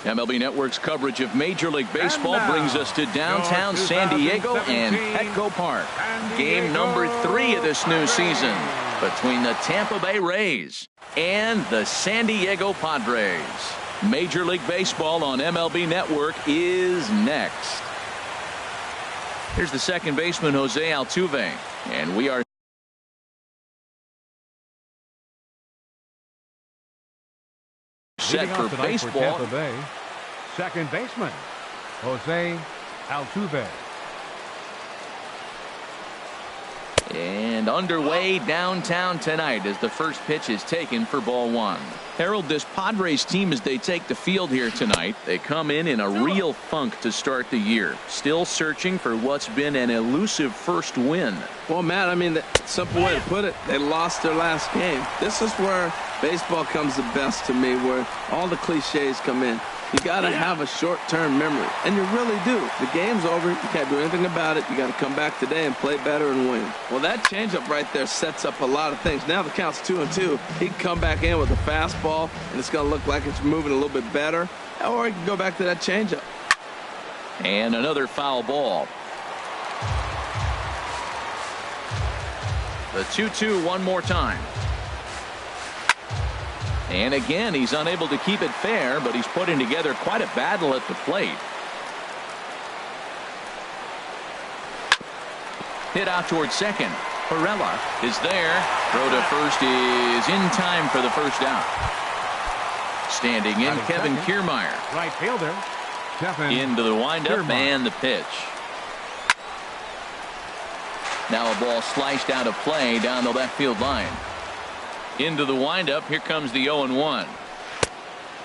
MLB Network's coverage of Major League Baseball brings us to downtown San Diego and Petco Park. Game number 3 of this new season between the Tampa Bay Rays and the San Diego Padres. Major League Baseball on MLB Network is next. Here's the second baseman, Jose Altuve, and we are set for baseball. For Tampa Bay, second baseman Jose Altuve. And underway downtown tonight as the first pitch is taken for ball 1. Harold, this Padres team, as they take the field here tonight, they come in a real funk to start the year. Still searching for what's been an elusive first win. Well, Matt, I mean, the simple way to put it, they lost their last game. This is where baseball comes the best to me, where all the cliches come in. You got to have a short-term memory, and you really do. The game's over. You can't do anything about it. You got to come back today and play better and win. Well, that changeup right there sets up a lot of things. Now the count's 2-2. He can come back in with a fastball, and it's going to look like it's moving a little bit better, or he can go back to that changeup. And another foul ball. The 2-2 one more time. And again, he's unable to keep it fair, but he's putting together quite a battle at the plate. Hit out towards second. Perella is there. Throw to first is in time for the first out. Standing in, Kevin Kiermaier. Right fielder, Kevin into the windup Kiermaier. And the pitch. Now a ball sliced out of play down the left field line. Into the windup. Here comes the 0-1.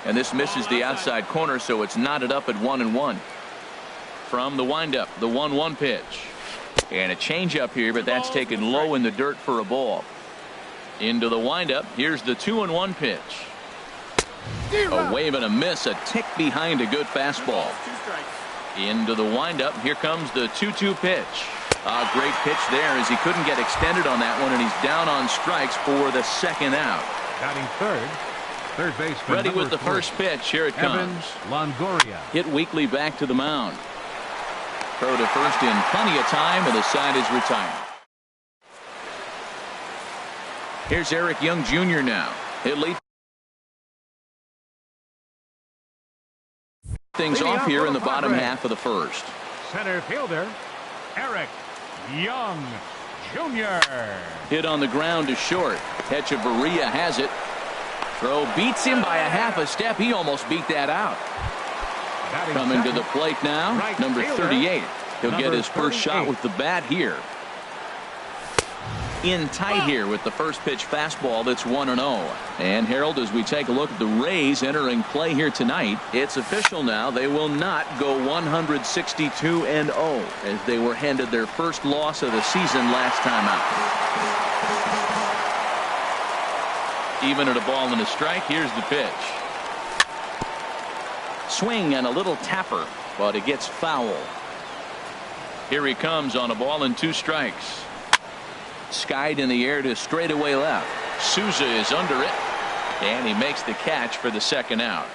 And this misses the outside corner, so it's knotted up at 1-1. From the windup, the 1-1 pitch. And a changeup here, but that's taken low in the dirt for a ball. Into the windup. Here's the 2-1 pitch. A wave and a miss, a tick behind a good fastball. Into the windup. Here comes the 2-2 pitch. A great pitch there as he couldn't get extended on that one, and he's down on strikes for the second out. Batting third baseman. Ready with the first pitch. Here it comes. Longoria. Hit weakly back to the mound. Throw to first in plenty of time, and the side is retired. Here's Eric Young Jr. now. He'll lead things off here in the bottom half of the first. Center fielder Eric Young Jr. Hit on the ground to short. Hechavarria has it. Throw beats him by a half a step. He almost beat that out. Coming to the plate now, number 38. He'll get his first shot with the bat here. In tight here with the first pitch fastball that's 1-0. And Harold, as we take a look at the Rays entering play here tonight, it's official now. They will not go 162-0 as they were handed their first loss of the season last time out. Even at a ball and a strike. Here's the pitch. Swing and a little tapper, but it gets foul. Here he comes on a ball and 2 strikes. Skied in the air to straightaway left. Souza is under it, and he makes the catch for the second out.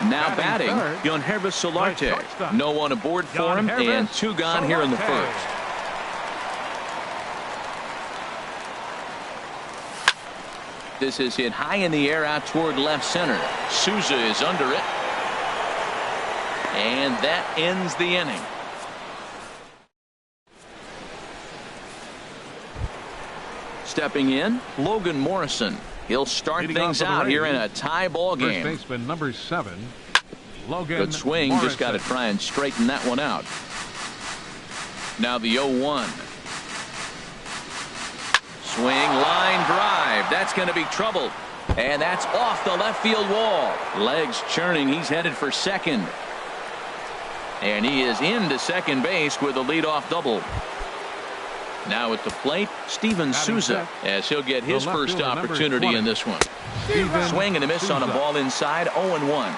Now batting, Yangervis Solarte. No one aboard for him, and 2 gone here in the first. This is hit high in the air out toward left center. Souza is under it, and that ends the inning. Stepping in, Logan Morrison. He'll start things out here in a tie ball game. First baseman number 7, Logan Good swing. Morrison. Just got to try and straighten that one out. Now the 0-1. Swing, line drive. That's going to be trouble. And that's off the left field wall. Legs churning. He's headed for second. And he is into second base with a leadoff double. Now at the plate, Steven Souza, as he'll get his first opportunity in this one. Swing and a miss on a ball inside, 0-1.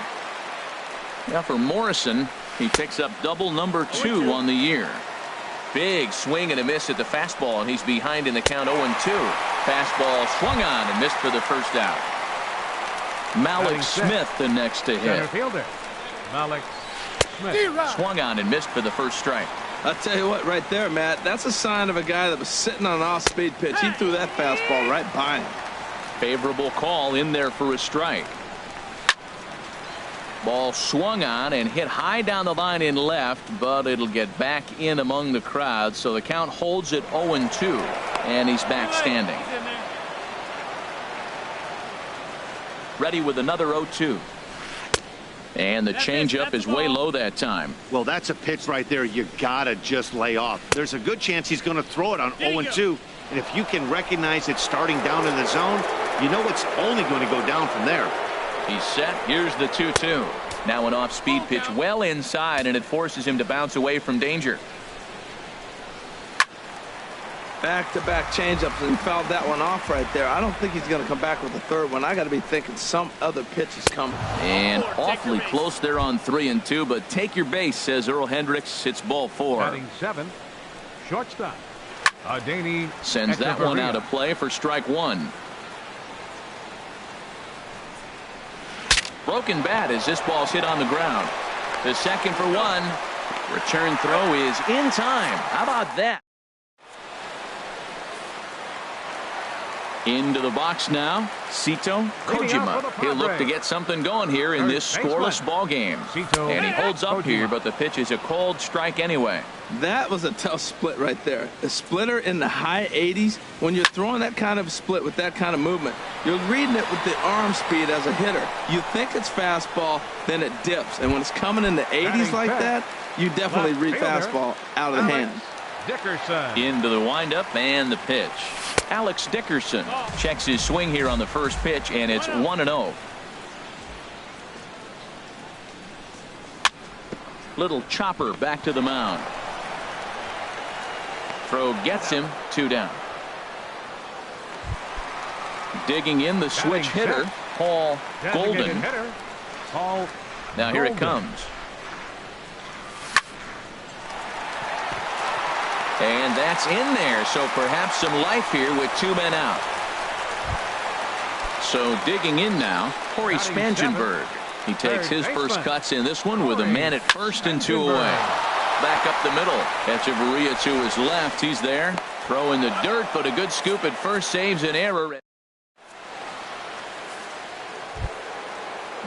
Now for Morrison, he picks up double number 2 on the year. Big swing and a miss at the fastball, and he's behind in the count 0-2. Fastball swung on and missed for the first out. Malik Smith the next to hit. Center fielder, Malik Smith. Swung on and missed for the first strike. I'll tell you what, right there, Matt, that's a sign of a guy that was sitting on an off-speed pitch. He threw that fastball right by him. Favorable call in there for a strike. Ball swung on and hit high down the line in left, but it'll get back in among the crowd, so the count holds at 0-2, and he's back standing. Ready with another 0-2. And the changeup is way low that time. Well, that's a pitch right there you gotta just lay off. There's a good chance he's going to throw it on 0-2, and if you can recognize it starting down in the zone, you know it's only going to go down from there. He's set. Here's the 2-2. Now an off-speed pitch well inside, and it forces him to bounce away from danger. Back-to-back changeups, and he fouled that one off right there. I don't think he's going to come back with the third one. I got to be thinking some other pitch is coming. And awfully close there on 3-2, but take your base, says Earl Hendricks. It's ball 4. Batting 7, shortstop. Danny sends that one out of play for strike 1. Broken bat as this ball's hit on the ground. The second for 1. Return throw is in time. How about that? Into the box now, Sito Kojima. He'll look to get something going here in this scoreless ball game. And he holds up here, but the pitch is a cold strike anyway. That was a tough split right there. A splitter in the high 80s. When you're throwing that kind of split with that kind of movement, you're reading it with the arm speed as a hitter. You think it's fastball, then it dips. And when it's coming in the 80s like that, you definitely read fastball out of the hands. Dickerson. Into the windup and the pitch. Alex Dickerson checks his swing here on the first pitch, and it's 1-0. Little chopper back to the mound. Throw gets him, 2 down. Digging in the switch hitter, Paul Golden. Now here it comes. And that's in there, so perhaps some life here with 2 men out. So digging in now, Corey Spangenberg. He takes his first cuts in this one with a man at first and 2 away. Back up the middle. Echeverria to his left. He's there. Throw in the dirt, but a good scoop at first saves an error.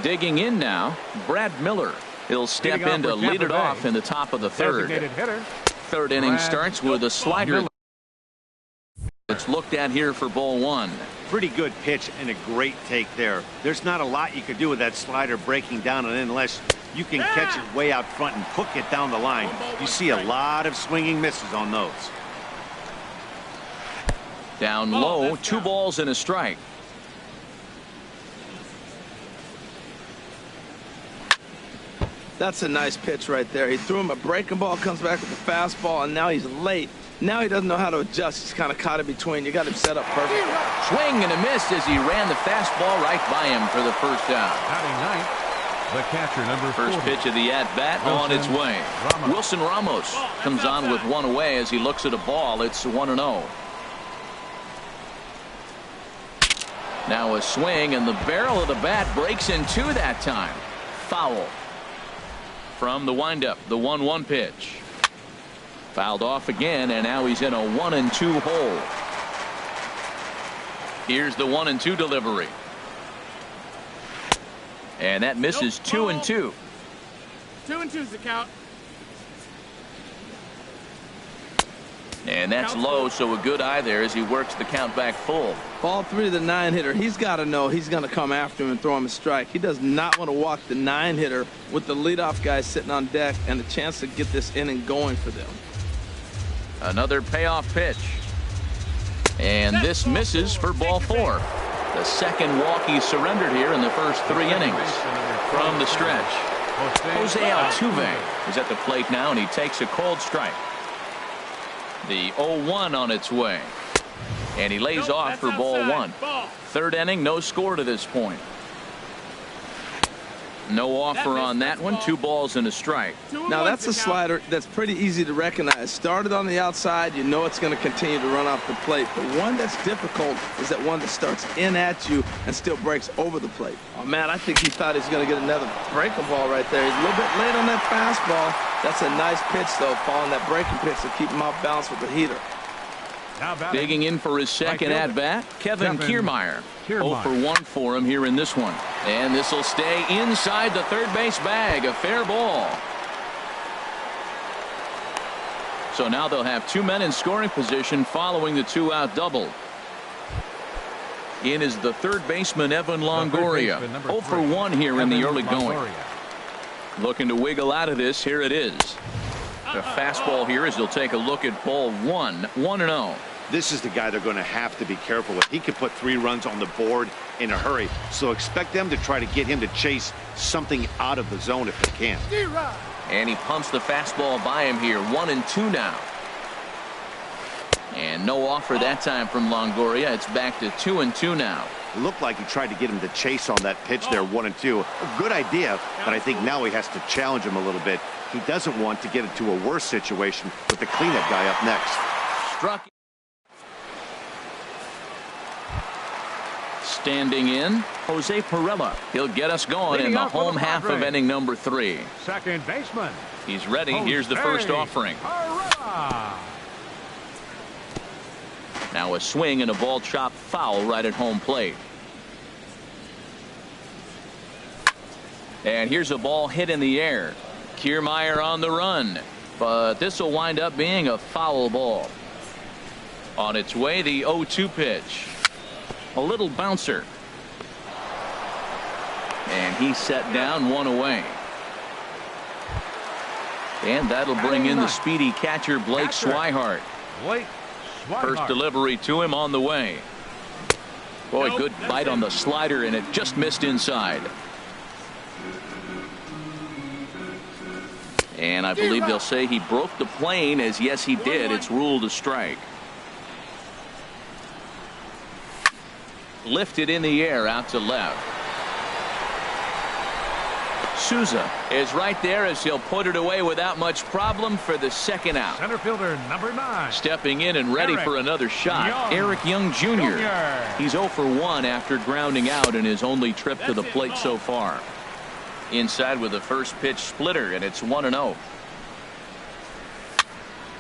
Digging in now, Brad Miller. He'll step in to lead it off in the top of the third. Third inning starts with a slider. It's looked at here for ball 1. Pretty good pitch and a great take there. There's not a lot you could do with that slider breaking down and unless you can catch it way out front and hook it down the line. You see a lot of swinging misses on those. Down low, 2 balls and a strike. That's a nice pitch right there. He threw him a breaking ball, comes back with the fastball, and now he's late. Now he doesn't know how to adjust. He's kind of caught in between. You got him set up perfect. Swing and a miss as he ran the fastball right by him for the first down. Batting 9th, the catcher, number 40. First pitch of the at-bat on its way. Wilson Ramos comes on with 1 away as he looks at a ball. It's 1-0. Now a swing, and the barrel of the bat breaks in 2 that time. Foul. From the windup, the 1-1 pitch. Fouled off again, and now he's in a 1-2 hole. Here's the 1-2 delivery. And that misses 2-2. 2-2's the count. And that's low, so a good eye there as he works the count back full. Ball 3 to the 9-hitter. He's got to know he's going to come after him and throw him a strike. He does not want to walk the 9-hitter with the leadoff guy sitting on deck and the chance to get this inning going for them. Another payoff pitch. And this misses for ball 4. The second walk he surrendered here in the first 3 innings. From the stretch, Jose Altuve is at the plate now, and he takes a cold strike. The 0-1 on its way. And he lays off for ball 1. Third inning, no score to this point. No offer on that one. 2 balls and a strike. Now that's a slider that's pretty easy to recognize. Started on the outside, you know it's going to continue to run off the plate. The one that's difficult is that one that starts in at you and still breaks over the plate. Oh man, I think he thought he was going to get another breaking ball right there. He's a little bit late on that fastball. That's a nice pitch though, following that breaking pitch to keep him off balance with the heater. Digging in for his second at-bat, Kevin Kiermaier. 0 for 1 for him here in this one. And this will stay inside the third base bag. A fair ball. So now they'll have 2 men in scoring position following the 2-out double. In is the third baseman, Evan Longoria. 0 for 1 here in the early going. Looking to wiggle out of this. Here it is. The fastball here as he'll take a look at ball 1. 1-0. This is the guy they're going to have to be careful with. He could put 3 runs on the board in a hurry. So expect them to try to get him to chase something out of the zone if they can. And he pumps the fastball by him here. 1-2 now. And no offer that time from Longoria. It's back to 2-2 now. It looked like he tried to get him to chase on that pitch there, 1-2. A good idea, but I think now he has to challenge him a little bit. He doesn't want to get into a worse situation with the cleanup guy up next. Struck. Standing in, Jose Pirela. He'll get us going in the home half of inning number 3. Second baseman. He's ready. Here's the first offering. Now a swing and a ball chopped foul right at home plate. And here's a ball hit in the air. Kiermaier on the run, but this will wind up being a foul ball. On its way, the 0-2 pitch. A little bouncer. And he's set down, 1 away. And that'll bring in the speedy catcher, Blake Swihart. First delivery to him on the way. Boy, good bite on the slider, and it just missed inside. And I believe they'll say he broke the plane, as yes, he did. It's ruled a strike. Lifted in the air out to left. Souza is right there as he'll put it away without much problem for the second out. Center fielder number 9. Stepping in and ready for another shot, Eric Young Jr. He's 0 for 1 after grounding out in his only trip to the plate so far. Inside with the first pitch splitter, and it's 1-0.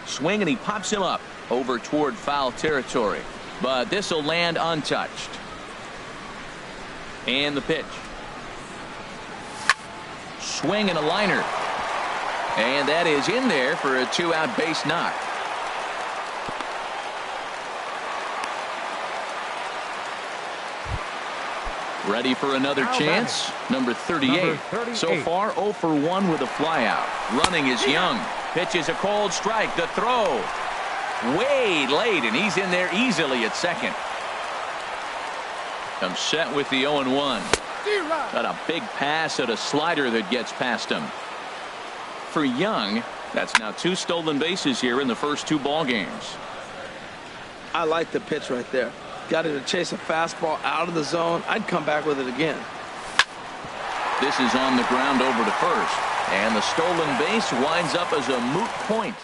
Swing, and he pops him up over toward foul territory, but this will land untouched. And the pitch. Swing and a liner. And that is in there for a 2-out base knock. Ready for another chance. Number 38. So far 0 for 1 with a flyout. Running is Young. Pitches a cold strike. The throw. Way late, and he's in there easily at second. Comes set with the 0-1. Got a big pass at a slider that gets past him. For Young, that's now 2 stolen bases here in the first 2 ball games. I like the pitch right there. Got him to chase a fastball out of the zone. I'd come back with it again. This is on the ground over to first, and the stolen base winds up as a moot point.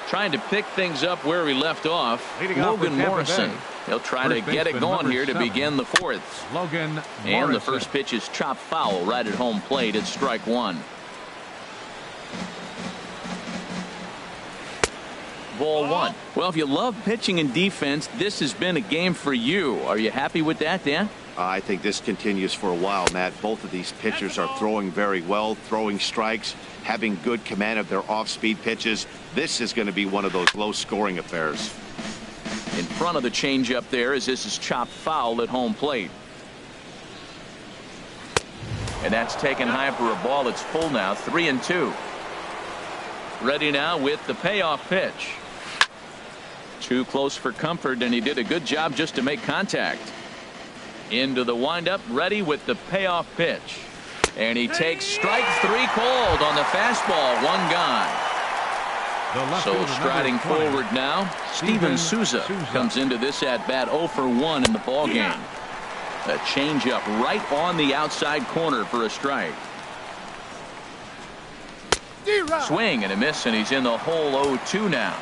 Trying to pick things up where he left off, Logan Morrison. He'll try to get it going here to begin the 4th. Logan and the first pitch is chopped foul right at home plate. It's strike 1. Ball 1. Well, if you love pitching and defense, this has been a game for you. Are you happy with that, Dan? I think this continues for a while, Matt. Both of these pitchers are throwing very well, throwing strikes, having good command of their off-speed pitches. This is going to be one of those low-scoring affairs. In front of the changeup there, as this is chopped foul at home plate. And that's taken high for a ball. It's full now, 3-2. Ready now with the payoff pitch. Too close for comfort, and he did a good job just to make contact. Into the windup, ready with the payoff pitch. And he takes strike 3 called on the fastball. 1 gone. So striding forward now, Steven Souza comes into this at bat 0 for 1 in the ball game. A changeup right on the outside corner for a strike. Swing and a miss, and he's in the hole 0-2 now.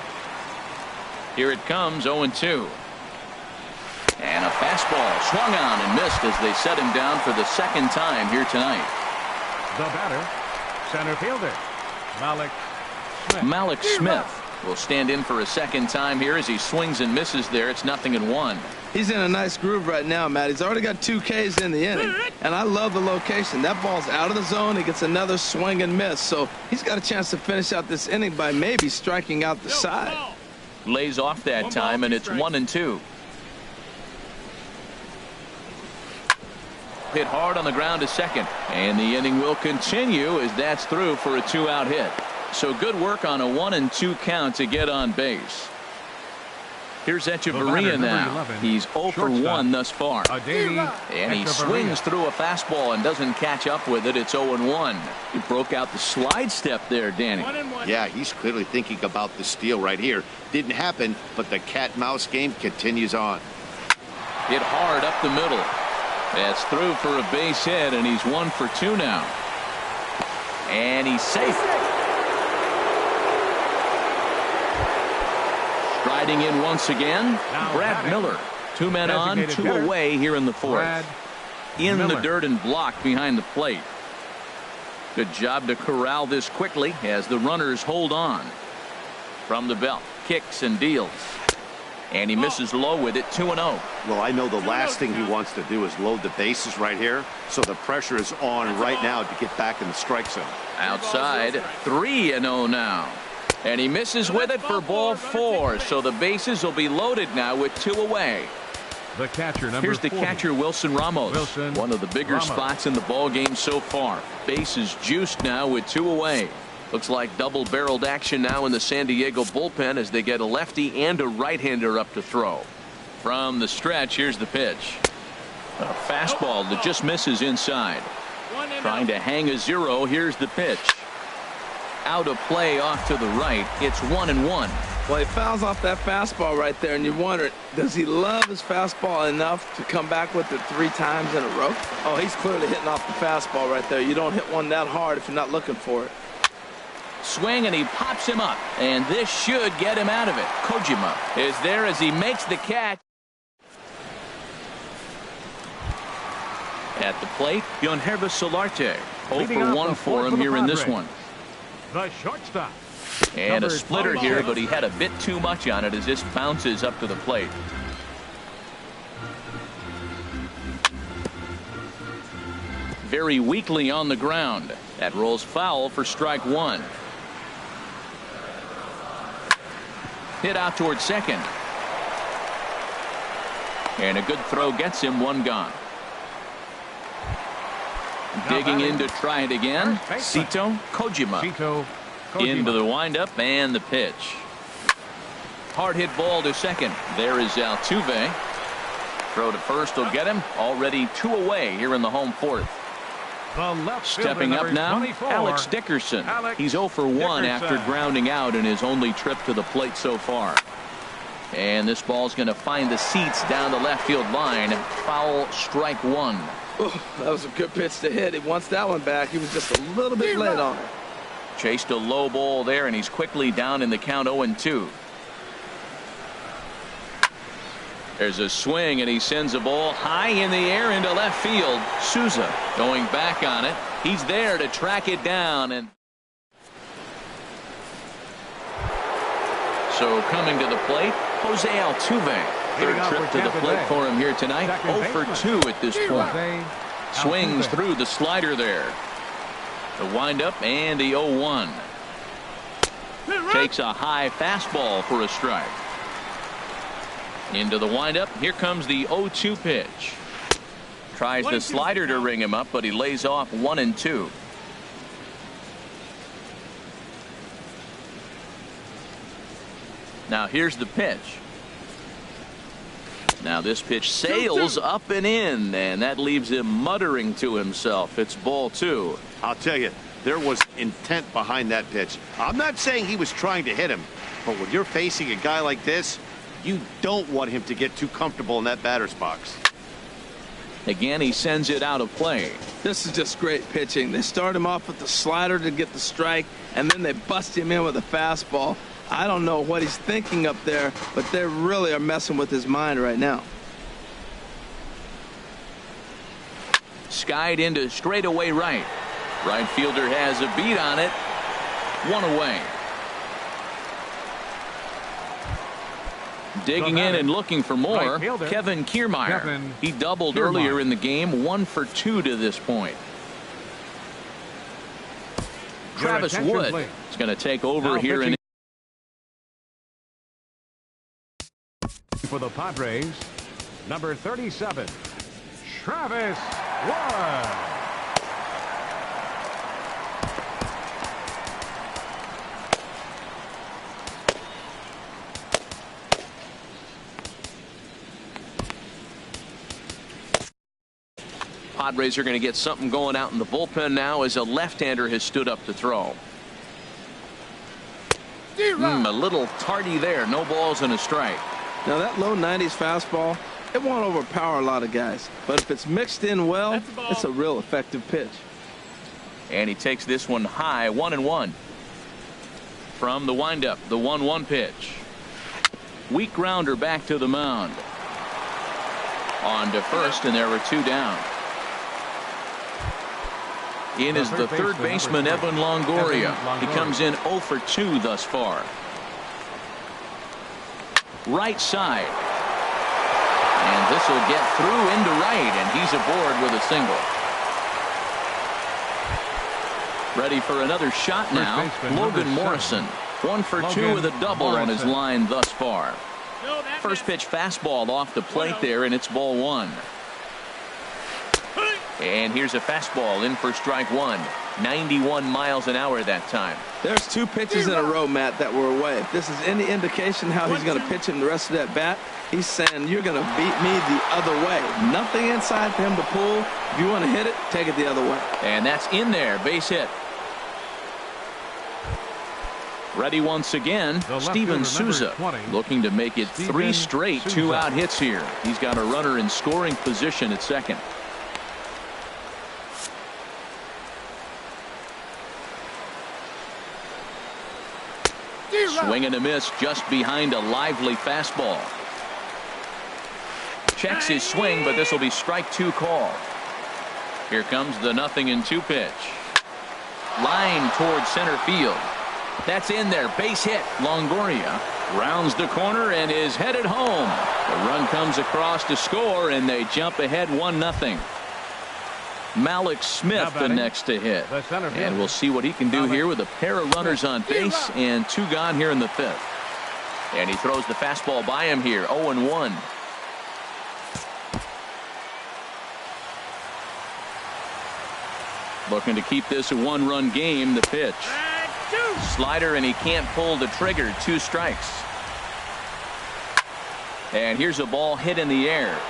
Here it comes, 0-2. And a fastball swung on and missed as they set him down for the second time here tonight. The batter, center fielder, Malik Smith will stand in for a second time here as he swings and misses there. It's 0-1. He's in a nice groove right now, Matt. He's already got 2 Ks in the inning, and I love the location. That ball's out of the zone. He gets another swing and miss, so he's got a chance to finish out this inning by maybe striking out the side. Lays off that time, and it's 1-2. Hit hard on the ground to second, and the inning will continue as that's through for a 2-out hit. So good work on a 1-2 count to get on base. Here's Echeverria now. 11, He's 0 for 1 thus far. And he Echeverria. swings through a fastball and doesn't catch up with it. It's 0-1. He broke out the slide step there, Danny. 1-1. Yeah, he's clearly thinking about the steal right here. Didn't happen, but the cat-mouse game continues on. Hit hard up the middle. That's through for a base hit, and he's 1 for 2 now. And he's safe. Striding in once again, Now Brad batting. Miller. 2 men on, Designated 2 hitter, away here in the 4th. Brad In the Miller. dirt and blocked behind the plate. Good job to corral this quickly as the runners hold on. From the belt, kicks and deals. And he misses low with it, 2-0. Well, I know the last thing he wants to do is load the bases right here, so the pressure is on right now to get back in the strike zone. Outside, 3-0 now. And he misses with it for ball 4, so the bases will be loaded now with 2 away. The catcher, number Here's the 40. catcher, Wilson Ramos. Wilson One of the bigger Ramos. spots in the ball game so far. Bases juiced now with 2 away. Looks like double-barreled action now in the San Diego bullpen as they get a lefty and a right-hander up to throw. From the stretch, here's the pitch. A fastball that just misses inside. Trying to hang a 0. Here's the pitch. Out of play off to the right. It's 1-1. Well, he fouls off that fastball right there, and you wonder, does he love his fastball enough to come back with it 3 times in a row? Oh, he's clearly hitting off the fastball right there. You don't hit one that hard if you're not looking for it. Swing, and he pops him up, and this should get him out of it. Kojima is there as he makes the catch. At the plate, Yonherva Solarte. 0 Leading for off 1 the for fourth him for the here in this Padres. one. The shortstop. And a Number splitter 12. here, but he had a bit too much on it as this bounces up to the plate. Very weakly on the ground. That rolls foul for strike 1. Hit out towards second. And a good throw gets him 1 gone. Digging in to try it again. First baseman. Sito Kojima. Sito Kojima. Into the windup and the pitch. Hard hit ball to second. There is Altuve. Throw to first will get him. Already 2 away here in the home 4th. The left fielder, Stepping up number now, 24, Alex Dickerson. Alex He's 0 for 1 after Dickerson. grounding out in his only trip to the plate so far. And this ball's going to find the seats down the left field line. Foul, strike 1. Oh, that was a good pitch to hit. He wants that one back. He was just a little bit late on it. Chased a low ball there, and he's quickly down in the count 0-2. There's a swing, and he sends a ball high in the air into left field. Souza going back on it. He's there to track it down. And so coming to the plate, Jose Altuve. Hitting Third off trip for to the Tampa plate Bay. for him here tonight. Second 0 for baseman. 2 at this point. Jose Swings Altuve. through the slider there. The windup and the 0-1. Takes a high fastball for a strike. Into the windup. Here comes the 0-2 pitch. Tries the slider to ring him up, but he lays off 1-2. Now here's the pitch. Now this pitch sails up and in, and that leaves him muttering to himself. It's ball 2. I'll tell you, there was intent behind that pitch. I'm not saying he was trying to hit him, but when you're facing a guy like this, you don't want him to get too comfortable in that batter's box. Again, he sends it out of play. This is just great pitching. They start him off with the slider to get the strike, and then they bust him in with a fastball. I don't know what he's thinking up there, but they really are messing with his mind right now. Skied into straightaway right. Right fielder has a beat on it. One away. Digging in and looking for more, Kevin Kor-Mars. He doubled earlier in the game, 1 for 2 to this point. Travis Wood is going to take over here in. For the Padres, number 37, Travis Wood. Padres are going to get something going out in the bullpen now as a left-hander has stood up to throw. A little tardy there. No balls and a strike. Now that low 90s fastball, it won't overpower a lot of guys. But if it's mixed in well, it's a real effective pitch. And he takes this one high, 1-1. From the windup, the 1-1 pitch. Weak grounder back to the mound. On to first, and there were 2 down. In is the third baseman, Evan Longoria. He comes in 0 for 2 thus far. Right side. And this will get through into right, and he's aboard with a single. Ready for another shot now. Logan Morrison. 1 for 2 with a double on his line thus far. First pitch fastball off the plate there, and it's ball 1. And here's a fastball in for strike 1. 91 miles an hour that time. There's 2 pitches in a row, Matt, that were away. If this is any indication how he's going to pitch in the rest of that bat, he's saying you're going to beat me the other way. Nothing inside for him to pull. If you want to hit it, take it the other way. And that's in there. Base hit. Ready once again, Steven Souza, looking to make it 3 straight 2-out hits here. He's got a runner in scoring position at second. Swing and a miss just behind a lively fastball. Checks his swing, but this will be strike 2 call. Here comes the 0-2 pitch. Line towards center field. That's in there. Base hit. Longoria rounds the corner and is headed home. The run comes across to score, and they jump ahead 1-0. Malik Smith the next to hit. And we'll see what he can do here with a pair of runners on base and 2 gone here in the 5th. And he throws the fastball by him here. 0-1. Looking to keep this a 1-run game. The pitch. Slider, and he can't pull the trigger. 2 strikes. And here's a ball hit in the air.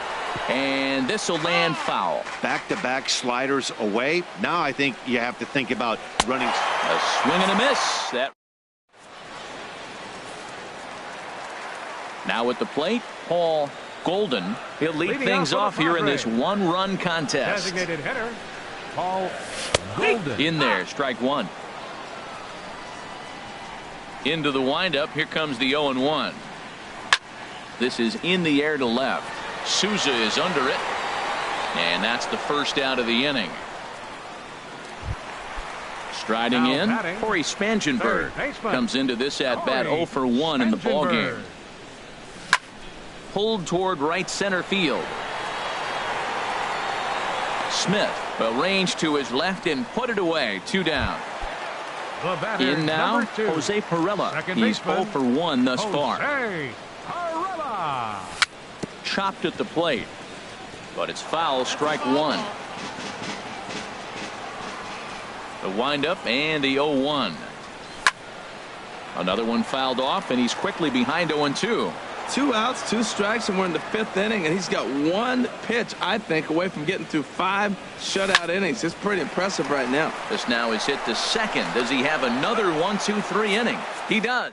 And this will land foul. Back-to-back sliders away. Now I think you have to think about running. A swing and a miss. That. Now at the plate, Paul Golden. He'll lead things off here in this 1-run contest. Designated hitter, Paul Golden. In there, strike 1. Into the windup. Here comes the 0-1. This is in the air to left. Souza is under it, and that's the first out of the inning. Striding in, Corey Spangenberg comes into this at bat 0 for 1 in the ballgame. Pulled toward right center field. Smith will range to his left and put it away. 2 down. In now, Jose Pirela. He's 0 for 1 thus far. Chopped at the plate, but it's foul. Strike 1. The windup and the 0-1. Another one fouled off, and he's quickly behind 0-2. 2 outs, 2 strikes, and we're in the 5th inning, and he's got 1 pitch, I think, away from getting through 5 shutout innings. It's pretty impressive right now. This now is hit to second. Does he have another 1-2-3 inning? He does.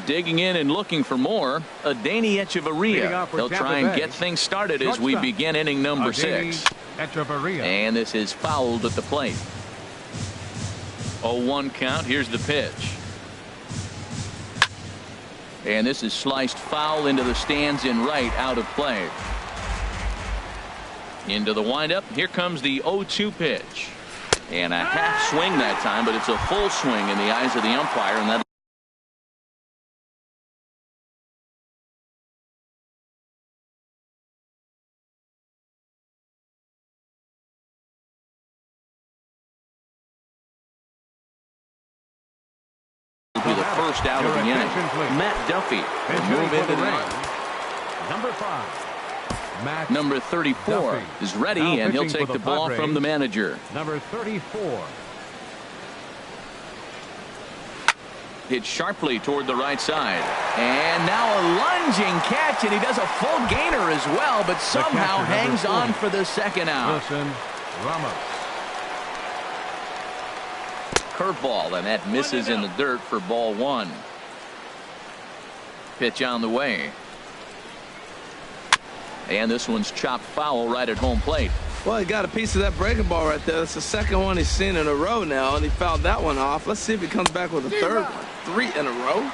Digging in and looking for more, Adani Echeverria. They'll try and get things started as we begin inning number 6. And this is fouled at the plate. 0-1 count. Here's the pitch. And this is sliced foul into the stands in right, out of play. Into the windup. Here comes the 0-2 pitch. And a half swing that time, but it's a full swing in the eyes of the umpire, and that will be the first out of the inning. Matt Duffy will move into the Number 5. Number 34 is ready, and he'll take the ball from the manager. Number 34. Hit sharply toward the right side. And now a lunging catch, and he does a full gainer as well, but somehow hangs on for the second out. Wilson Ramos. Curveball, and that misses in the dirt for ball 1. Pitch on the way. And this one's chopped foul right at home plate. Well, he got a piece of that breaking ball right there. That's the second one he's seen in a row now, and he fouled that one off. Let's see if he comes back with a third one. 3 in a row.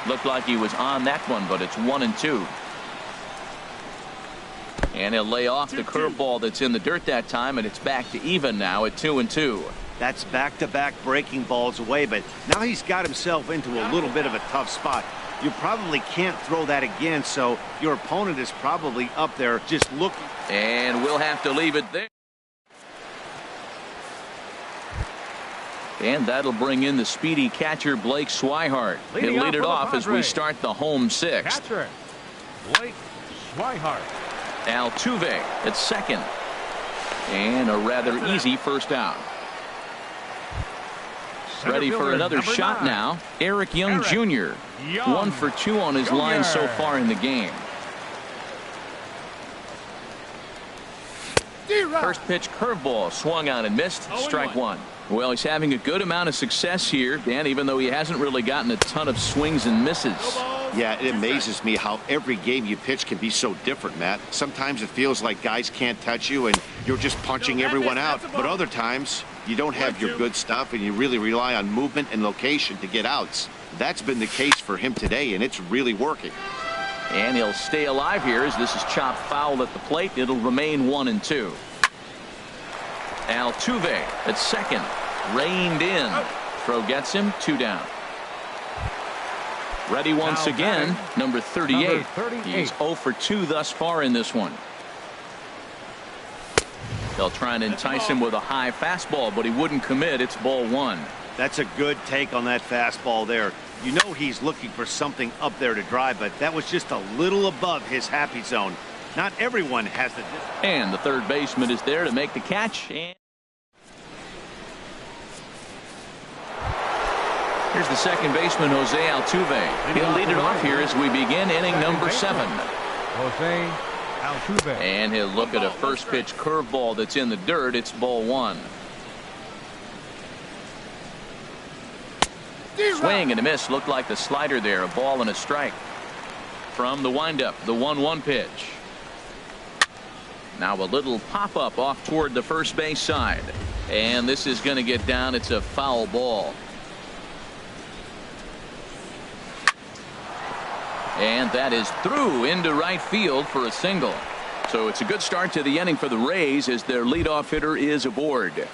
Looked like he was on that one, but it's 1-2. And he'll lay off the curveball that's in the dirt that time, and it's back to even now at 2-2. That's back-to-back breaking balls away, but now he's got himself into a little bit of a tough spot. You probably can't throw that again, so your opponent is probably up there just looking. And we'll have to leave it there. And that'll bring in the speedy catcher Blake Swihart. He'll lead it off as we start the home 6th. Catcher Blake Swihart. Altuve at second. And a rather easy first out. Ready for another shot now. Eric Young Jr. 1 for 2 on his line so far in the game. First pitch curveball swung on and missed. Strike 1. Well, he's having a good amount of success here, Dan, even though he hasn't really gotten a ton of swings and misses. Yeah, it amazes me how every game you pitch can be so different, Matt. Sometimes it feels like guys can't touch you and you're just punching everyone out. But other times you don't have your good stuff and you really rely on movement and location to get outs. That's been the case for him today, and it's really working. And he'll stay alive here as this is chopped foul at the plate. It'll remain 1-2. Altuve at second. Reined in. Throw gets him. 2 down. Ready once again. Number 38. He's 0 for 2 thus far in this one. They'll try and entice him with a high fastball, but he wouldn't commit. It's ball 1. That's a good take on that fastball there. You know he's looking for something up there to drive, but that was just a little above his happy zone. Not everyone has the... And the third baseman is there to make the catch. And here's the second baseman, Jose Altuve. He'll lead it off here as we begin inning number 7. Jose Altuve. And he'll look at a first pitch curveball that's in the dirt. It's ball 1. Swing and a miss. Looked like the slider there. A ball and a strike. From the windup, the 1-1 pitch. Now a little pop-up off toward the first base side. And this is going to get down. It's a foul ball. And that is through into right field for a single. So it's a good start to the inning for the Rays as their leadoff hitter is aboard.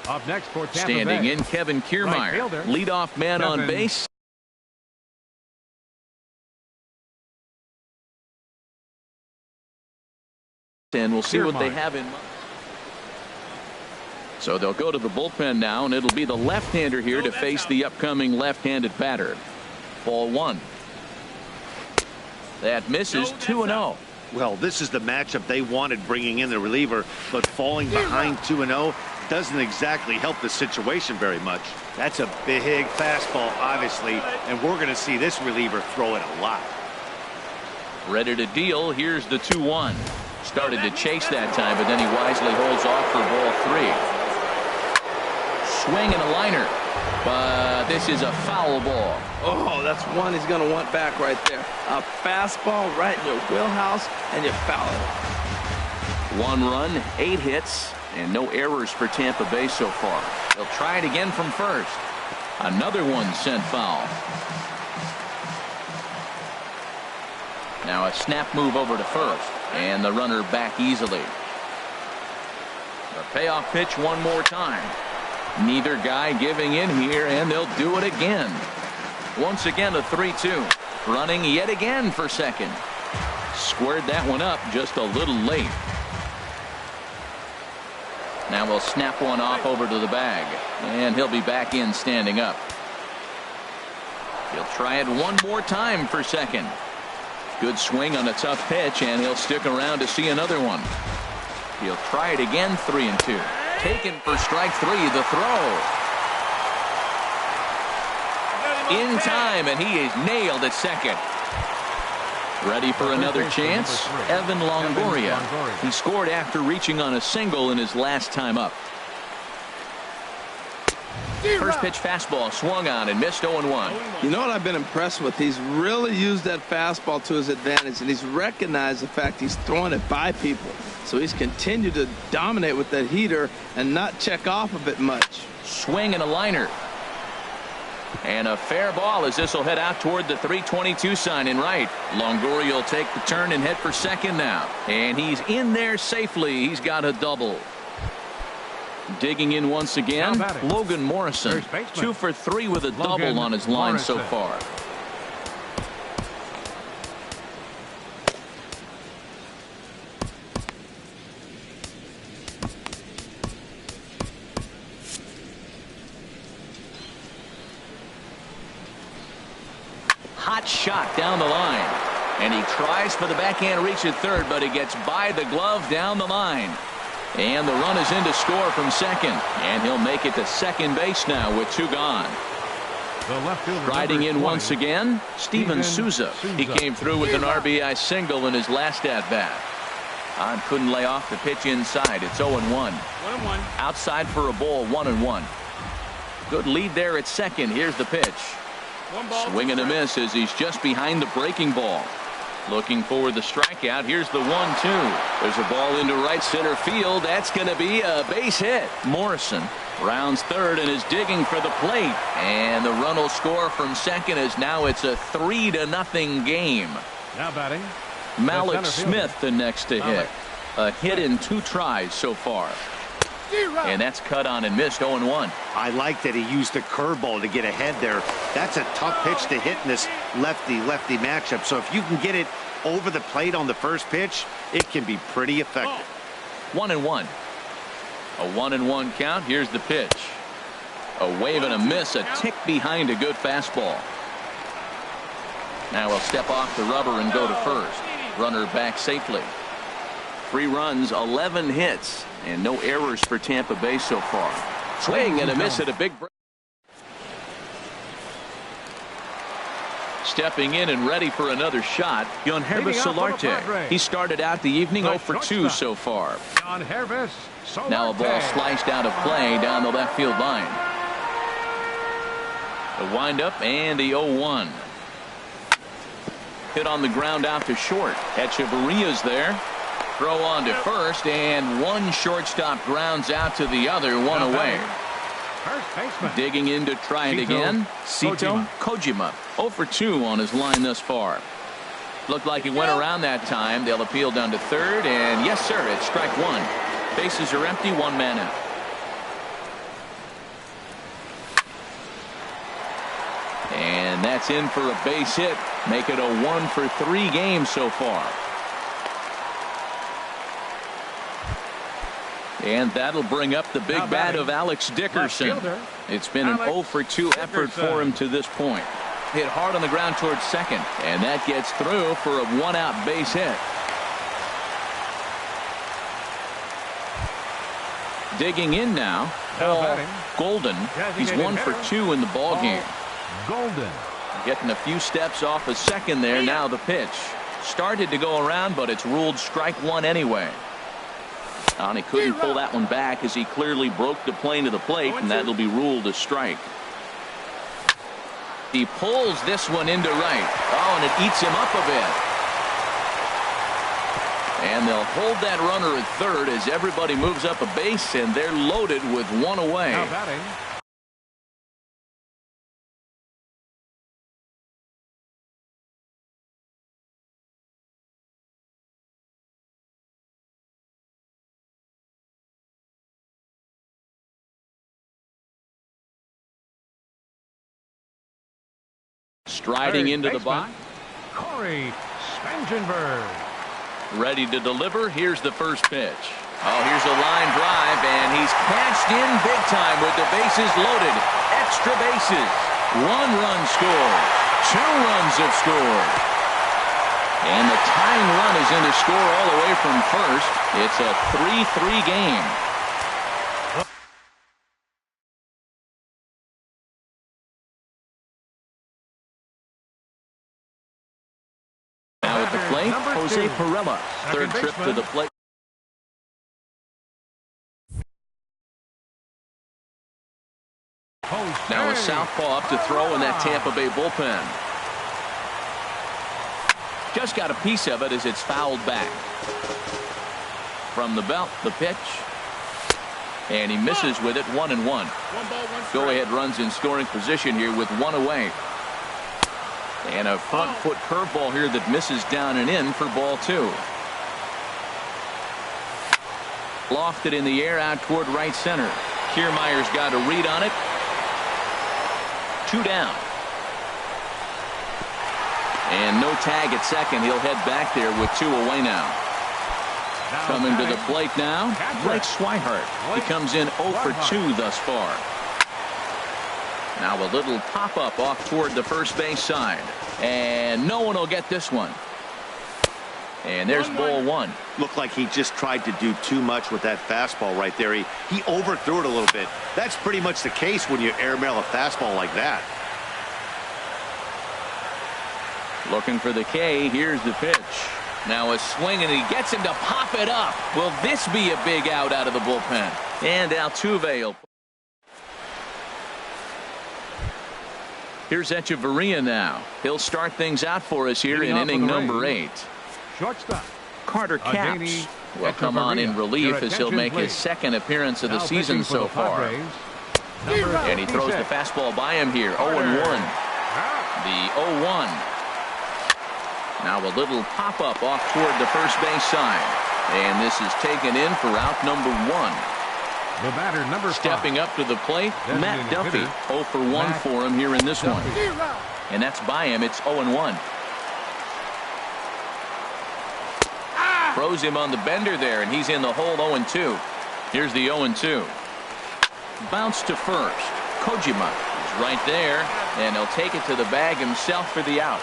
Up next for Tampa Standing Bay. in, Kevin Kiermaier, Right leadoff man on Kevin. base. And we'll see what they have in mind. So they'll go to the bullpen now, and it'll be the left-hander here to face the upcoming left-handed batter. Ball 1. That misses. 2-0. Well, this is the matchup they wanted, bringing in the reliever, but falling behind 2-0 doesn't exactly help the situation very much. That's a big fastball, obviously, and we're going to see this reliever throw it a lot. Ready to deal. Here's the 2-1. Started to chase that time, but then he wisely holds off for ball 3. Swing and a liner. But this is a foul ball. Oh, that's one he's going to want back right there. A fastball right in your wheelhouse, and you foul it. 1 run, 8 hits, and no errors for Tampa Bay so far. They'll try it again from first. Another one sent foul. Now a snap move over to first, and the runner back easily. The payoff pitch one more time. Neither guy giving in here, and they'll do it again. Once again a 3-2. Running yet again for second. Squared that one up just a little late. Now we'll snap one off over to the bag, and he'll be back in standing up. He'll try it one more time for second. Good swing on a tough pitch, and he'll stick around to see another one. He'll try it again, 3-2. Taken for strike 3, the throw. In time, and he is nailed at second. Ready for another chance? Evan Longoria. He scored after reaching on a single in his last time up. First pitch fastball swung on and missed 0-1. You know what I've been impressed with? He's really used that fastball to his advantage, and he's recognized the fact he's throwing it by people. So he's continued to dominate with that heater and not check off of it much. Swing and a liner. And a fair ball as this will head out toward the 322 sign in right. Longoria will take the turn and head for second now. And he's in there safely. He's got a double. Digging in once again, Logan Morrison. 2 for 3 with a double on his line so far. Hot shot down the line. And he tries for the backhand reach at third, but he gets by the glove down the line. And the run is in to score from second. And he'll make it to second base now with 2 gone. Riding in once again, Steven Souza. He came through with an RBI single in his last at-bat. Hahn couldn't lay off the pitch inside. It's 0-1. 1-1. Outside for a ball, 1-1. Good lead there at second. Here's the pitch. Swing and a miss as he's just behind the breaking ball. Looking for the strikeout. Here's the 1-2. There's a ball into right center field. That's going to be a base hit. Morrison rounds third and is digging for the plate. And the run will score from second as now it's a 3-0 game. Now batting, Malik Smith the next to hit. A hit in 2 tries so far. And that's cut on and missed. 0-1. I like that he used the curveball to get ahead there. That's a tough pitch to hit in this lefty-lefty matchup. So if you can get it over the plate on the first pitch, it can be pretty effective. 1-1. A 1-1 count. Here's the pitch. A wave and a miss. A tick behind a good fastball. Now he'll step off the rubber and go to first. Runner back safely. 3 runs, 11 hits, and no errors for Tampa Bay so far. Swing and a miss at a big break. Stepping in and ready for another shot, Yonhervis Solarte. He started out the evening 0 for 2 so far. Now a ball sliced out of play down the left field line. The windup and the 0-1. Hit on the ground out to short. Echeverria's there. Throw on to first, and one shortstop grounds out to the other, 1 away. Digging in to try it again. Sito Kojima 0 for 2 on his line thus far. Looked like he went around that time. They'll appeal down to third, and yes sir, it's strike 1. Bases are empty, 1 man out. And that's in for a base hit. Make it a 1 for 3 game so far. And that'll bring up the big bat of Alex Dickerson. It's been an 0 for 2 effort for him to this point. Hit hard on the ground towards second, and that gets through for a 1-out base hit. Digging in now, Paul Golden. He's 1 for 2 in the ball game. Golden getting a few steps off a second there. Now the pitch started to go around, but it's ruled strike 1 anyway. And he couldn't pull that one back as he clearly broke the plane to the plate, and that'll be ruled a strike. He pulls this one into right. Oh, and it eats him up a bit. And they'll hold that runner at third as everybody moves up a base, and they're loaded with one away. Now batting. Striding into the box. Corey. Ready to deliver. Here's the first pitch. Oh, here's a line drive, and he's cashed in big time with the bases loaded. Extra bases. 1 run scored. 2 runs have scored. And the tying run is in to score all the way from first. It's a 3-3 game. Now at the plate, Jose Pirela. Third trip to the plate. Now a southpaw up to throw in that Tampa Bay bullpen. Just got a piece of it as it's fouled back. From the belt, the pitch. And he misses with it. 1-1. Go ahead runs in scoring position here with 1 away. And a front foot curveball here that misses down and in for ball 2. Lofted in the air out toward right center. Kiermaier's got a read on it. 2 down. And no tag at second. He'll head back there with 2 away now. Coming to the plate now, Blake Swihart. He comes in 0 for 2 thus far. Now a little pop-up off toward the first base side. And no one will get this one. And there's ball 1. Looked like he just tried to do too much with that fastball right there. He overthrew it a little bit. That's pretty much the case when you airmail a fastball like that. Looking for the K. Here's the pitch. Now a swing, and he gets him to pop it up. Will this be a big out of the bullpen? And Altuve. Here's Echeverria now. He'll start things out for us here in inning number 8. Shortstop. Carter Capps will come on in relief as he'll make his second appearance of the season so far. And he throws the fastball by him here. 0-1. The 0-1. Now a little pop-up off toward the first base side. And this is taken in for out number 1. The batter, number 5. Stepping up to the plate, Matt Duffy. 0 for 1 for him here in this one. And that's by him. It's 0-1. Throws him on the bender there, and he's in the hole. 0-2. Here's the 0-2. Bounce to first. Kojima is right there, and he'll take it to the bag himself for the out.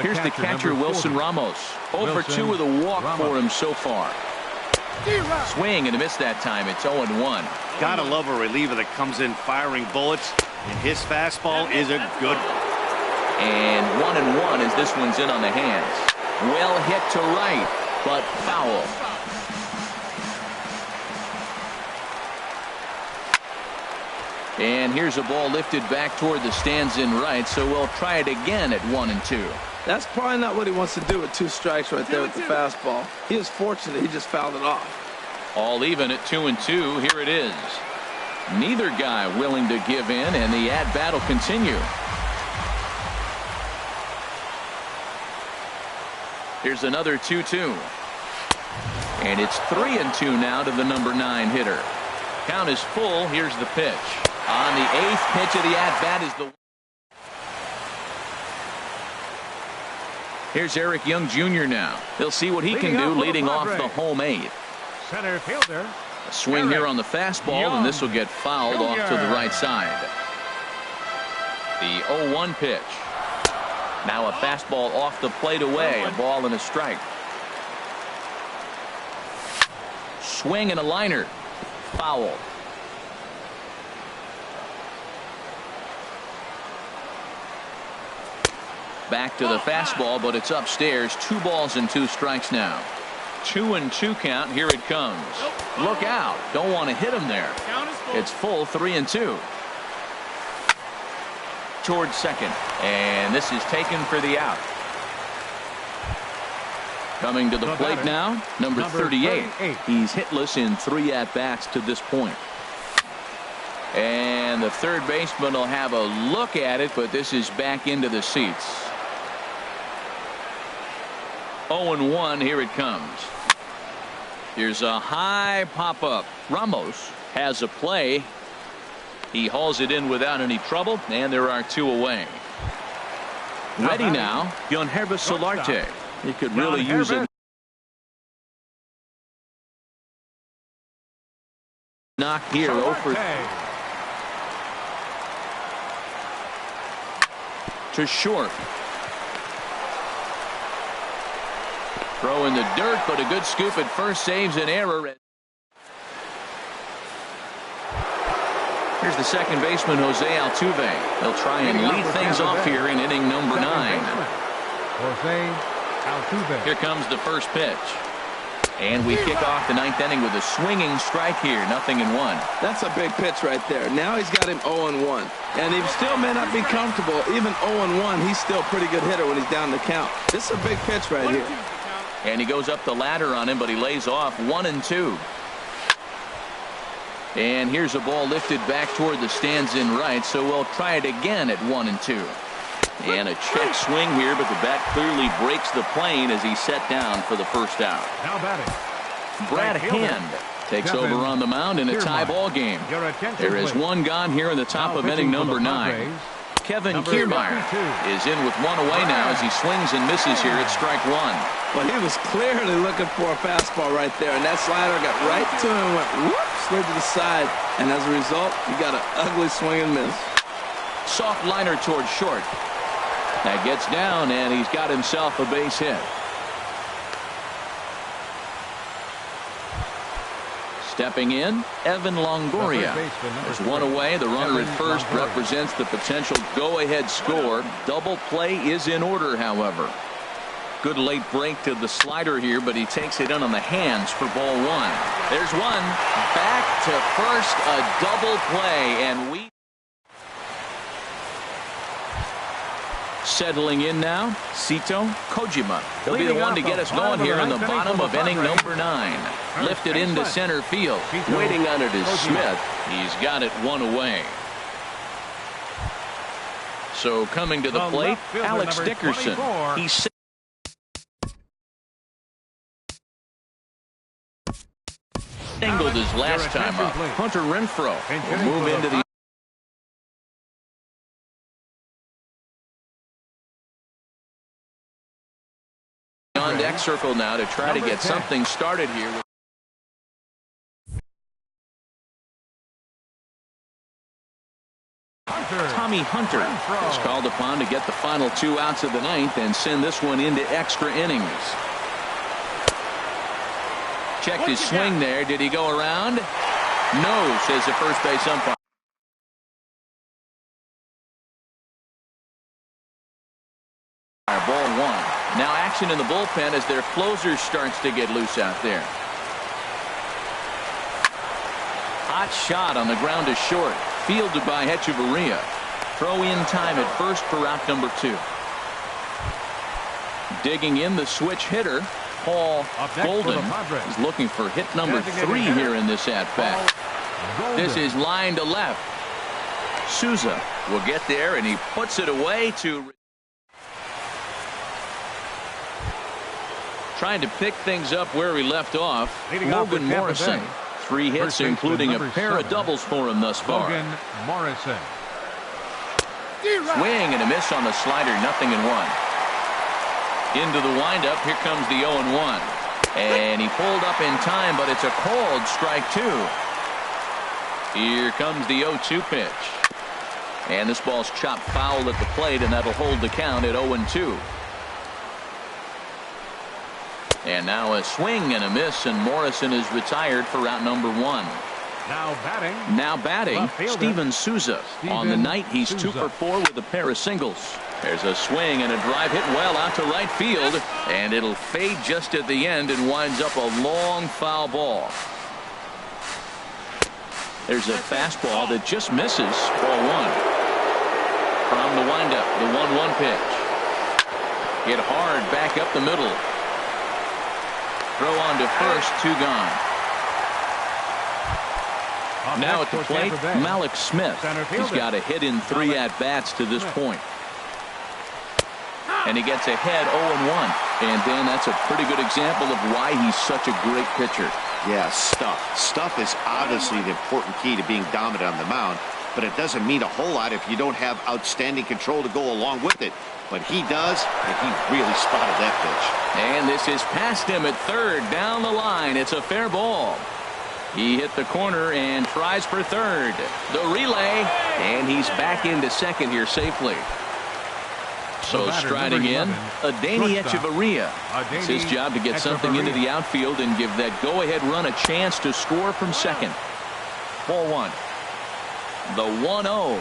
Here's the catcher, Wilson Ramos. 0 for 2 with a walk for him so far. Swing and a miss that time. It's 0-1. Gotta love a reliever that comes in firing bullets, and his fastball is a good one. And 1-1 as this one's in on the hands. Well hit to right, but foul. And here's a ball lifted back toward the stands in right, so we'll try it again at 1-2. That's probably not what he wants to do with 2 strikes right there with the fastball. He is fortunate he just fouled it off. All even at 2-2. Here it is. Neither guy willing to give in, and the at-bat will continue. Here's another 2-2. And it's 3-2 now to the number 9 hitter. Count is full. Here's the pitch. On the 8th pitch of the at-bat is the... Here's Eric Young Jr. now. He'll see what he can do leading off the home 8th. Center fielder. A swing here on the fastball, and this will get fouled off to the right side. The 0-1 pitch. Now a fastball off the plate away. A ball and a strike. Swing and a liner. Foul. Back to the fastball, but it's upstairs. 2 balls and 2 strikes now. 2-2 count. Here it comes. Look out. Don't want to hit him there. It's full. 3-2. back towards second. And this is taken for the out. Coming to the plate now, number 38. He's hitless in 3 at-bats to this point. And the third baseman will have a look at it, but this is back into the seats. 0-1, here it comes. Here's a high pop-up. Ramos has a play. He hauls it in without any trouble, and there are 2 away. Ready now, Yonherba Solarte. He could really use a knock here. Over to short. Throw in the dirt, but a good scoop at first saves an error. Here's the second baseman, Jose Altuve. They'll try and lead things off here in inning number 9. Jose Altuve. Here comes the first pitch. And we kick off the 9th inning with a swinging strike here. 0-1. That's a big pitch right there. Now he's got him 0-1. And he still may not be comfortable. Even 0-1, he's still a pretty good hitter when he's down the count. This is a big pitch right here. And he goes up the ladder on him, but he lays off 1-2. And here's a ball lifted back toward the stands in right, so we'll try it again at 1-2. And a check swing here, but the bat clearly breaks the plane as he's set down for the first out. Now batting, Brad Hand takes over on the mound in a tie ball game. There is 1 gone here in the top of inning number 9. Kevin Kiermaier is in with 1 away now as he swings and misses here at strike 1. Well, he was clearly looking for a fastball right there, and that slider got right to him and went whoop, slid to the side, and as a result, he got an ugly swing and miss. Soft liner towards short. That gets down, and he's got himself a base hit. Stepping in, Evan Longoria. There's 1 away. The runner at first represents the potential go-ahead score. Double play is in order, however. Good late break to the slider here, but he takes it in on the hands for ball 1. There's 1. Back to first, a double play, and we settling in now, Sito Kojima. He'll be the one to get us going here in the bottom of inning number 9. Lifted into center field. Waiting on it is Smith. He's got it 1 away. So coming to the plate, Alex Dickerson. He's singled his last time up. Hunter Renfroe will move into the on-deck circle now to try to get something started here. Tommy Hunter is called upon to get the final 2 outs of the 9th and send this one into extra innings. Checked his swing there. Did he go around? No, says the first base umpire. Ball 1. Now action in the bullpen as their closer starts to get loose out there. Hot shot on the ground to short. Fielded by Hechavarria. Throw in time at first for out number 2. Digging in the switch hitter, Paul Golden is looking for hit number 3 here in this at-bat. This is line to left. Souza will get there, and he puts it away to trying to pick things up where he left off. Logan Morrison. 3 hits, including a pair of doubles for him thus far. Logan Morrison. Swing and a miss on the slider. 0-1. Into the windup. Here comes the 0-1. And he pulled up in time, but it's a called strike 2. Here comes the 0-2 pitch. And this ball's chopped foul at the plate, and that'll hold the count at 0-2. And now a swing and a miss, and Morrison is retired for out number 1. Now batting, Steven Souza. On the night, he's 2 for 4 with a pair of singles. There's a swing and a drive hit well out to right field, and it'll fade just at the end and winds up a long foul ball. There's a fastball that just misses ball 1. From the windup, the 1-1 pitch. Hit hard back up the middle. Throw on to first, 2 gone. Now at the plate, Malik Smith. He's got a hit in 3 at-bats to this point. And he gets ahead 0-1. And Dan, that's a pretty good example of why he's such a great pitcher. Yeah, stuff. Stuff is obviously the important key to being dominant on the mound, but it doesn't mean a whole lot if you don't have outstanding control to go along with it. But he does, and he really spotted that pitch. And this is past him at third, down the line. It's a fair ball. He hit the corner and tries for third. The relay, and he's back into second here safely. So striding in, Adani Echeverria. It's his job to get something into the outfield and give that go-ahead run a chance to score from second. Ball 1. The 1-0.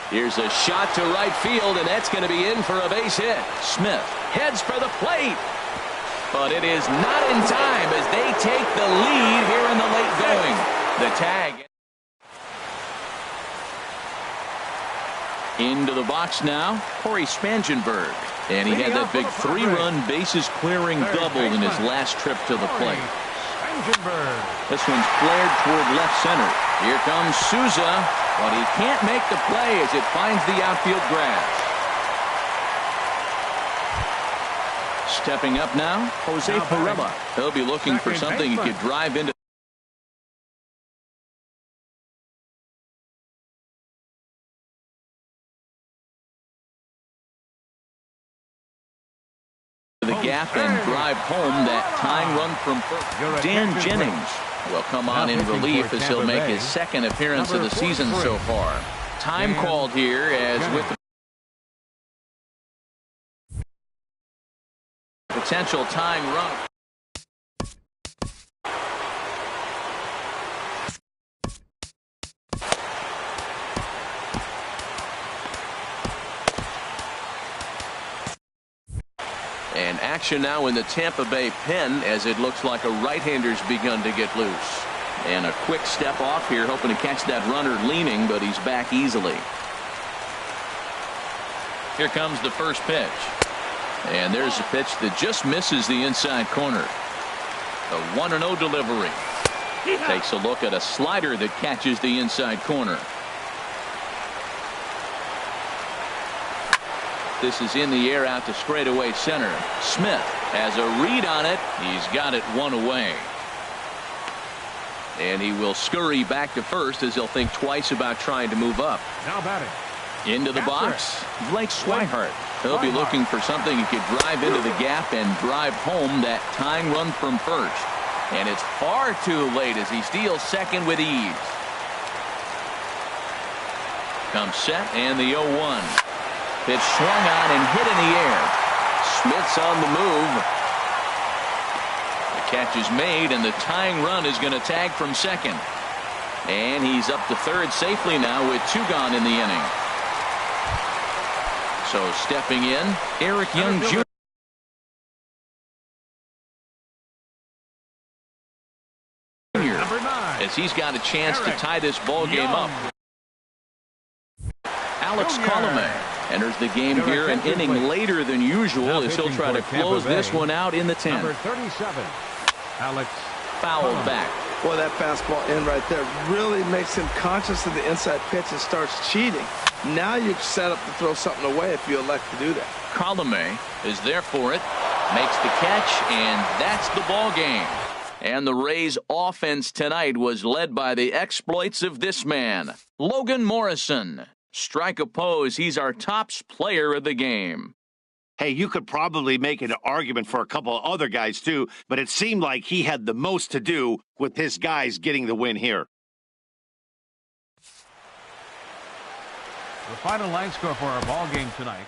Here's a shot to right field, and that's going to be in for a base hit. Smith heads for the plate. But it is not in time as they take the lead here in the late going. The tag. Into the box now, Corey Spangenberg. And he had that big 3-run bases-clearing double in his last trip to the plate. This one's flared toward left center. Here comes Souza, but he can't make the play as it finds the outfield grass. Stepping up now, Jose Pirela. He'll be looking for something he could drive into. The gap and drive home that tying run from first. Dan Jennings will come on in relief as he'll make his second appearance of the season so far. Time called here as with the potential tying run. And action now in the Tampa Bay pen as it looks like a right-hander's begun to get loose. And a quick step off here, hoping to catch that runner leaning, but he's back easily. Here comes the first pitch. And there's a pitch that just misses the inside corner. The 1-0 delivery. Takes a look at a slider that catches the inside corner. This is in the air out to straightaway center. Smith has a read on it. He's got it 1 away. And he will scurry back to first as he'll think twice about trying to move up. Now batting. Into the box, Blake Swihart. He'll be looking for something he could drive into the gap and drive home that tying run from first. And it's far too late as he steals second with ease. Comes set and the 0-1. Pitch swung on and hit in the air. Smith's on the move. The catch is made and the tying run is going to tag from second. And he's up to third safely now with 2 gone in the inning. So stepping in, Eric Young Jr. as he's got a chance to tie this ball game up. Alex Colomé enters the game here an inning later than usual as he'll try to close this one out in the 10th. Number 37, Alex Fouled back. Boy, that fastball in right there really makes him conscious of the inside pitch and starts cheating. Now you're set up to throw something away if you elect to do that. Colomé is there for it, makes the catch, and that's the ball game. And the Rays' offense tonight was led by the exploits of this man, Logan Morrison. Strike oppose, he's our top player of the game. Hey, you could probably make an argument for a couple of other guys too, but it seemed like he had the most to do with his guys getting the win here. The final line score for our ball game tonight.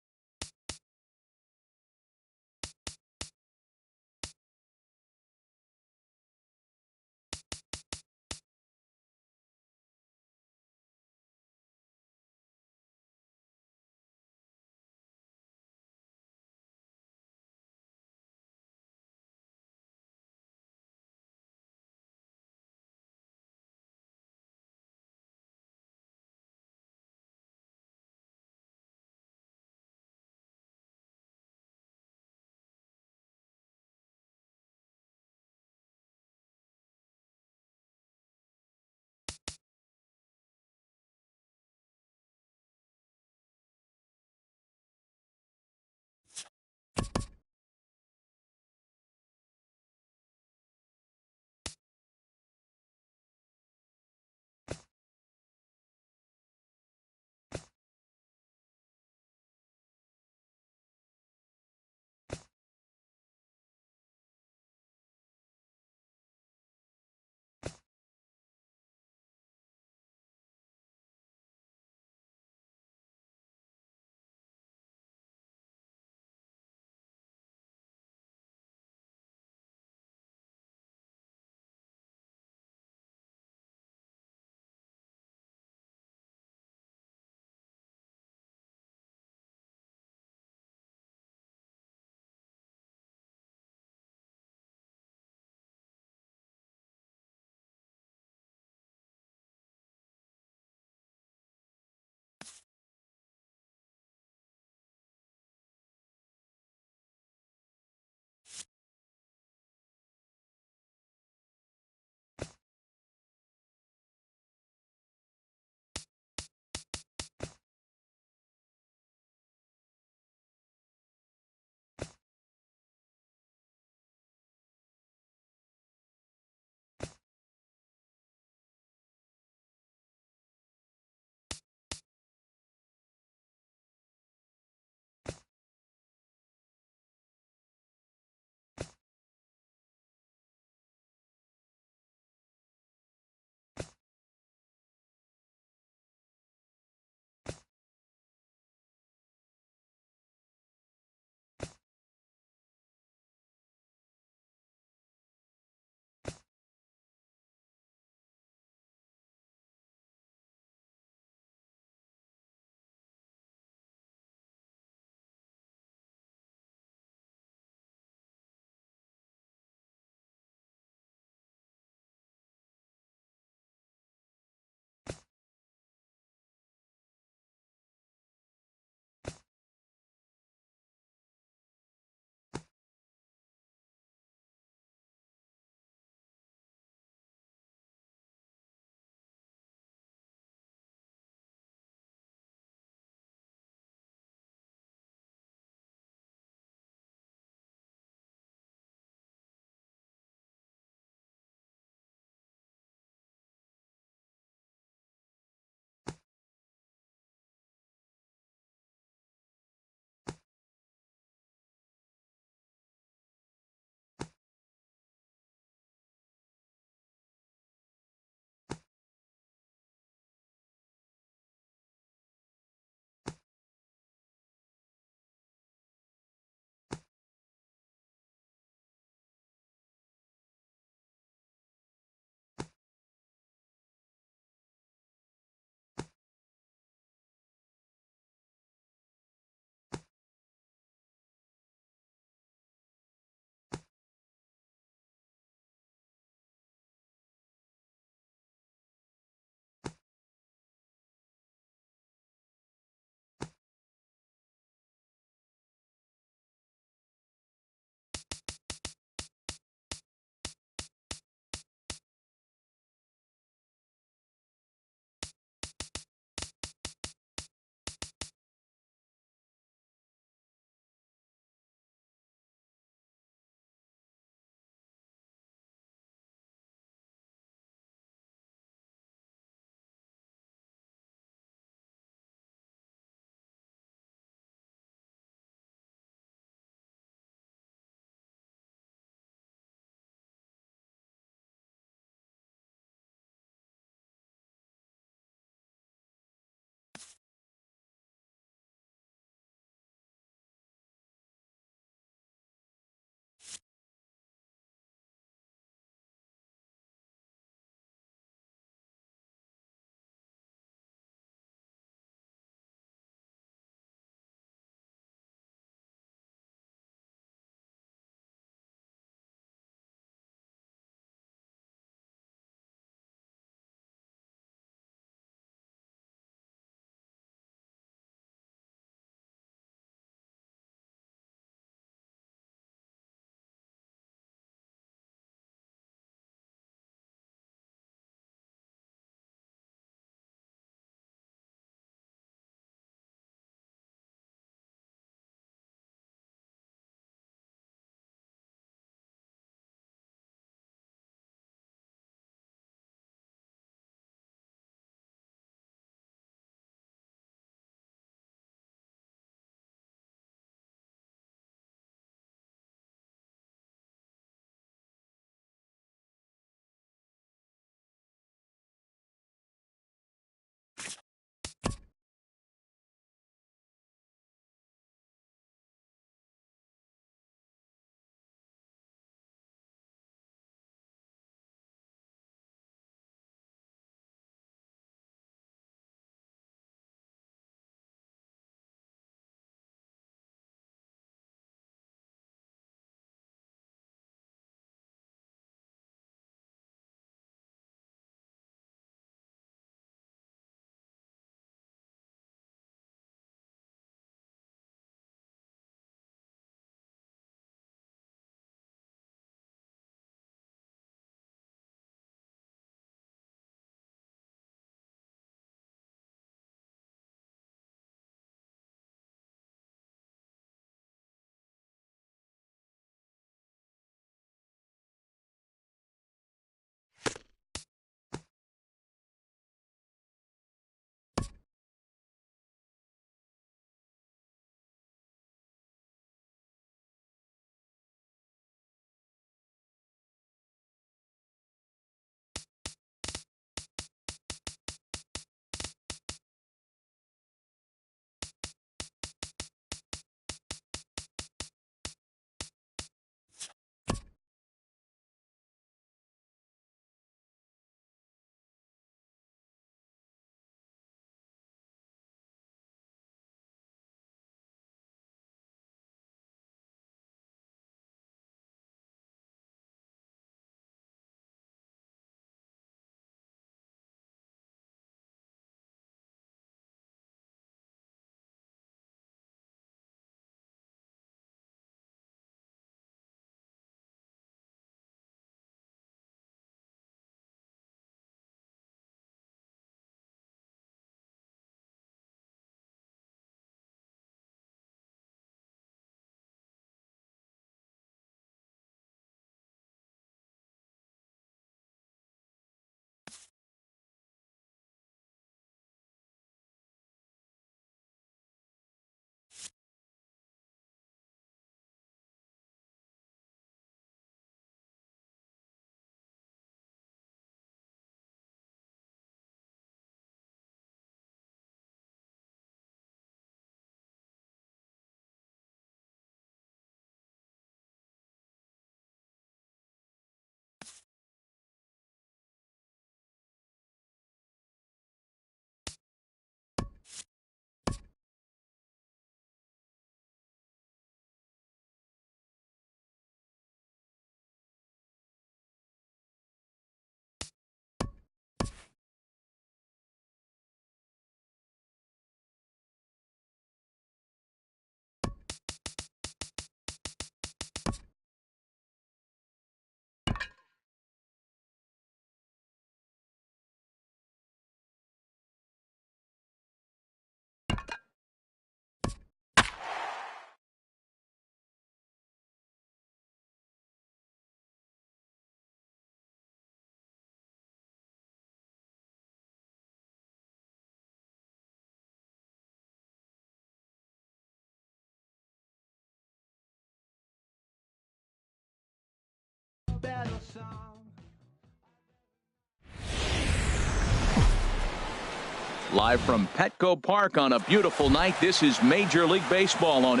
Live from Petco Park on a beautiful night, this is Major League Baseball on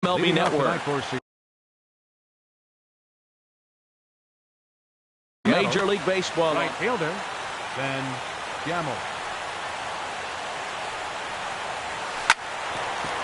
MLB Network. Major League Baseball. Right fielder, Ben Gamel.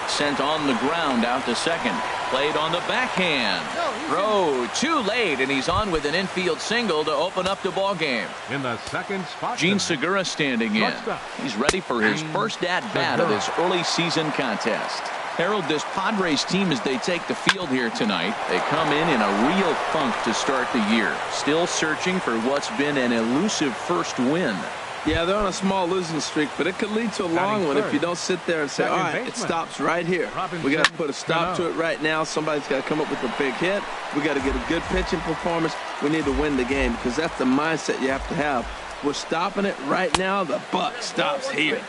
Sent on the ground out to second. Played on the backhand. Throw too late, and he's on with an infield single to open up the ball game. In the second spot, Gene Segura standing in. He's ready for his first at-bat of this early season contest. Harold, this Padres team, as they take the field here tonight, they come in a real funk to start the year. Still searching for what's been an elusive first win. Yeah, they're on a small losing streak, but it could lead to a long one if you don't sit there and say, all right, it stops right here. We got to put a stop to it right now. Somebody's got to come up with a big hit. We got to get a good pitching performance. We need to win the game because that's the mindset you have to have. We're stopping it right now. The buck stops here.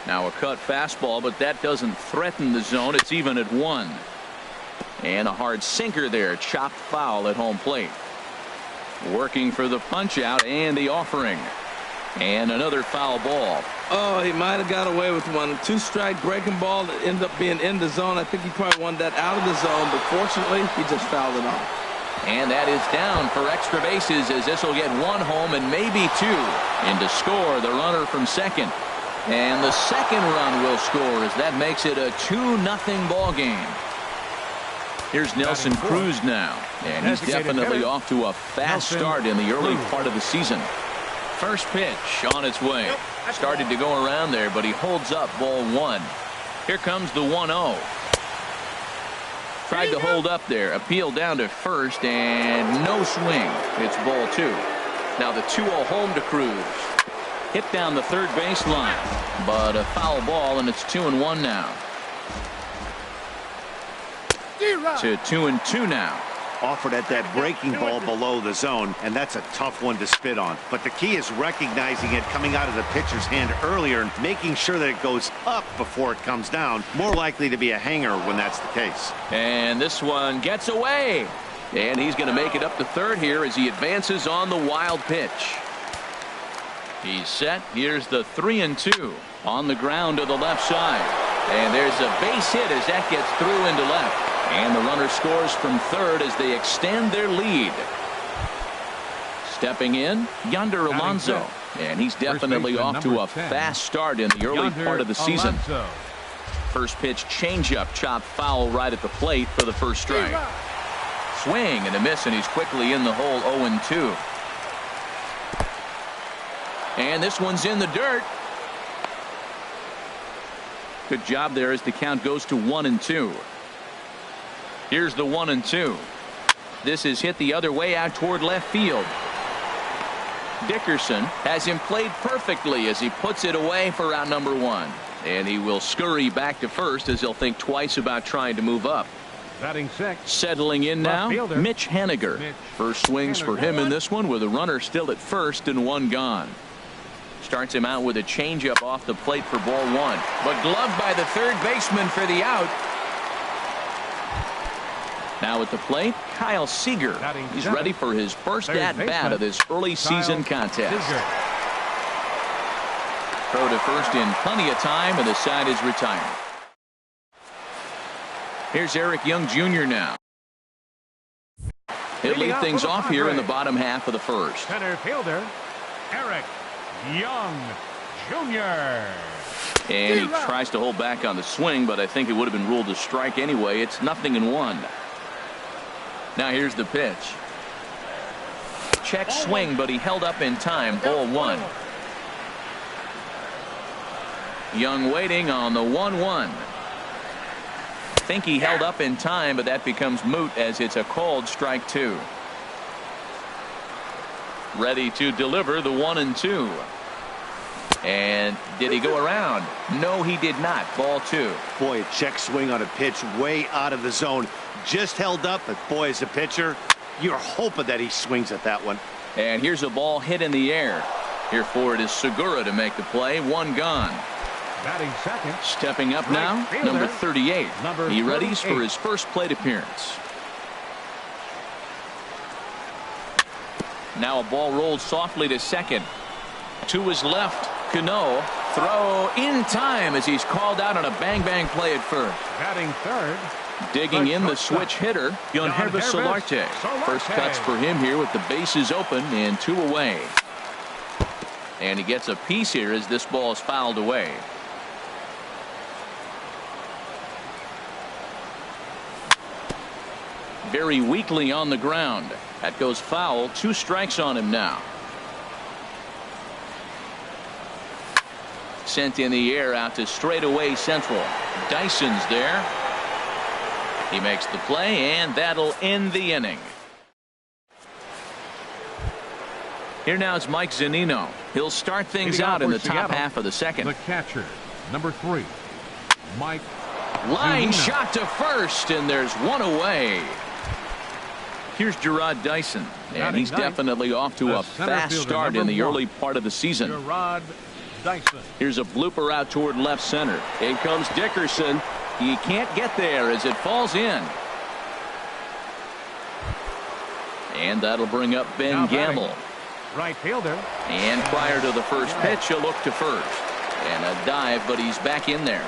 Now a cut fastball, but that doesn't threaten the zone. It's even at 1. And a hard sinker there. Chopped foul at home plate. Working for the punch out and the offering. And another foul ball. Oh, he might have got away with one. 2-strike breaking ball that ended up being in the zone. I think he probably wanted that out of the zone, but fortunately, he just fouled it off. And that is down for extra bases as this will get 1 home and maybe 2. And to score, the runner from second. And the second run will score as that makes it a 2-0 ball game. Here's Nelson Cruz now. And he's definitely off to a fast start in the early part of the season. First pitch on its way. Started to go around there, but he holds up ball 1. Here comes the 1-0. Tried to hold up there. Appeal down to first and no swing. It's ball 2. Now the 2-0 home to Cruz. Hit down the third baseline, but a foul ball, and it's 2-1 now. To 2-2 now. Offered at that breaking ball below the zone, and that's a tough one to spit on. But the key is recognizing it coming out of the pitcher's hand earlier and making sure that it goes up before it comes down. More likely to be a hanger when that's the case. And this one gets away. And he's going to make it up to third here as he advances on the wild pitch. He's set. Here's the 3-2 on the ground to the left side. And there's a base hit as that gets through into left. And the runner scores from third as they extend their lead. Stepping in, Yonder Alonso. And he's definitely off to a fast start in the early part of the season. First pitch changeup, chopped foul right at the plate for the first strike. Swing and a miss, and he's quickly in the hole. 0-2. And this one's in the dirt. Good job there as the count goes to 1-2. Here's the 1-2. This is hit the other way out toward left field. Dickerson has him played perfectly as he puts it away for out number 1. And he will scurry back to first as he'll think twice about trying to move up. Batting sixth. Settling in now, Mitch Haniger. First swings for him in this one with a runner still at first and 1 gone. Starts him out with a changeup off the plate for ball 1. But gloved by the third baseman for the out. Now at the plate, Kyle Seager. He's ready for his first at-bat of this early season contest. Throw to first in plenty of time, and the side is retired. Here's Eric Young Jr. now. He'll lead things off here in the bottom half of the first. Center fielder, Eric Young Jr. And he tries to hold back on the swing, but I think it would have been ruled a strike anyway. It's 0-1. Now here's the pitch. Check swing, but he held up in time. Ball 1. Young waiting on the 1-1. Think he held up in time, but that becomes moot as it's a called strike 2. Ready to deliver the 1-2. And did he go around? No, he did not. Ball 2. Boy, a check swing on a pitch way out of the zone. Just held up, but boy, as a pitcher, you're hoping that he swings at that one. And here's a ball hit in the air. Here for it is Segura to make the play. 1 gone. Batting second. Stepping up Right now, fielder, number 38. number He readies 38. for his first plate appearance. Now a ball rolled softly to second. To his left, Cano. Throw in time as he's called out on a bang-bang play at first. Batting third. Digging in the shortstop, switch hitter, Yonhervis Solarte. Solarte. First cuts for him here with the bases open and 2 away. And he gets a piece here as this ball is fouled away. Very weakly on the ground. That goes foul. 2 strikes on him now. Sent in the air out to straightaway central. Dyson's there. He makes the play, and that'll end the inning. Here now is Mike Zunino. He'll start things Hitting out off in for the top Seattle, half of the second. The catcher, number 3, Mike Line Zunino. shot to first, and there's 1 away. Here's Gerard Dyson, and Batting he's ninth, definitely off to the a center fast fielder, start in number the 1, early part of the season. Gerard Dyson. Here's a blooper out toward left center. In comes Dickerson. He can't get there as it falls in. And that'll bring up Ben Now batting, Gamble. right fielder. And prior to the first pitch, he'll look to first. And a dive, but he's back in there.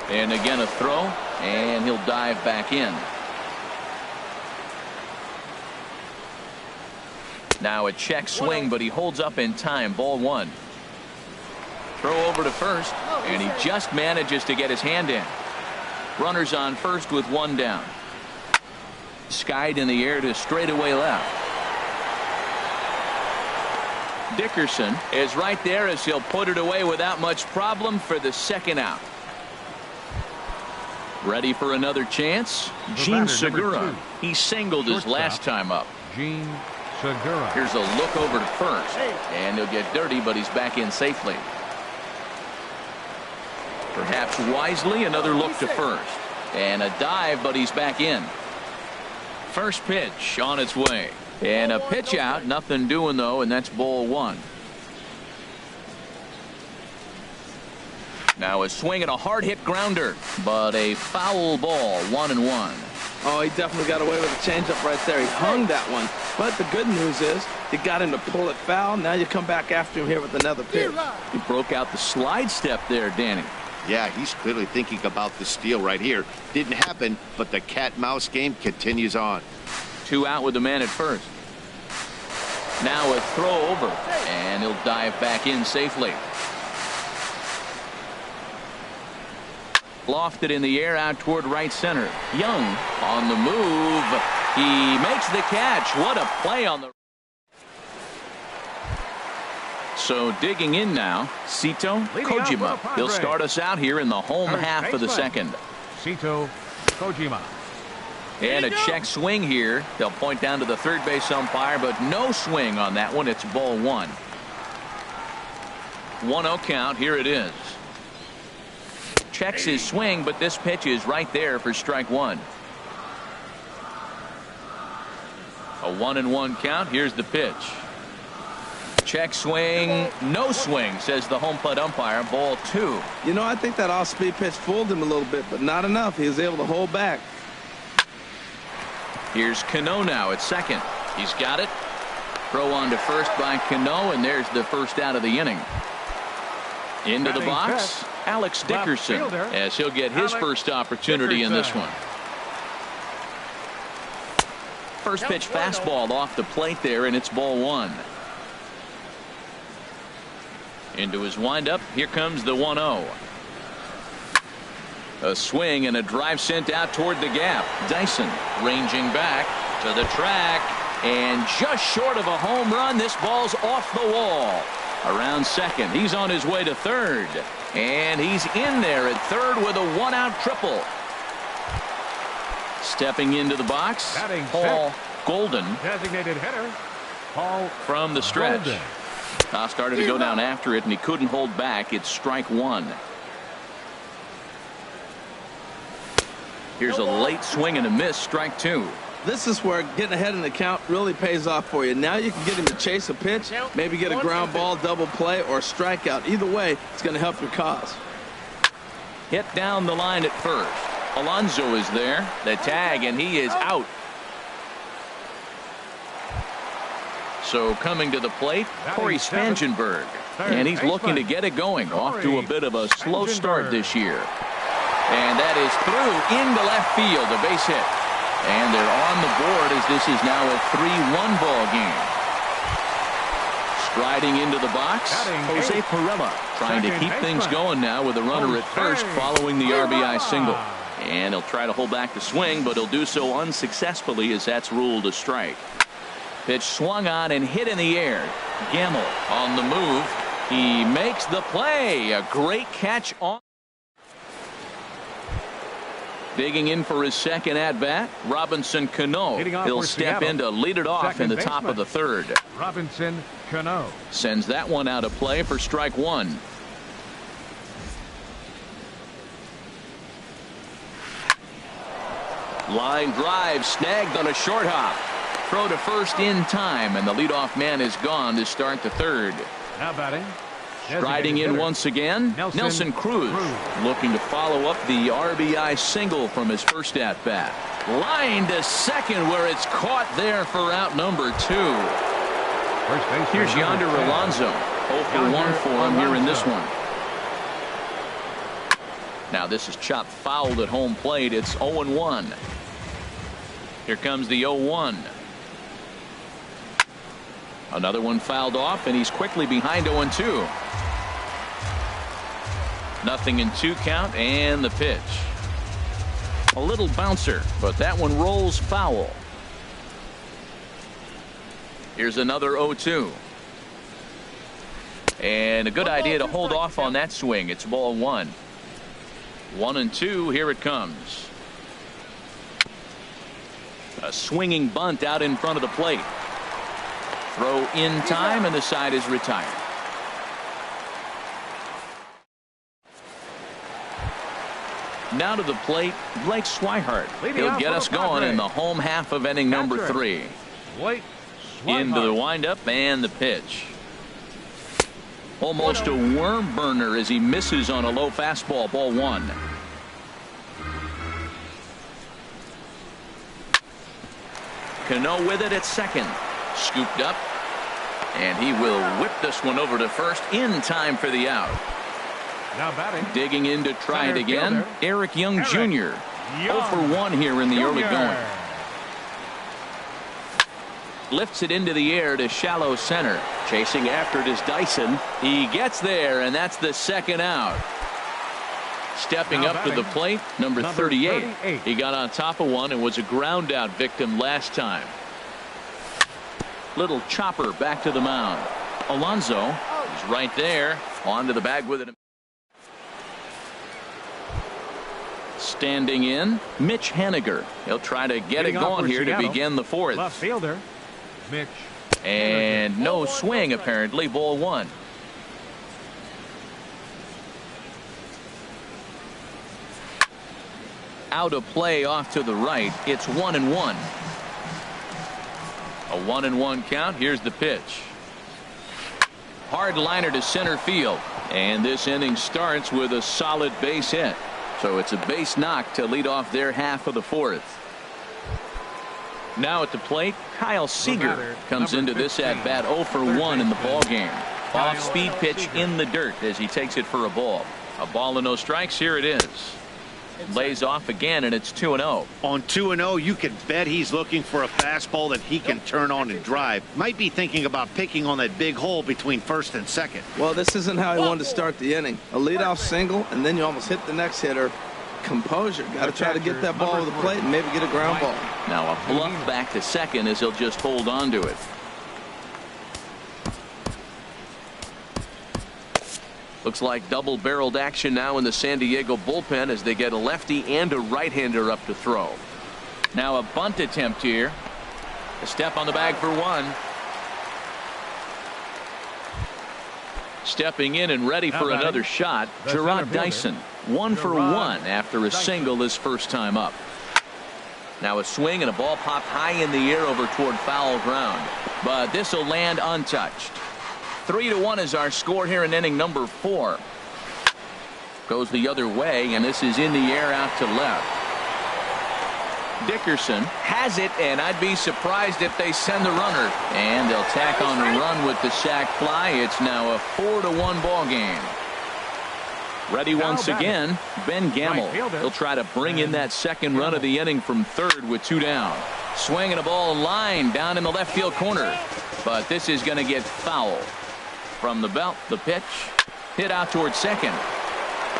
And again a throw, and he'll dive back in. Now a check swing, but he holds up in time. Ball 1. Throw over to first, and he just manages to get his hand in. Runners on first with 1 down. Skied in the air to straightaway left. Dickerson is right there as he'll put it away without much problem for the second out. Ready for another chance? Gene batter, number Segura. 2. He singled his Shortstop. last time up. Gene Segura. Here's a look over to first, and he'll get dirty, but he's back in safely. Perhaps wisely, another look to first, and a dive, but he's back in. First pitch on its way, and a pitch out, nothing doing though, and that's ball 1. Now a swing and a hard hit grounder, but a foul ball. 1-1. Oh, he definitely got away with a changeup right there. He hung that one. But the good news is you got him to pull it foul. Now you come back after him here with another pitch. He broke out the slide step there, Danny. Yeah, he's clearly thinking about the steal right here. Didn't happen, but the cat-mouse game continues on. 2 out with the man at first. Now a throw over, and he'll dive back in safely. Lofted in the air out toward right center. Young on the move. He makes the catch. What a play on the. So digging in now, Sito Leading off for the Kojima. Padres. He'll start us out here in the home First half of the baseman, second. Sito Kojima. And a check swing here. They'll point down to the third base umpire, but no swing on that one. It's ball 1. 1-0 count. Here it is. Checks his swing, but this pitch is right there for strike 1. A 1-1 count. Here's the pitch. Check swing, no swing, says the home plate umpire. Ball 2. You know, I think that off-speed pitch fooled him a little bit, but not enough. He was able to hold back. Here's Cano now at second. He's got it. Throw on to first by Cano, and there's the first out of the inning. Into the Batting box, fifth, Alex Dickerson, fielder, as he'll get his Alex first opportunity in this Dickerson. one. First pitch fastball off the plate there, and it's ball 1. Into his windup, here comes the 1-0. A swing and a drive sent out toward the gap. Dyson ranging back to the track, and just short of a home run. This ball's off the wall. Around second, he's on his way to third, and he's in there at third with a 1-out triple. Stepping into the box, Batting Paul Golden Designated hitter, Paul from the stretch. Golden. Started to go down after it, and he couldn't hold back. It's strike 1. Here's a late swing and a miss, strike 2. This is where getting ahead in the count really pays off for you. Now you can get him to chase a pitch, maybe get a ground ball, double play, or a strikeout. Either way, it's going to help your cause. Hit down the line at first. Alonso is there. The tag, and he is out. So coming to the plate, Corey Spangenberg. And he's looking to get it going. Off to a bit of a slow start this year. And that is through into left field, a base hit. And they're on the board as this is now a 3-1 ball game. Striding into the box, Jose Pirela trying to keep things going now with a runner at first following the RBI single. And he'll try to hold back the swing, but he'll do so unsuccessfully as that's ruled a strike. Pitch swung on and hit in the air. Gamble on the move. He makes the play. A great catch on. Digging in for his second at-bat, Robinson Cano. He'll step in to lead it off in the top of the third. Robinson Cano sends that one out of play for strike one. Line drive snagged on a short hop. Throw to first in time, and the leadoff man is gone to start the third. now batting. Striding in once again, Nelson Cruz looking to follow up the RBI single from his first at-bat. Line to second where it's caught there for out number 2. Here's Yonder Alonso. 0 for 1 for him here in this one. Now this is chopped fouled at home plate. It's 0-1. Here comes the 0-1. Another one fouled off, and he's quickly behind 0-2. Nothing in 2 count, and the pitch. A little bouncer, but that one rolls foul. Here's another 0-2. And a good idea to hold off on that swing. It's ball 1. 1-2. Here it comes. A swinging bunt out in front of the plate. Throw in time, and the side is retired. Now to the plate, Blake Swihart. He'll get us going in the home half of inning number 3. Into the windup and the pitch. Almost a worm burner as he misses on a low fastball, ball 1. Cano with it at second. Scooped up, and he will whip this one over to first in time for the out. Now batting. Digging in to try it again, Eric Young Jr. 0 for 1 here in the early going. Lifts it into the air to shallow center. Chasing after it is Dyson. He gets there, and that's the second out. Stepping up to the plate, number 38. He got on top of one and was a ground out victim last time. Little chopper back to the mound. Alonso is right there. Onto the bag with it. Standing in, Mitch Haniger. He'll try to get it going here to begin the 4th. Left fielder, Mitch. And no swing apparently, ball 1. Out of play off to the right. It's 1-1. A 1-1 count. Here's the pitch. Hard liner to center field. And this inning starts with a solid base hit. So it's a base knock to lead off their half of the 4th. Now at the plate, Kyle Seager comes into this at bat 0 for 1 in the ball game. Off speed pitch in the dirt as he takes it for a ball. A ball and no strikes. Here it is. Lays off again, and it's 2-0. On 2-0, you can bet he's looking for a fastball that he can turn on and drive. Might be thinking about picking on that big hole between first and second. Well, this isn't how he wanted to start the inning. A leadoff single, and then you almost hit the next hitter. Composure. Got to try to get that ball to the plate and maybe get a ground ball. Now a bluff back to second as he'll just hold on to it. Looks like double-barreled action now in the San Diego bullpen as they get a lefty and a right-hander up to throw. Now a bunt attempt here. A step on the bag for 1. Stepping in and ready for another shot, Gerard Dyson. 1 for 1 after a single his first time up. Now a swing and a ball popped high in the air over toward foul ground. But this will land untouched. 3-1 is our score here in inning number 4. Goes the other way, and this is in the air out to left. Dickerson has it, and I'd be surprised if they send the runner. And they'll tack on a run with the sac fly. It's now a 4-1 ball game. Ready once again, Ben Gamble. He'll try to bring in that second run of the inning from third with 2 down. Swinging a ball line down in the left field corner. But this is going to get foul. From the belt, the pitch. Hit out towards second.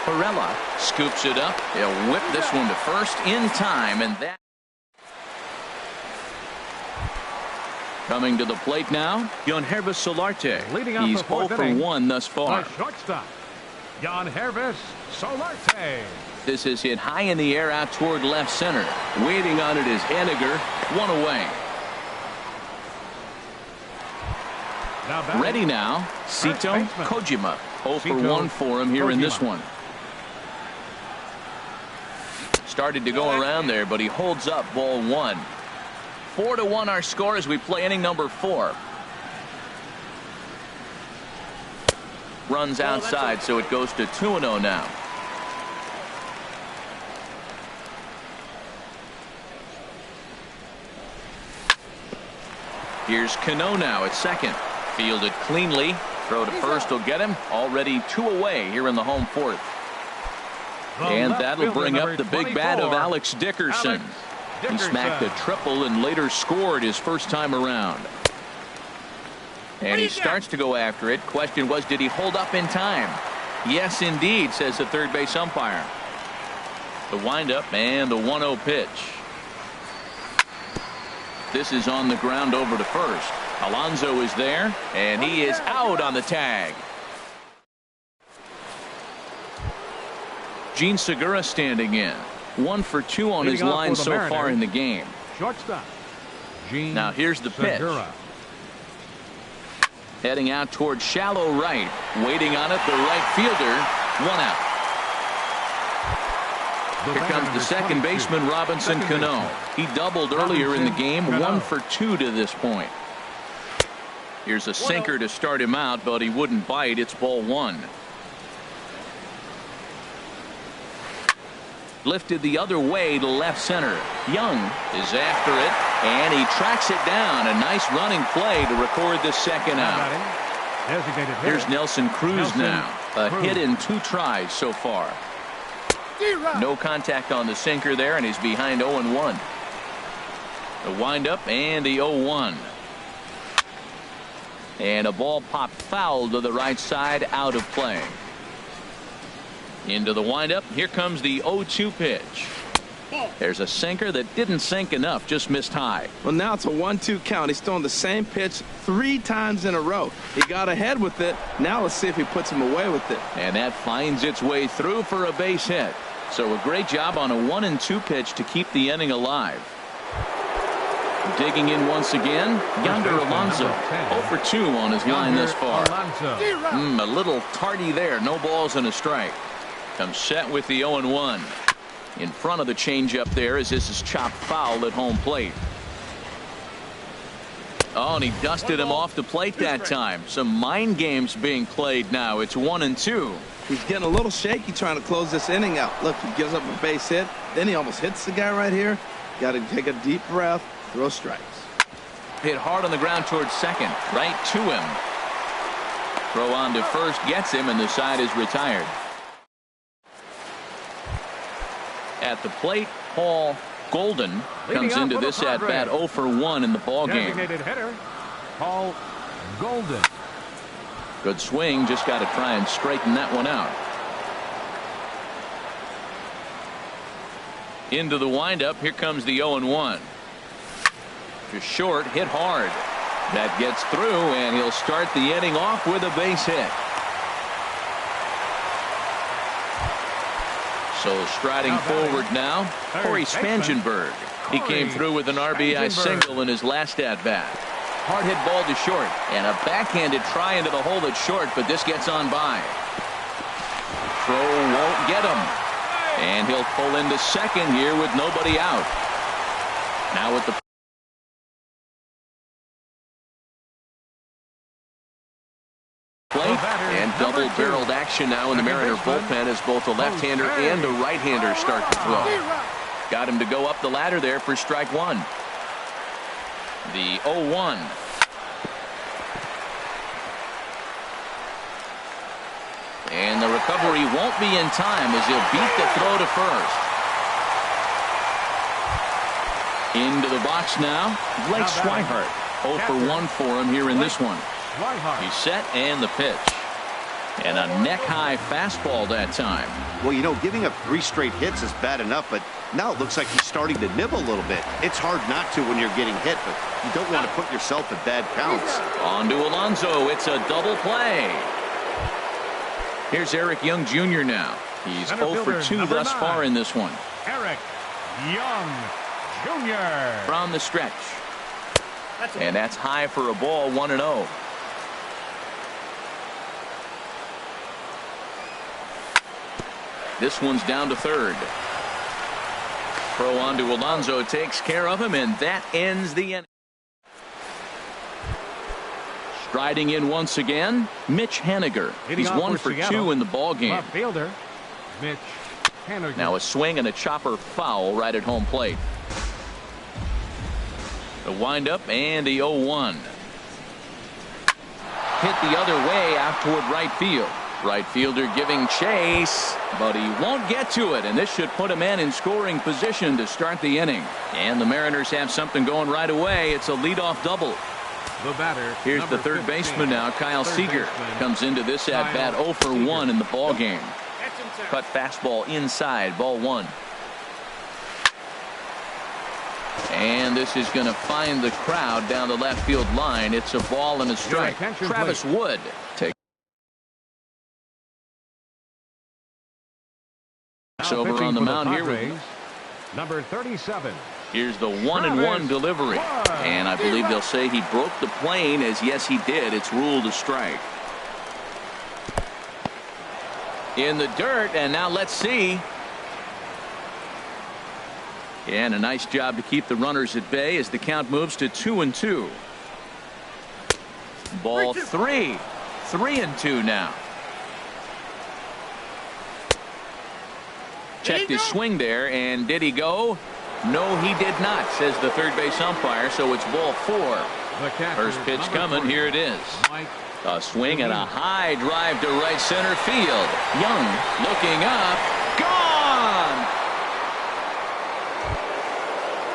Perella scoops it up. He'll whip this one to first in time, and that. Coming to the plate now, Yangervis Solarte. He's 0 for 1 thus far. The shortstop, Yangervis Solarte. This is hit high in the air out toward left center. Waiting on it is Henniger. 1 away. Ready now, Sito Kojima. 0 for 1 for him here in this one. Started to go around there, but he holds up ball 1. 4-1 our score as we play inning number 4. Runs outside, so it goes to 2-0 now. Here's Cano now at second. Fielded cleanly. Throw to first will get him. Already 2 away here in the home 4th. And that'll bring up the big bat of Alex Dickerson. He smacked a triple and later scored his first time around. And he starts to go after it. Question was, did he hold up in time? Yes, indeed, says the third base umpire. The windup and the 1-0 pitch. This is on the ground over to first. Alonso is there, and he is out on the tag. Gene Segura standing in. 1 for 2 on his line so far in the game. Shortstop, Gene now here's the pitch. Segura. Heading out toward shallow right. Waiting on it, the right fielder. 1 out. Here comes the second baseman, Robinson Cano. He doubled earlier in the game. 1 for 2 to this point. Here's a sinker to start him out, but he wouldn't bite. It's ball 1. Lifted the other way to left center. Young is after it, and he tracks it down. A nice running play to record the second out. Here's Nelson Cruz now. A hit in 2 tries so far. No contact on the sinker there, and he's behind 0-1. The windup and the 0-1. And a ball popped foul to the right side, out of play. Into the windup. Here comes the 0-2 pitch. There's a sinker that didn't sink enough, just missed high. Well, now it's a 1-2 count. He's throwing the same pitch 3 times in a row. He got ahead with it. Now let's see if he puts him away with it. And that finds its way through for a base hit. So a great job on a 1-2 pitch to keep the inning alive. Digging in once again, Yonder Alonso. 0 for 2 on his line thus far. A little tardy there. No balls and a strike. Comes set with the 0-1. In front of the changeup there as this is chopped foul at home plate. Oh, and he dusted him off the plate that time. Some mind games being played now. It's 1-2. He's getting a little shaky trying to close this inning out. Look, he gives up a base hit. Then he almost hits the guy right here. Got to take a deep breath. Throw strikes. Hit hard on the ground towards second. Right to him. Throw on to first. Gets him, and the side is retired. At the plate, Paul Golden comes into this at bat 0 for 1 in the ball game. Designated hitter, Paul Golden. Good swing, just got to try and straighten that one out. Into the windup, here comes the 0-1. Just short, hit hard. That gets through, and he'll start the inning off with a base hit. So striding forward now, Corey Spangenberg. He came through with an RBI single in his last at-bat. Hard hit ball to short, and a backhanded try into the hole that's short, but this gets on by. Throw won't get him. And he'll pull into second here with nobody out. Now with the plate, and double-barreled action now in the Mariner bullpen as both a left-hander and a right-hander start to throw. Got him to go up the ladder there for strike one. The 0-1. And the recovery won't be in time as he'll beat the throw to first. Into the box now, Blake Swihart. 0 for 1 for him here in this one. He's set and the pitch. And a neck-high fastball that time. Well, you know, giving up 3 straight hits is bad enough, but now it looks like he's starting to nibble a little bit. It's hard not to when you're getting hit, but you don't want to put yourself at bad counts. On to Alonso. It's a double play. Here's Eric Young Jr. now. He's 0 for 2 thus far in this one. Eric Young Jr. From the stretch. And that's high for a ball, 1-0. This one's down to third. Throw on to Alonso takes care of him, and that ends the inning. Striding in once again, Mitch Haniger. He's 1 for 2 in the ball game. Fielder, Mitch Haniger. Now a swing and a chopper foul right at home plate. The windup and the 0-1. Hit the other way out toward right field. Right fielder giving chase, but he won't get to it, and this should put a man in scoring position to start the inning. And the Mariners have something going right away. It's a leadoff double. The batter, here's the third baseman now, Kyle Seager. Comes into this at bat 0 for 1 in the ball game. Cut fastball inside, ball 1. And this is going to find the crowd down the left field line. It's a ball and a strike. Travis Wood takes over on the mound here with number 37. Here's the 1-1 delivery, and I believe they'll say he broke the plane, as yes he did. It's ruled a strike. In the dirt, and now let's see. And a nice job to keep the runners at bay as the count moves to 2-2. Ball 3. 3-2 now. Checked his swing there, and did he go? No, he did not, says the third base umpire, so it's ball 4. First pitch coming, here it is. A swing and a high drive to right center field. Young looking up, gone!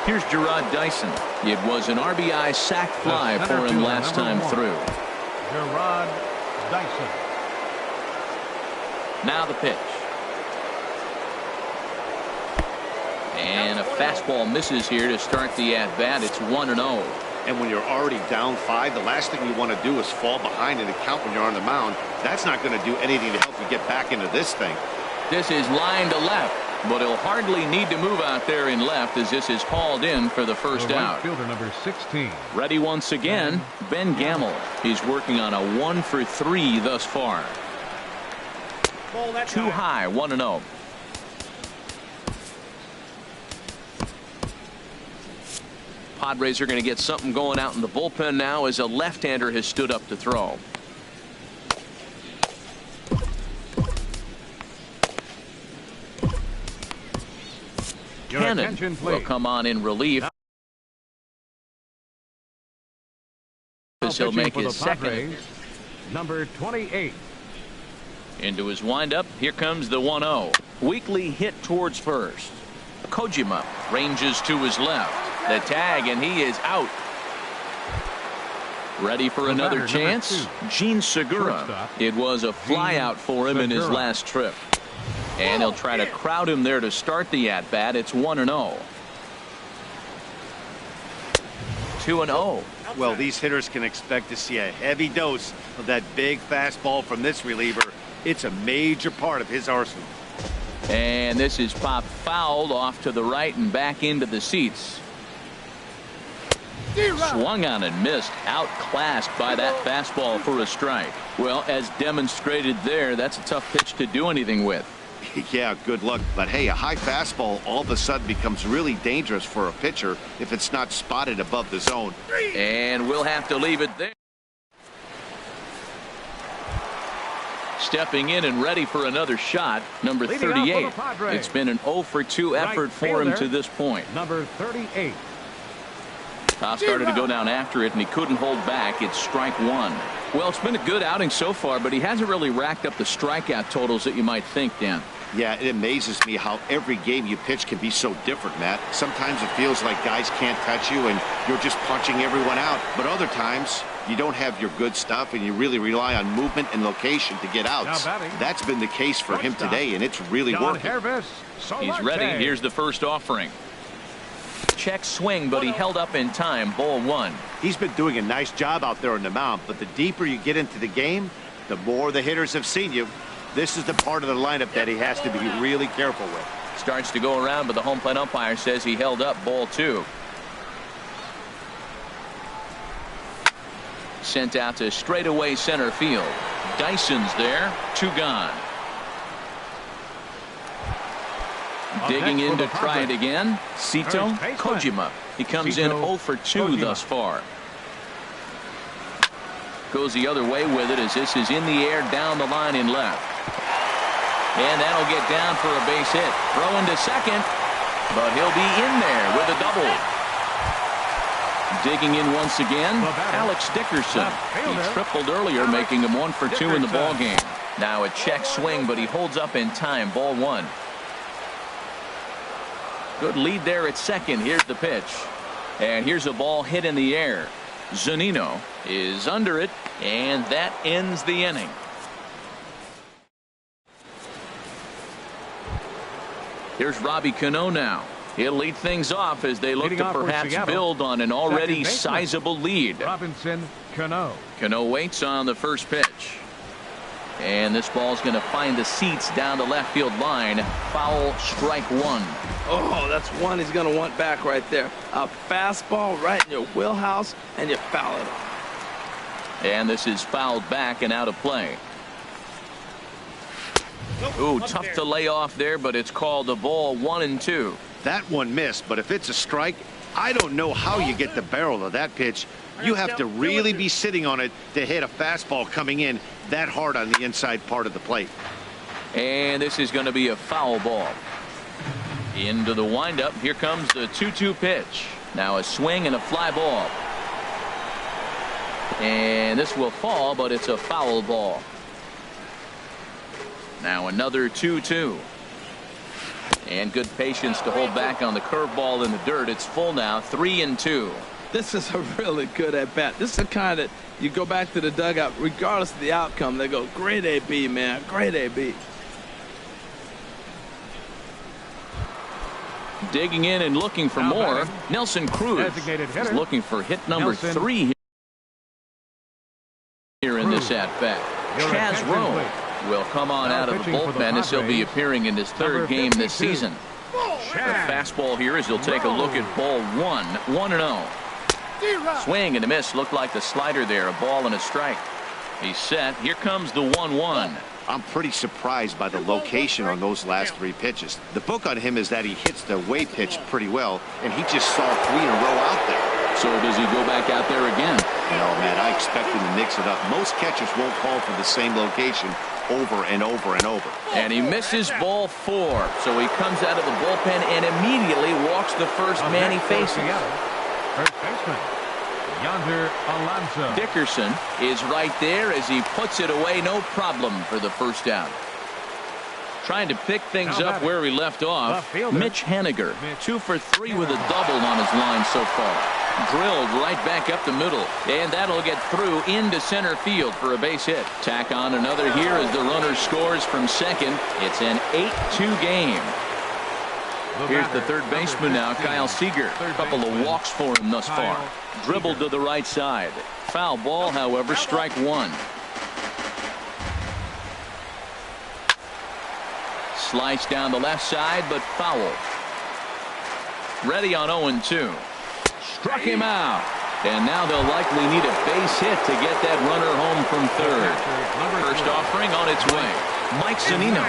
Here's Gerard Dyson. It was an RBI sac fly for him last time through. Gerard Dyson. Now the pitch. And a fastball misses here to start the at-bat. It's 1-0. And when you're already down 5, the last thing you want to do is fall behind in the count when you're on the mound. That's not going to do anything to help you get back into this thing. This is line to left, but he'll hardly need to move out there in left as this is hauled in for the first out. Fielder number 16. Ready once again, Ben Gamel. He's working on a 1 for 3 thus far. Too high, 1-0. Padres are going to get something going out in the bullpen now as a left-hander has stood up to throw. Cannon will come on in relief as he'll make his second. Number 28. Into his windup. Here comes the 1-0. Weakly hit towards first. Kojima ranges to his left. The tag, and he is out. Ready for another chance? Gene Segura. It was a flyout for him in his last trip. And he'll try to crowd him there to start the at-bat. It's 1-0. 2-0. Well, these hitters can expect to see a heavy dose of that big fastball from this reliever. It's a major part of his arsenal. And this is popped fouled off to the right and back into the seats. Swung on and missed. Outclassed by that fastball for a strike. Well, as demonstrated there, that's a tough pitch to do anything with. Yeah, good luck. But hey, a high fastball all of a sudden becomes really dangerous for a pitcher if it's not spotted above the zone. And we'll have to leave it there. Stepping in and ready for another shot, number 38. It's been an 0 for 2 effort for him to this point. Number 38. Started to go down after it, and he couldn't hold back. It's strike one. Well, it's been a good outing so far, but he hasn't really racked up the strikeout totals that you might think, Dan. Yeah, it amazes me how every game you pitch can be so different, Matt. Sometimes it feels like guys can't touch you and you're just punching everyone out. But other times, you don't have your good stuff and you really rely on movement and location to get outs. That's been the case for him today, and it's really working. He's ready. Here's the first offering. Check swing, but he held up in time. Ball one. He's been doing a nice job out there on the mound, but the deeper you get into the game, the more the hitters have seen you. This is the part of the lineup that he has to be really careful with. Starts to go around, but the home plate umpire says he held up. Ball two. Sent out to straightaway center field. Dyson's there. 2 gone. Digging in to try it again. Sito Kojima. He comes in 0 for 2 thus far. Goes the other way with it as this is in the air down the line in left. And that'll get down for a base hit. Throwing to second, but he'll be in there with a double. Digging in once again, Alex Dickerson. He tripled earlier, making him 1 for 2 in the ball game. Now a check swing, but he holds up in time. Ball one. Good lead there at second. Here's the pitch. And here's a ball hit in the air. Zunino is under it, and that ends the inning. Here's Robbie Cano now. He'll lead things off as they look to perhaps build on an already sizable lead. Robinson Cano. Cano waits on the first pitch. And this ball's going to find the seats down the left field line. Foul, strike one. Oh, that's one he's going to want back right there. A fastball right in your wheelhouse, and you foul it off. And this is fouled back and out of play. Ooh, tough to lay off there, but it's called a ball. 1-2. That one missed, but if it's a strike, I don't know how you get the barrel of that pitch. You have to really be sitting on it to hit a fastball coming in that hard on the inside part of the plate. And this is going to be a foul ball. Into the windup. Here comes the 2-2 pitch. Now a swing and a fly ball. And this will fall, but it's a foul ball. Now another 2-2. And good patience to hold back on the curveball in the dirt. It's full now. 3-2. This is a really good at bat. This is the kind that you go back to the dugout, regardless of the outcome. They go, great AB, man, great AB. Digging in and looking for more. Nelson Cruz is looking for hit number 3 here in this at bat. Chaz Rowe will come on out of the bullpen as he'll be appearing in his 3rd game this season. The fastball here as he'll take a look at ball 1. 1-0. Swing and a miss. Looked like the slider there. A ball and a strike. He's set. Here comes the 1-1. I'm pretty surprised by the location on those last 3 pitches. The book on him is that he hits the way pitch pretty well, and he just saw 3 in a row out there. So does he go back out there again? No, man, I expect him to mix it up. Most catchers won't call for the same location over and over and over. And he misses ball 4. So he comes out of the bullpen and immediately walks the first man he faces. First baseman, Yonder Alonso. Dickerson is right there as he puts it away. No problem for the first out. Trying to pick things up where he left off. Mitch Haniger, 2 for 3 with a double on his line so far. Drilled right back up the middle, and that'll get through into center field for a base hit. Tack on another here as the runner scores from second. It's an 8-2 game. Here's the third baseman now, Kyle Seager. A couple of walks for him thus far. Dribbled to the right side. Foul ball, however, strike one. Slice down the left side, but foul. Ready on 0-2. Struck him out. And now they'll likely need a base hit to get that runner home from third. First offering on its way. Mike Zunino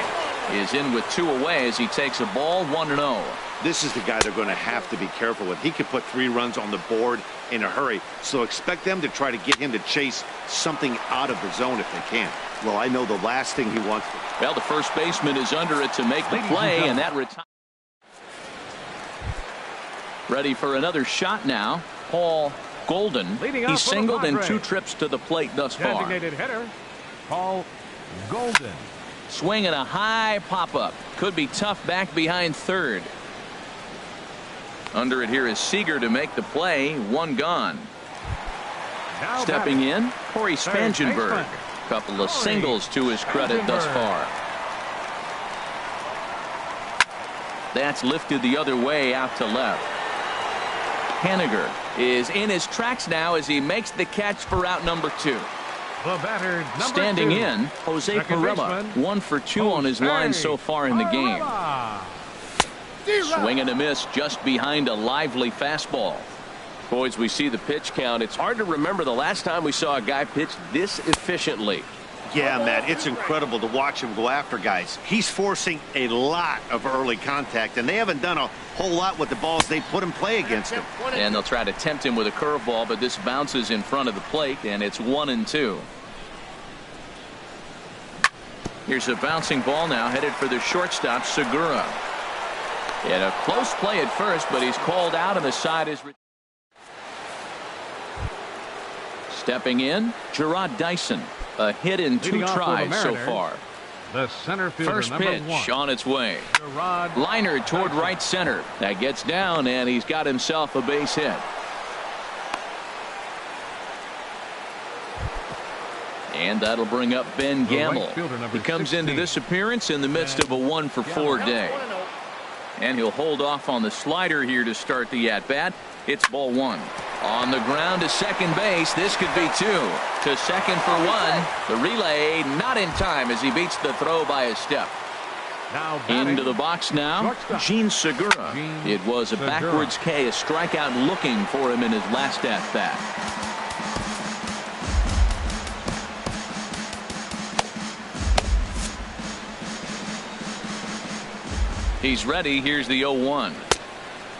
is in with 2 away as he takes a ball 1-0. This is the guy they're going to have to be careful with. He could put 3 runs on the board in a hurry, so expect them to try to get him to chase something out of the zone if they can. Well, I know the last thing he wants. Well, the first baseman is under it to make the play, and that retires. Ready for another shot now. Paul Golden. He singled in 2 trips to the plate thus far. Designated hitter, Paul Golden. Swing and a high pop-up. Could be tough back behind third. Under it here is Seager to make the play. 1 gone. Now Stepping in, Corey third Spangenberg. baseman. Couple of singles to his credit thus far. That's lifted the other way out to left. Haniger is in his tracks now as he makes the catch for out number 2. The batter, number Standing 2. in, Jose Second Pirela. baseman, 1 for 2 on his line so far in the game. Swing and a miss just behind a lively fastball. Boys, we see the pitch count. It's hard to remember the last time we saw a guy pitch this efficiently. Yeah, Matt, it's incredible to watch him go after guys. He's forcing a lot of early contact, and they haven't done a whole lot with the balls they put in play against him. And they'll try to tempt him with a curveball, but this bounces in front of the plate, and it's 1-2. Here's a bouncing ball now headed for the shortstop, Segura. And a close play at first, but he's called out, and the side is... Stepping in, Gerard Dyson. A hit in 2 tries so far. The center fielder, First pitch 1. on its way. Gerard Liner toward Dyson. right center. That gets down, and he's got himself a base hit. And that'll bring up Ben Gamble. He comes into this appearance in the midst of a 1-for-4 day. And he'll hold off on the slider here to start the at-bat. It's ball 1. On the ground to second base. This could be 2. To second for 1. The relay not in time as he beats the throw by a step. Now Into the box now, Gene Segura. It was a backwards K, a strikeout looking for him in his last at-bat. He's ready. Here's the 0-1.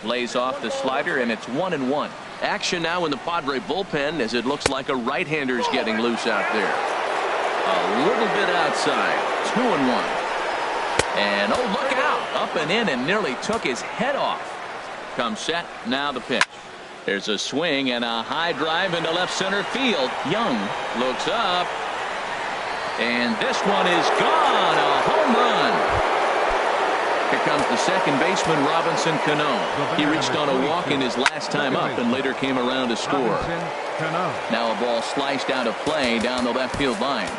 Lays off the slider, and it's 1-1. Action now in the Padre bullpen as it looks like a right-hander's getting loose out there. A little bit outside. 2-1. And oh, look out. Up and in and nearly took his head off. Comes set. Now the pitch. There's a swing and a high drive into left center field. Young looks up. And this one is gone. A home run. Here comes the second baseman, Robinson Cano. He reached on a walk in his last time up and later came around to score. Now a ball sliced out of play down the left field line.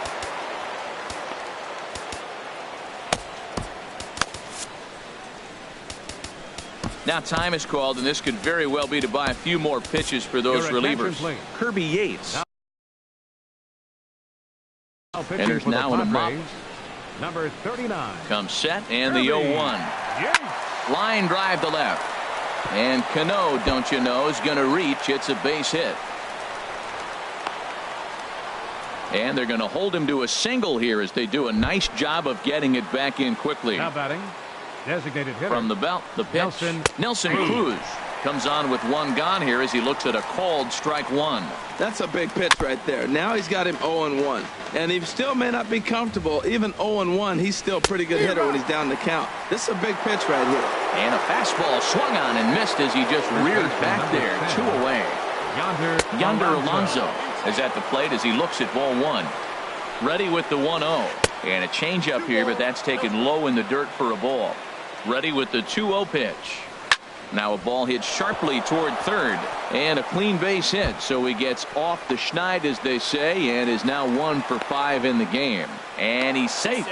Now time is called, and this could very well be to buy a few more pitches for those relievers. Kirby Yates. Enters now in a mop. Number 39. Comes set, and the 0-1. Line drive to left. And Cano, don't you know, is going to reach. It's a base hit. And they're going to hold him to a single here as they do a nice job of getting it back in quickly. Now batting, designated hitter. From the belt, the pitch. Nelson Cruz comes on with 1 gone here as he looks at a called strike 1. That's a big pitch right there. Now he's got him 0-1. And he still may not be comfortable. Even 0-1, he's still a pretty good hitter when he's down the count. This is a big pitch right here. And a fastball swung on and missed as he just reared back there. 2 away. Yonder Alonso is at the plate as he looks at ball 1. Ready with the 1-0. And a changeup here, but that's taken low in the dirt for a ball. Ready with the 2-0 pitch. Now a ball hit sharply toward third, and a clean base hit, so he gets off the schneid, as they say, and is now 1 for 5 in the game. And he's safe.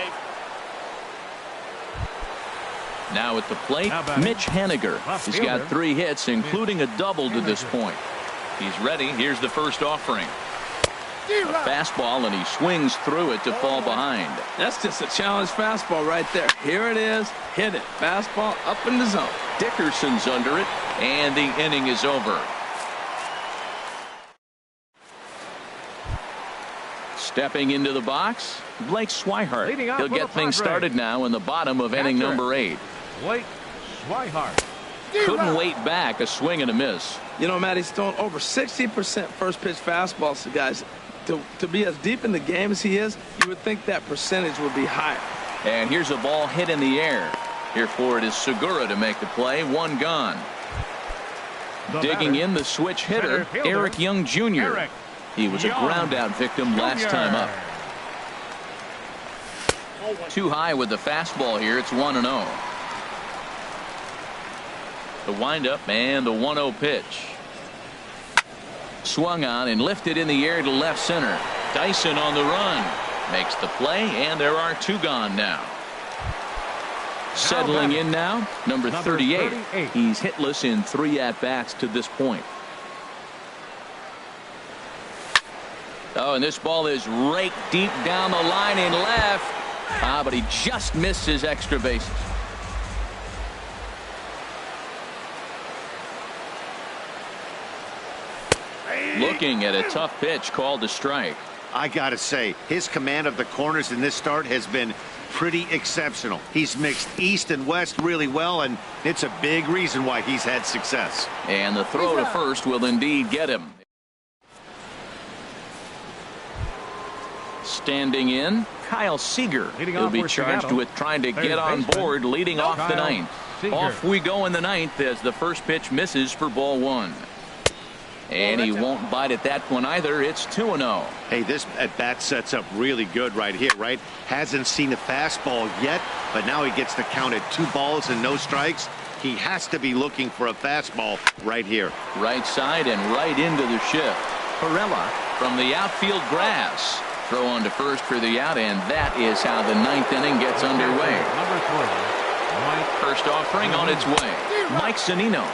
Now at the plate, Mitch Haniger. He's got 3 hits, including a double to this point. He's ready. Here's the first offering. A fastball, and he swings through it to fall behind. That's just a challenge fastball right there. Here it is. Hit it. Fastball up in the zone. Dickerson's under it, and the inning is over. Stepping into the box, Blake Swihart. Leading off He'll for get the things Padres. started now in the bottom of inning Catcher. number 8. Blake Swihart. Couldn't wait back. A swing and a miss. You know, Matt, he's thrown over 60% first pitch fastballs to guys. To be as deep in the game as he is, you would think that percentage would be higher. And here's a ball hit in the air. Here for it is Segura to make the play. One gone. Digging in the switch hitter, Eric Young Jr. Eric He was a Young ground out victim last Jr. time up. Too high with the fastball here. It's 1-0. The windup and the 1-0 pitch. Swung on and lifted in the air to left center. Dyson on the run. Makes the play, and there are 2 gone now. Settling in now, number 38. He's hitless in 3 at-bats to this point. Oh, and this ball is raked deep down the line in left. But he just missed his extra bases. Looking at a tough pitch called a strike. I gotta say, his command of the corners in this start has been pretty exceptional. He's mixed east and west really well, and it's a big reason why he's had success. And the throw to first will indeed get him. Standing in, Kyle Seager. He'll be charged with trying to get on board leading off the ninth. Off we go in the ninth as the first pitch misses for ball 1. And he won't bite at that one either. It's 2-0. Hey, this at-bat sets up really good right here, right? Hasn't seen a fastball yet, but now he gets to count at 2 balls and no strikes. He has to be looking for a fastball right here. Right side and right into the shift. Perella from the outfield grass. Throw on to first for the out, and that is how the 9th inning gets underway. First offering on its way. Mike Zunino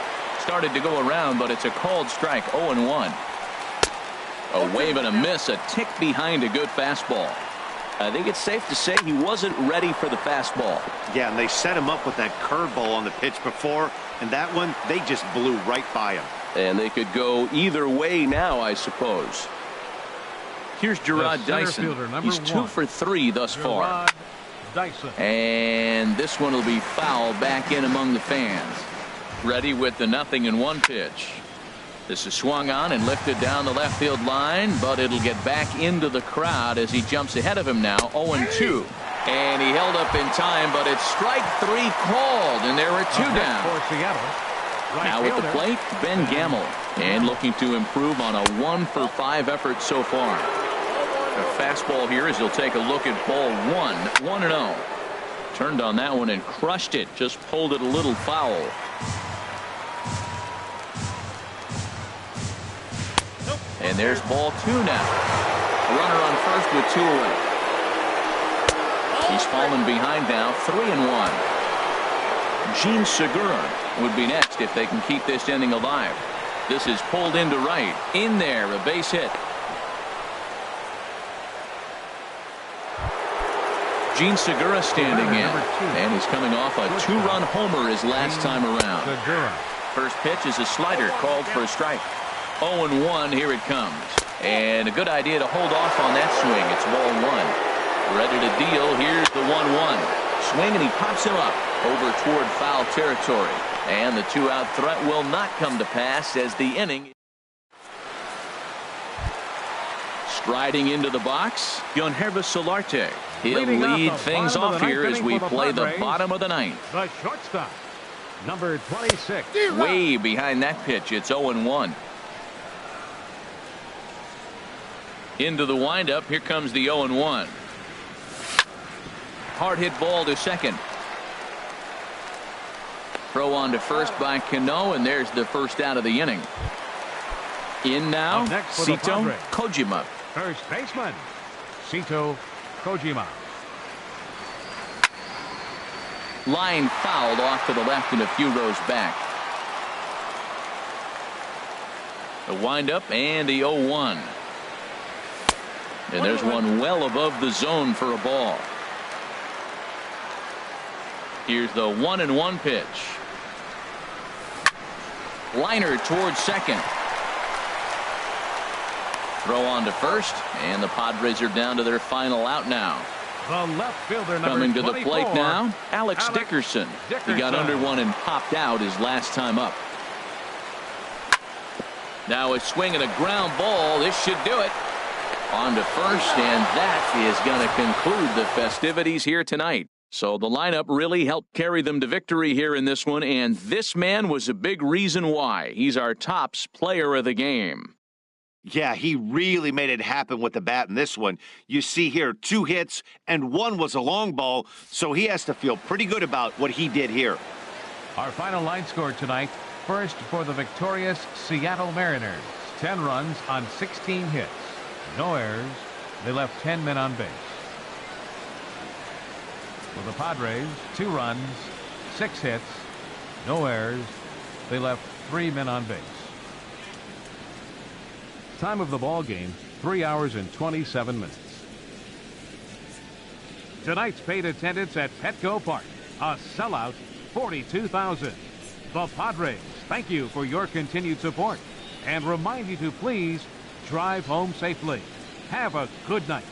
started to go around, but it's a called strike. 0-1. A wave and a miss, a tick behind a good fastball. I think it's safe to say he wasn't ready for the fastball. Yeah, and they set him up with that curveball on the pitch before, and that one, they just blew right by him. And they could go either way now, I suppose. Here's Gerard Dyson. He's 2 for 3 thus far. And this one will be foul back in among the fans. Ready with the 0-1 pitch. This is swung on and lifted down the left field line, but it'll get back into the crowd as he jumps ahead of him now. 0-2. And he held up in time, but it's strike 3 called, and there are 2 down. Now at the plate, Ben Gamble, and looking to improve on a 1-for-5 effort so far. A fastball here as he'll take a look at ball 1. 1-0. Turned on that one and crushed it. Just pulled it a little foul. And there's ball 2 now. Runner on first with 2 away. He's fallen behind now. 3-1. Gene Segura would be next if they can keep this inning alive. This is pulled into right. In there, a base hit. Gene Segura standing in. And he's coming off a 2-run homer his last time around. First pitch is a slider called for a strike. 0-1, here it comes. And a good idea to hold off on that swing. It's ball 1. Ready to deal. Here's the 1-1. Swing, and he pops him up over toward foul territory. And the 2-out threat will not come to pass as the inning. Striding into the box, Yonhervis Solarte. He'll lead things off here as we play the bottom of the 9th. The shortstop, number 26. Way behind that pitch. It's 0-1. Into the windup. Here comes the 0-1. Hard hit ball to second. Throw on to first by Cano, and there's the first out of the inning. In now, Sito Kojima. First baseman, Sito Kojima. Line fouled off to the left and a few rows back. The windup and the 0-1. And there's one well above the zone for a ball. Here's the 1-1 pitch. Liner towards second. Throw on to first, and the Padres are down to their final out now. The left fielder, number Coming to the 24, plate now, Alex Dickerson. He got under one and popped out his last time up. Now a swing and a ground ball. This should do it. On to first, and that is going to conclude the festivities here tonight. So the lineup really helped carry them to victory here in this one, and this man was a big reason why. He's our tops player of the game. Yeah, he really made it happen with the bat in this one. You see here 2 hits, and 1 was a long ball, so he has to feel pretty good about what he did here. Our final line score tonight. First for the victorious Seattle Mariners. 10 runs on 16 hits. No errors. They left 10 men on base. For the Padres, 2 runs, 6 hits, no errors. They left 3 men on base. Time of the ball game, 3 hours and 27 minutes. Tonight's paid attendance at Petco Park, a sellout, 42,000. The Padres thank you for your continued support and remind you to please drive home safely. Have a good night.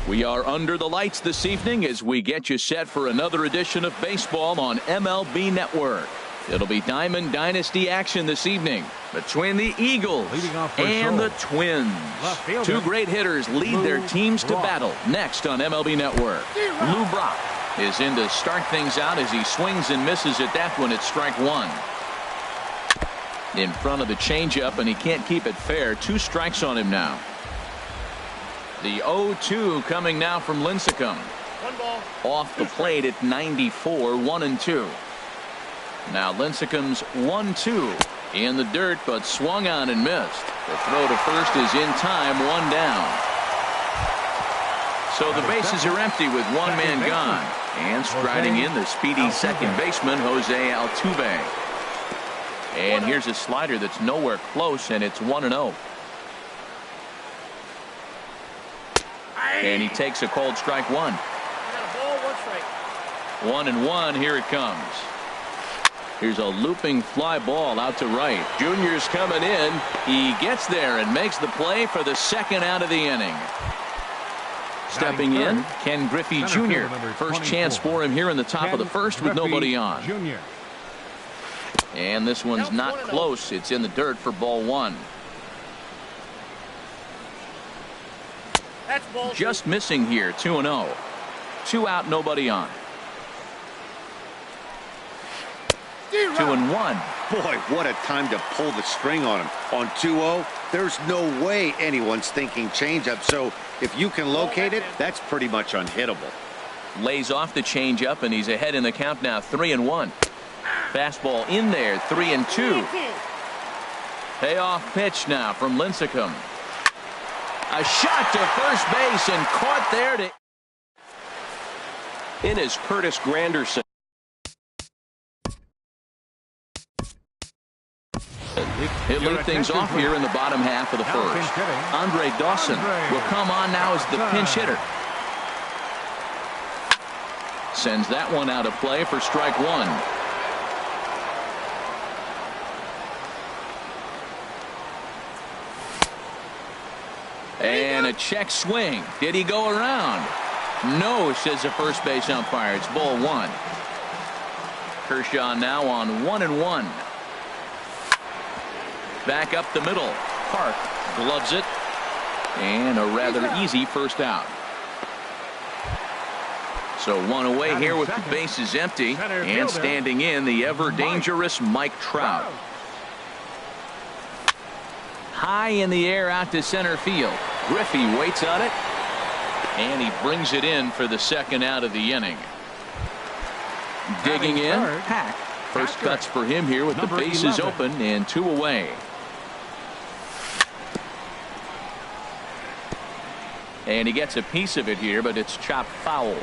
We are under the lights this evening as we get you set for another edition of baseball on MLB Network. It'll be Diamond Dynasty action this evening between the Eagles and the Twins. Two great hitters lead their teams to battle next on MLB Network. Lou Brock is in to start things out as he swings and misses at that one at strike one. In front of the changeup, and he can't keep it fair. 2 strikes on him now. The 0-2 coming now from Lincecum. Off the plate at 94, 1-2. Now Lincecum's 1-2 in the dirt, but swung on and missed. The throw to first is in time, 1 down. So the bases are empty with 1 man gone. And striding in the speedy second baseman, Jose Altuve. And here's a slider that's nowhere close, and it's 1-0. And he takes a cold strike 1. 1-1, here it comes. Here's a looping fly ball out to right. Junior's coming in. He gets there and makes the play for the second out of the inning. Stepping in, Ken Griffey Jr. First chance for him here in the top of the first with nobody on. And this one's not close. It's in the dirt for ball 1. Just missing here, 2-0. 2 out, nobody on. 2-1. Boy, what a time to pull the string on him. On 2-0, there's no way anyone's thinking changeup. So if you can locate it, that's pretty much unhittable. Lays off the changeup, and he's ahead in the count now, 3-1. Fastball in there, 3-2. Payoff pitch now from Lincecum. A shot to first base and caught there in is Curtis Granderson. He'll lead things off here in the bottom half of the first. Andre Dawson will come on now as the pinch hitter. Sends that one out of play for strike 1. And a check swing. Did he go around? No, says the first base umpire. It's ball 1. Kershaw now on 1-1. Back up the middle. Park gloves it. And a rather easy first out. So 1 away here with the bases empty. And standing in, the ever dangerous Mike Trout. High in the air out to center field. Griffey waits on it. And he brings it in for the second out of the inning. Digging in, Hack. First cuts for him here with the bases open and 2 away. And he gets a piece of it here, but it's chopped foul.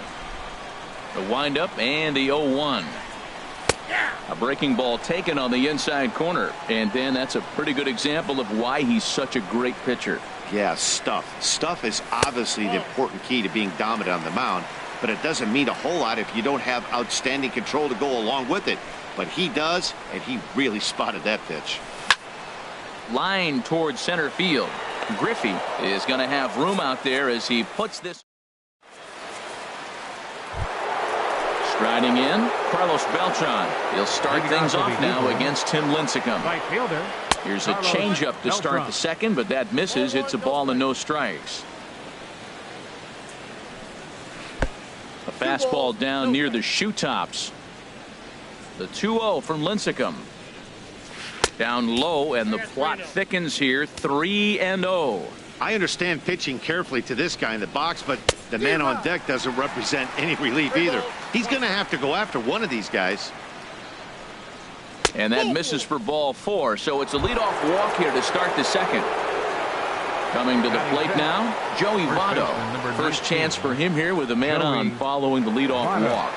The windup and the 0-1. A breaking ball taken on the inside corner. And then that's a pretty good example of why he's such a great pitcher. Yeah, stuff. Stuff is obviously the important key to being dominant on the mound, but it doesn't mean a whole lot if you don't have outstanding control to go along with it. But he does, and he really spotted that pitch. Line towards center field. Griffey is going to have room out there as he puts this. Striding in, Carlos Beltran. He'll start things off now against Tim Lincecum. Here's a changeup to start the second, but that misses. It's a ball and no strikes. A fastball down near the shoe tops. The 2-0 from Lincecum. Down low, and the plot thickens here. 3-0. I understand pitching carefully to this guy in the box, but the man on deck doesn't represent any relief either. He's going to have to go after one of these guys. And that misses for ball 4. So it's a leadoff walk here to start the second. Coming to the plate now, Joey Votto. First chance for him here with a man on following the leadoff walk.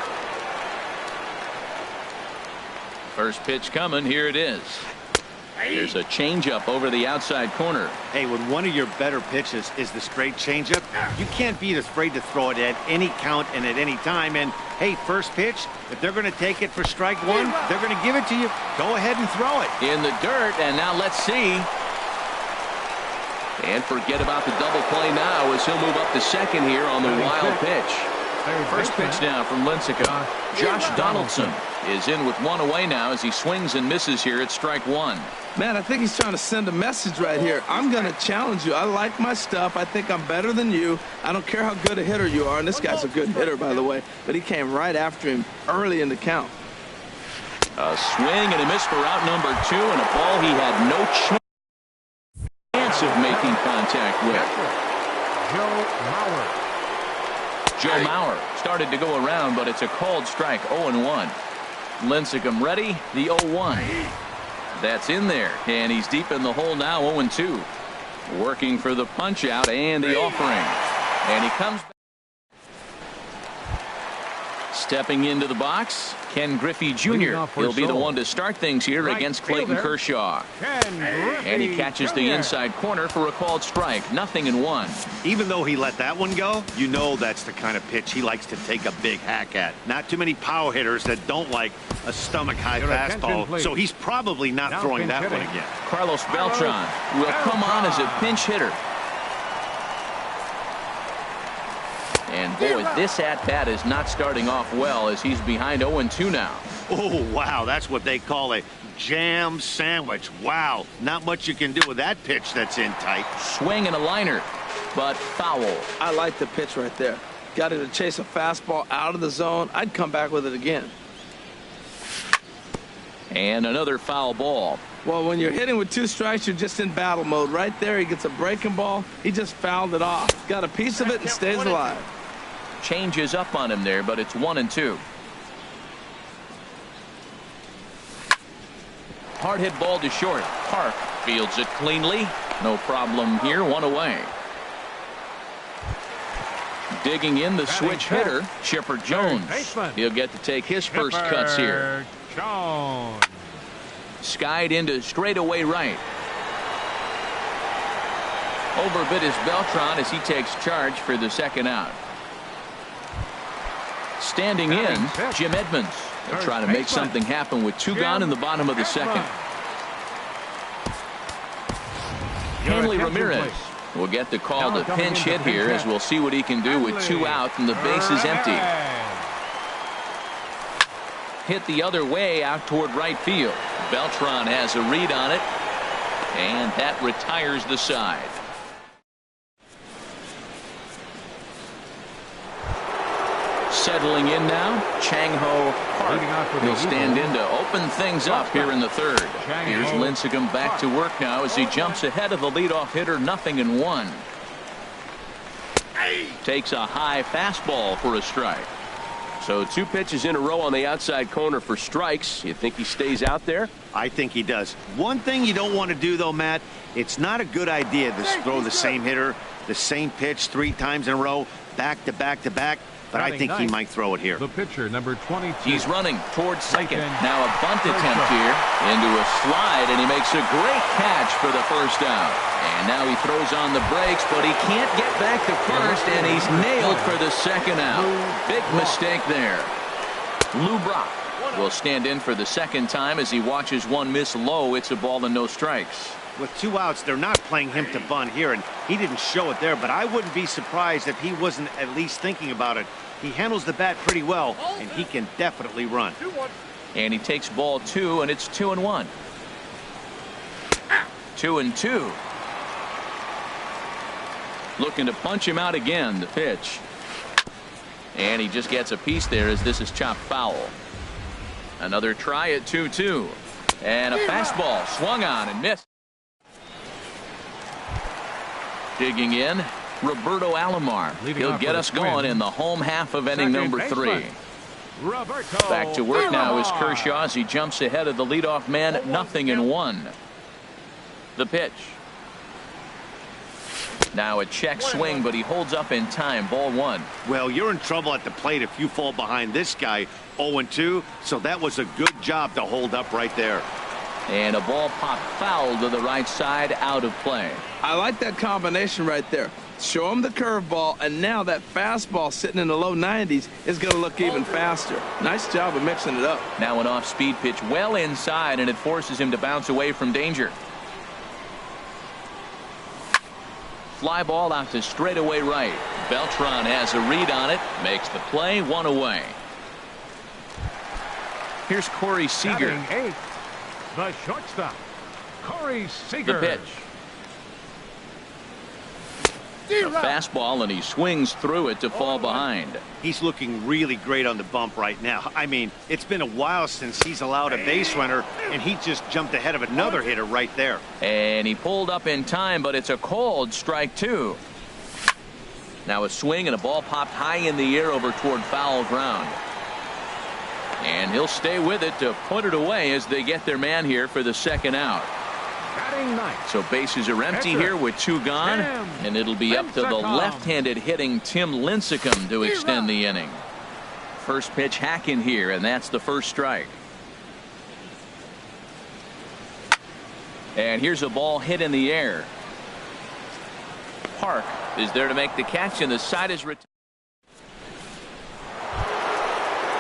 First pitch coming. Here it is. There's a changeup over the outside corner. Hey, when one of your better pitches is the straight changeup, you can't be afraid to throw it at any count and at any time. And hey, first pitch, if they're going to take it for strike 1, they're going to give it to you. Go ahead and throw it. In the dirt, and now let's see. And forget about the double play now as he'll move up to second here on the wild pitch. First pitch now from Lincecum. Josh Donaldson is in with one away now as he swings and misses here at strike one. Man, I think he's trying to send a message right here. I'm going to challenge you. I like my stuff. I think I'm better than you. I don't care how good a hitter you are. And this guy's a good hitter, by the way. But he came right after him early in the count. A swing and a miss for out number 2, and a ball he had no chance of making contact with. Joe Mauer started to go around, but it's a called strike, 0-1. Lincecum ready, the 0-1. That's in there, and he's deep in the hole now, 0-2. Working for the punch out and the offering. And he comes back. Stepping into the box, Ken Griffey Jr. He'll be the one to start things here against Clayton Kershaw. And he catches the inside corner for a called strike. 0-1. Even though he let that one go, you know that's the kind of pitch he likes to take a big hack at. Not too many power hitters that don't like a stomach-high fastball, so he's probably not throwing that one again. Carlos Beltran will come on as a pinch hitter. And boy, this at-bat is not starting off well as he's behind 0-2 now. Oh, wow, that's what they call a jam sandwich. Wow, not much you can do with that pitch that's in tight. Swing and a liner, but foul. I like the pitch right there. Got him to chase a fastball out of the zone. I'd come back with it again. And another foul ball. Well, when you're hitting with 2 strikes, you're just in battle mode. Right there, he gets a breaking ball. He just fouled it off. Got a piece of it and stays alive. Changes up on him there, but it's 1-2. Hard hit ball to short. Park fields it cleanly. No problem here. 1 away. Digging in the switch hitter, Chipper Jones. He'll get to take his first cuts here. Skied into straightaway right. Overbit is Beltran as he takes charge for the second out. Standing in, Jim Edmonds. They're trying to make something happen with 2 gone in the bottom of the second. Hanley Ramirez will get the call to pinch hit here as we'll see what he can do with 2 out and the base is empty. Hit the other way out toward right field. Beltran has a read on it, and that retires the side. Settling in now, Chang-Ho Park. He'll stand in to open things up here in the third. Here's Lincecum back to work now as he jumps ahead of the leadoff hitter. 0-1. Takes a high fastball for a strike. So 2 pitches in a row on the outside corner for strikes. You think he stays out there? I think he does. One thing you don't want to do, though, Matt, it's not a good idea to throw the same hitter, the same pitch 3 times in a row, back to back to back. But I think he might throw it here. The pitcher, number 22. He's running towards second. Now a bunt attempt here into a slide, and he makes a great catch for the first out. And now he throws on the brakes, but he can't get back to first, and he's nailed for the second out. Big mistake there. Lou Brock will stand in for the second time as he watches one miss low. It's a ball and no strikes. With 2 outs, they're not playing him to bunt here, and he didn't show it there, but I wouldn't be surprised if he wasn't at least thinking about it. He handles the bat pretty well, and he can definitely run. And he takes ball 2, and it's 2-1. 2-2. Looking to punch him out again, the pitch. And he just gets a piece there as this is chopped foul. Another try at 2-2. And a fastball swung on and missed. Digging in, Roberto Alomar. He'll get us going in the home half of inning number 3. Back to work now is Kershaw as he jumps ahead of the leadoff man. 0-1. The pitch. Now a check swing, but he holds up in time. Ball 1. Well, you're in trouble at the plate if you fall behind this guy. 0-2, so that was a good job to hold up right there. And a ball popped foul to the right side, out of play. I like that combination right there. Show him the curveball, and now that fastball sitting in the low 90s is going to look even faster. Nice job of mixing it up. Now an off-speed pitch well inside, and it forces him to bounce away from danger. fly ball out to straightaway right. Beltran has a read on it, makes the play, 1 away. Here's Corey Seager. Batting 8th, the shortstop, Corey Seager. The pitch. A fastball, and he swings through it to fall behind. He's looking really great on the bump right now. I mean, it's been a while since he's allowed a base runner, and he just jumped ahead of another hitter right there. And he pulled up in time, but it's a called strike 2. Now a swing, and a ball popped high in the air over toward foul ground. And he'll stay with it to put it away as they get their man here for the second out. So bases are empty here with 2 gone, and it'll be up to the left-handed hitting Tim Lincecum to extend the inning. First pitch hacking here, and that's the first strike. And here's a ball hit in the air. Park is there to make the catch, and the side is retired.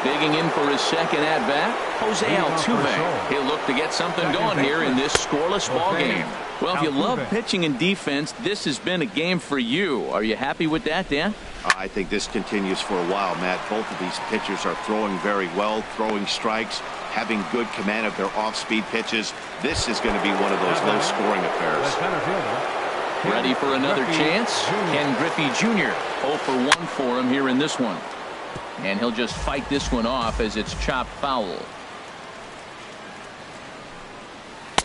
Digging in for his second at-bat, Jose Altuve. He'll look to get something going here in this scoreless ball game. Well, if you love pitching and defense, this has been a game for you. Are you happy with that, Dan? I think this continues for a while, Matt. Both of these pitchers are throwing very well, throwing strikes, having good command of their off-speed pitches. This is going to be one of those low-scoring affairs. Ready for another chance? Ken Griffey Jr. 0 for 1 for him here in this one. And he'll just fight this one off as it's chopped foul.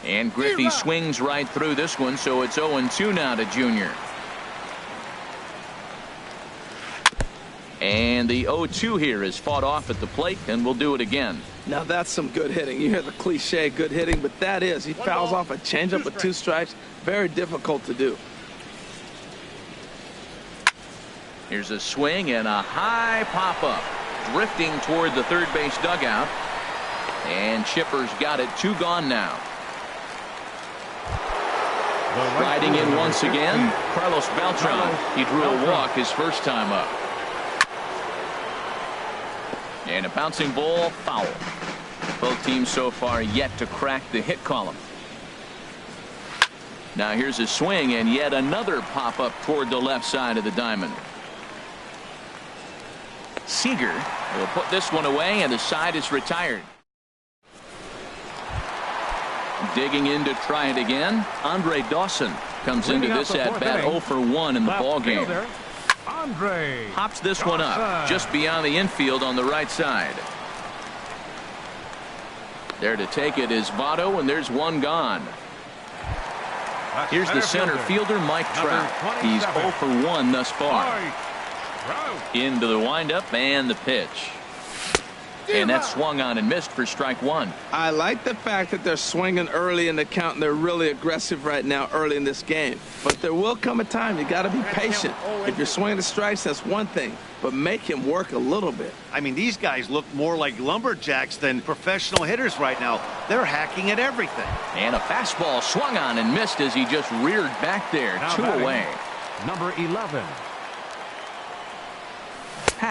And Griffey swings right through this one, so it's 0-2 now to Junior. And the 0-2 here is fought off at the plate, and we'll do it again. Now that's some good hitting. You hear the cliche good hitting, but that is. He fouls off a changeup with 2 strikes. Very difficult to do. Here's a swing and a high pop-up. Drifting toward the third base dugout. And Chipper's got it. 2 gone now. Riding in once again, Carlos Beltran. He drew a walk his first time up. And a bouncing ball, foul. Both teams so far yet to crack the hit column. Now here's a swing and yet another pop-up toward the left side of the diamond. Seager will put this one away, and the side is retired. Digging in to try it again, Andre Dawson comes into this at bat 0 for 1 in the ball game. Pops this one up just beyond the infield on the right side. There to take it is Votto, and there's 1 gone. Here's the center fielder, Mike Trout. He's 0 for 1 thus far. Into the windup and the pitch. And that swung on and missed for strike 1. I like the fact that they're swinging early in the count, and they're really aggressive right now early in this game. But there will come a time you got to be patient. If you're swinging the strikes, that's one thing, but make him work a little bit. I mean, these guys look more like lumberjacks than professional hitters right now. They're hacking at everything. And a fastball swung on and missed as he just reared back there. Now 2 away. Number 11.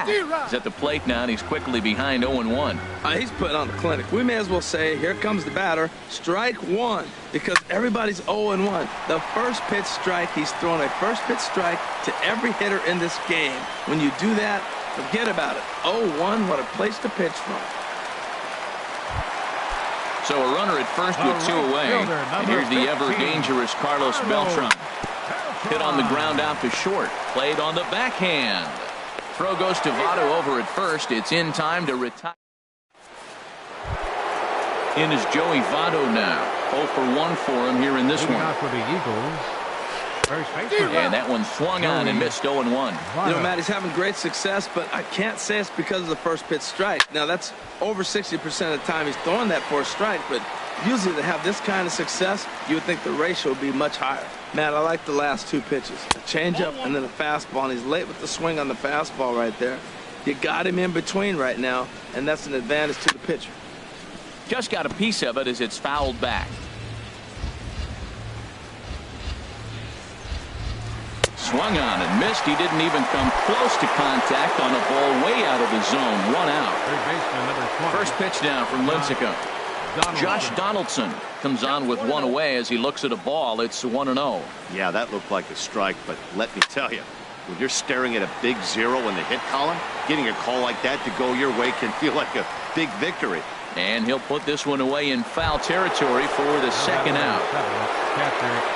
He's at the plate now, and he's quickly behind 0-1. He's putting on the clinic. We may as well say, here comes the batter, strike 1, because everybody's 0-1. The first pitch strike, he's throwing a first pitch strike to every hitter in this game. When you do that, forget about it. 0-1, what a place to pitch from. So a runner at first with 2 away. And here's the ever-dangerous Carlos Beltran. Hit on the ground out to short. Played on the backhand. Throw goes to Votto over at first. It's in time to retire. In is Joey Votto now. 0 for 1 for him here in this one. For the Eagles. And that one swung on and missed 0-1. You know, Matt, he's having great success, but I can't say it's because of the first pitch strike. Now, that's over 60% of the time he's throwing that for a strike, but usually to have this kind of success, you would think the ratio would be much higher. Matt, I like the last 2 pitches. A changeup and then a fastball, and he's late with the swing on the fastball right there. You got him in between right now, and that's an advantage to the pitcher. Just got a piece of it as it's fouled back. Swung on and missed. He didn't even come close to contact on a ball way out of the zone. 1 out. First pitch now from Lincecum. Josh Donaldson comes on with one away as he looks at a ball. It's 1-0. Yeah, that looked like a strike, but let me tell you, when you're staring at a big 0 in the hit column, getting a call like that to go your way can feel like a big victory. And he'll put this one away in foul territory for the second out.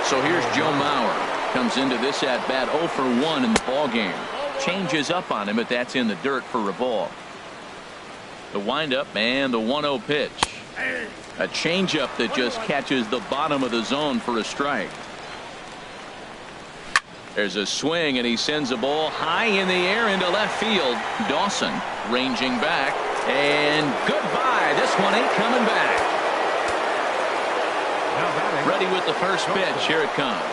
So here's Joe Mauer. Comes into this at bat 0 for 1 in the ball game. Changes up on him, but that's in the dirt for a ball. The windup and the 1-0 pitch. A changeup that just catches the bottom of the zone for a strike. There's a swing, and he sends a ball high in the air into left field. Dawson ranging back, and goodbye. This one ain't coming back. Ready with the first pitch. Here it comes.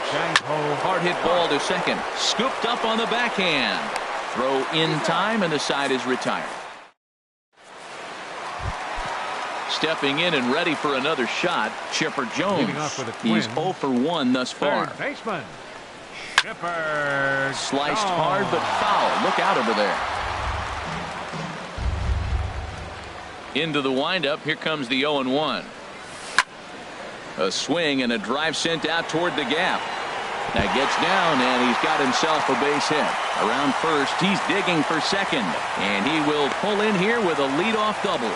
Hard hit ball to second. Scooped up on the backhand. Throw in time, and the side is retired. Stepping in and ready for another shot, Chipper Jones. He's 0 for 1 thus far. Third baseman, Chipper. Sliced hard but foul. Look out over there. Into the windup. Here comes the 0-1. A swing and a drive sent out toward the gap. That gets down, and he's got himself a base hit. Around first, he's digging for second, and he will pull in here with a leadoff double.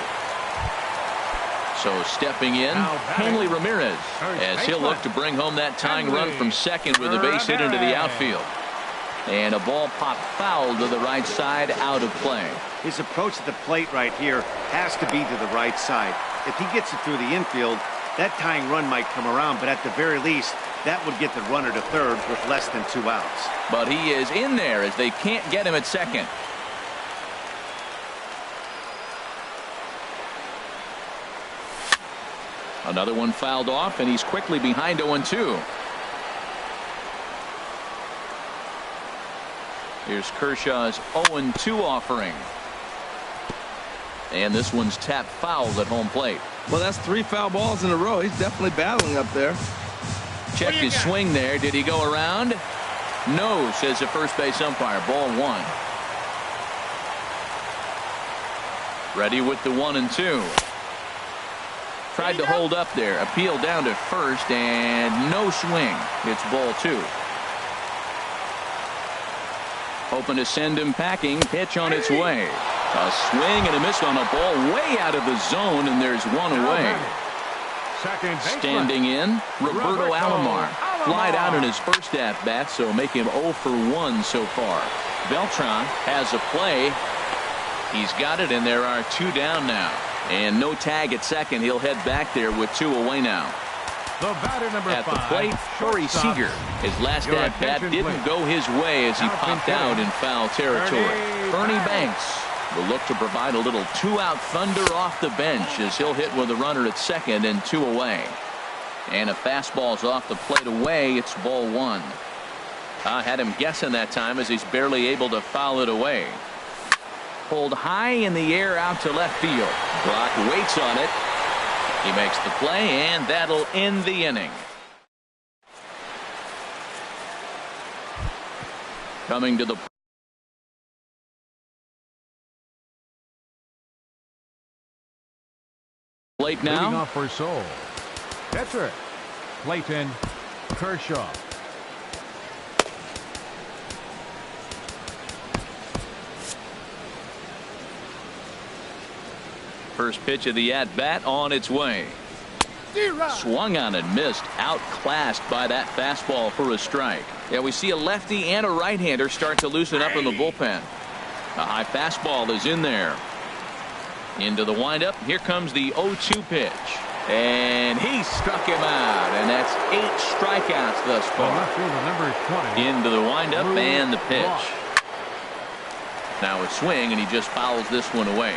So stepping in, Hanley Ramirez, as he'll look to bring home that tying run from second with a base hit into the outfield. And a ball popped foul to the right side, out of play. His approach to the plate right here has to be to the right side. If he gets it through the infield, that tying run might come around, but at the very least, that would get the runner to third with less than 2 outs. But he is in there as they can't get him at second. Another one fouled off, and he's quickly behind 0-2. Here's Kershaw's 0-2 offering. And this one's tapped foul at home plate. Well, that's 3 foul balls in a row. He's definitely battling up there. Check his swing there. Did he go around? No, says the first base umpire. Ball 1. Ready with the 1-2. Tried to hold up there. Appeal down to first, and no swing. It's ball 2. Hoping to send him packing. Pitch on its way. A swing and a miss on a ball way out of the zone, and there's one away. Standing in, Roberto Alomar. Flied out in his first at-bat, so make him 0 for 1 so far. Beltran has a play. He's got it, and there are 2 down now. And no tag at second. He'll head back there with 2 away now. The batter number at 5, the plate, Corey Seager. His last at-bat didn't go his way as he popped out in foul territory. Bernie Banks will look to provide a little 2-out thunder off the bench as he'll hit with a runner at second and 2 away. And a fastball's off the plate away. It's ball 1. I had him guessing that time as he's barely able to foul it away. Pulled high in the air out to left field. Brock waits on it. He makes the play, and that'll end the inning. Coming to the plate now. Leading off for Seoul, pitcher Clayton Kershaw. First pitch of the at-bat on its way. Swung on and missed. Outclassed by that fastball for a strike. Yeah, we see a lefty and a right-hander start to loosen up in the bullpen. A high fastball is in there. Into the windup. Here comes the 0-2 pitch. And he struck him out. And that's 8 strikeouts thus far. Into the windup and the pitch. Now a swing, and he just fouls this one away.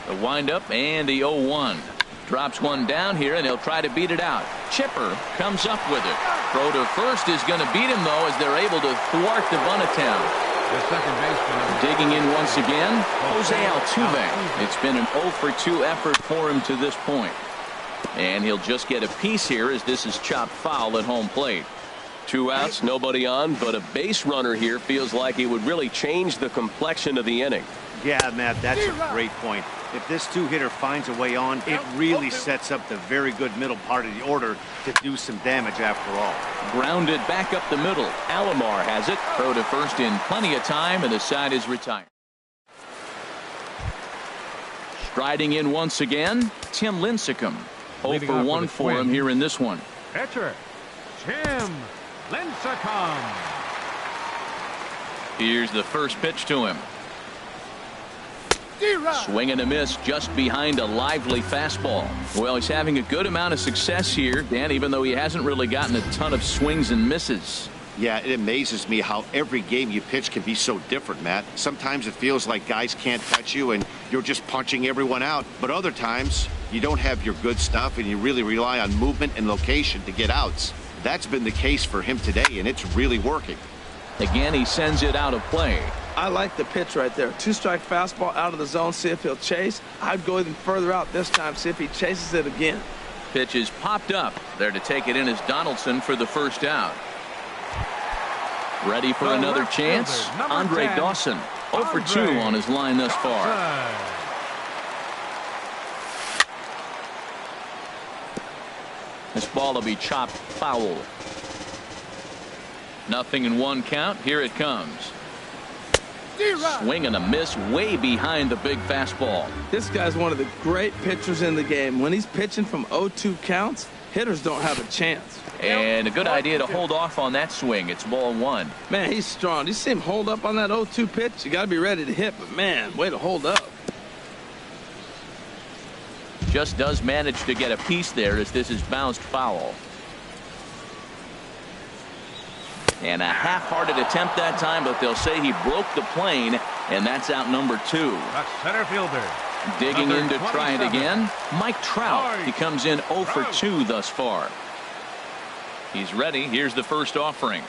The windup and the 0-1. Drops one down here, and he'll try to beat it out. Chipper comes up with it. Throw to first is going to beat him, though, as they're able to thwart the bunt attempt. The second baseman digging in once again, Jose Altuve. It's been an 0 for 2 effort for him to this point. And he'll just get a piece here as this is chopped foul at home plate. 2 outs, nobody on, but a base runner here feels like he would really change the complexion of the inning. Yeah, Matt, that's a great point. If this two-hitter finds a way on, it really sets up the very good middle part of the order to do some damage after all. Grounded back up the middle. Alomar has it. Throw to first in plenty of time, and the side is retired. Striding in once again, Tim Lincecum. 0 for 1 for him here in this one. Pitcher, Tim Lincecum. Here's the first pitch to him. Swing and a miss just behind a lively fastball. Well, he's having a good amount of success here, Dan, even though he hasn't really gotten a ton of swings and misses. Yeah, it amazes me how every game you pitch can be so different, Matt. Sometimes it feels like guys can't touch you and you're just punching everyone out. But other times, you don't have your good stuff and you really rely on movement and location to get outs. That's been the case for him today, and it's really working. Again, he sends it out of play. I like the pitch right there. 2-strike fastball out of the zone, see if he'll chase. I'd go even further out this time, see if he chases it again. Pitch is popped up. There to take it in is Donaldson for the first out. Ready for another chance? Andre Dawson. 0 for 2 on his line thus far. This ball will be chopped foul. 0-1 count. Here it comes. Swing and a miss way behind the big fastball. This guy's one of the great pitchers in the game. When he's pitching from 0-2 counts, hitters don't have a chance. And a good idea to hold off on that swing. It's ball 1. Man, he's strong. You see him hold up on that 0-2 pitch? You got to be ready to hit, but man, way to hold up. Just does manage to get a piece there as this is bounced foul. And a half-hearted attempt that time, but they'll say he broke the plane, and that's out number 2. The center fielder. Digging in to try it again, Mike Trout. He comes in 0 for 2 thus far. He's ready. Here's the first offering.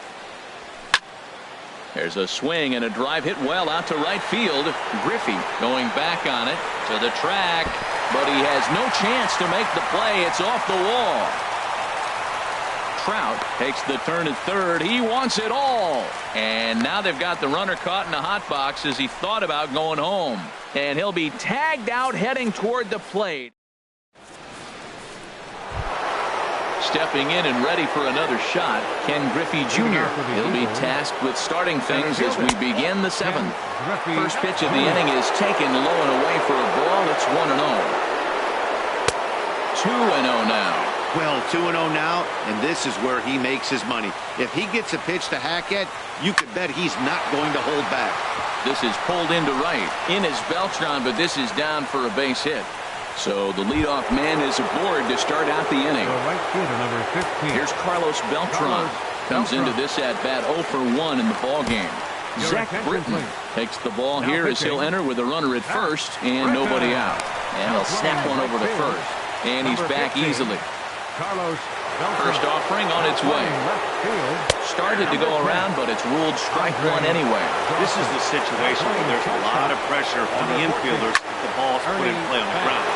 There's a swing and a drive hit well out to right field. Griffey going back on it to the track, but he has no chance to make the play. It's off the wall. Trout takes the turn at third. He wants it all. And now they've got the runner caught in the hot box as he thought about going home. And he'll be tagged out heading toward the plate. Stepping in and ready for another shot, Ken Griffey Jr. He'll be tasked with starting things as we begin the 7th. First pitch of the inning is taken low and away for a ball. It's 1-0. 2-0 now. Well, 2-0 now, and this is where he makes his money. If he gets a pitch to hack at, you could bet he's not going to hold back. This is pulled into right. In is Beltran, but this is down for a base hit. So the leadoff man is aboard to start out the inning. Right fielder, number 15. Here's Carlos Beltran. Comes into this at-bat 0 for 1 in the ballgame. Zach Britton takes the ball here as he'll enter with a runner at first and nobody out. And he'll snap one over to first. And he's back easily. First offering on its way. Started to go around, but it's ruled strike 1 anyway. This is the situation where there's a lot of pressure on the infielders if the ball's put in play on the ground.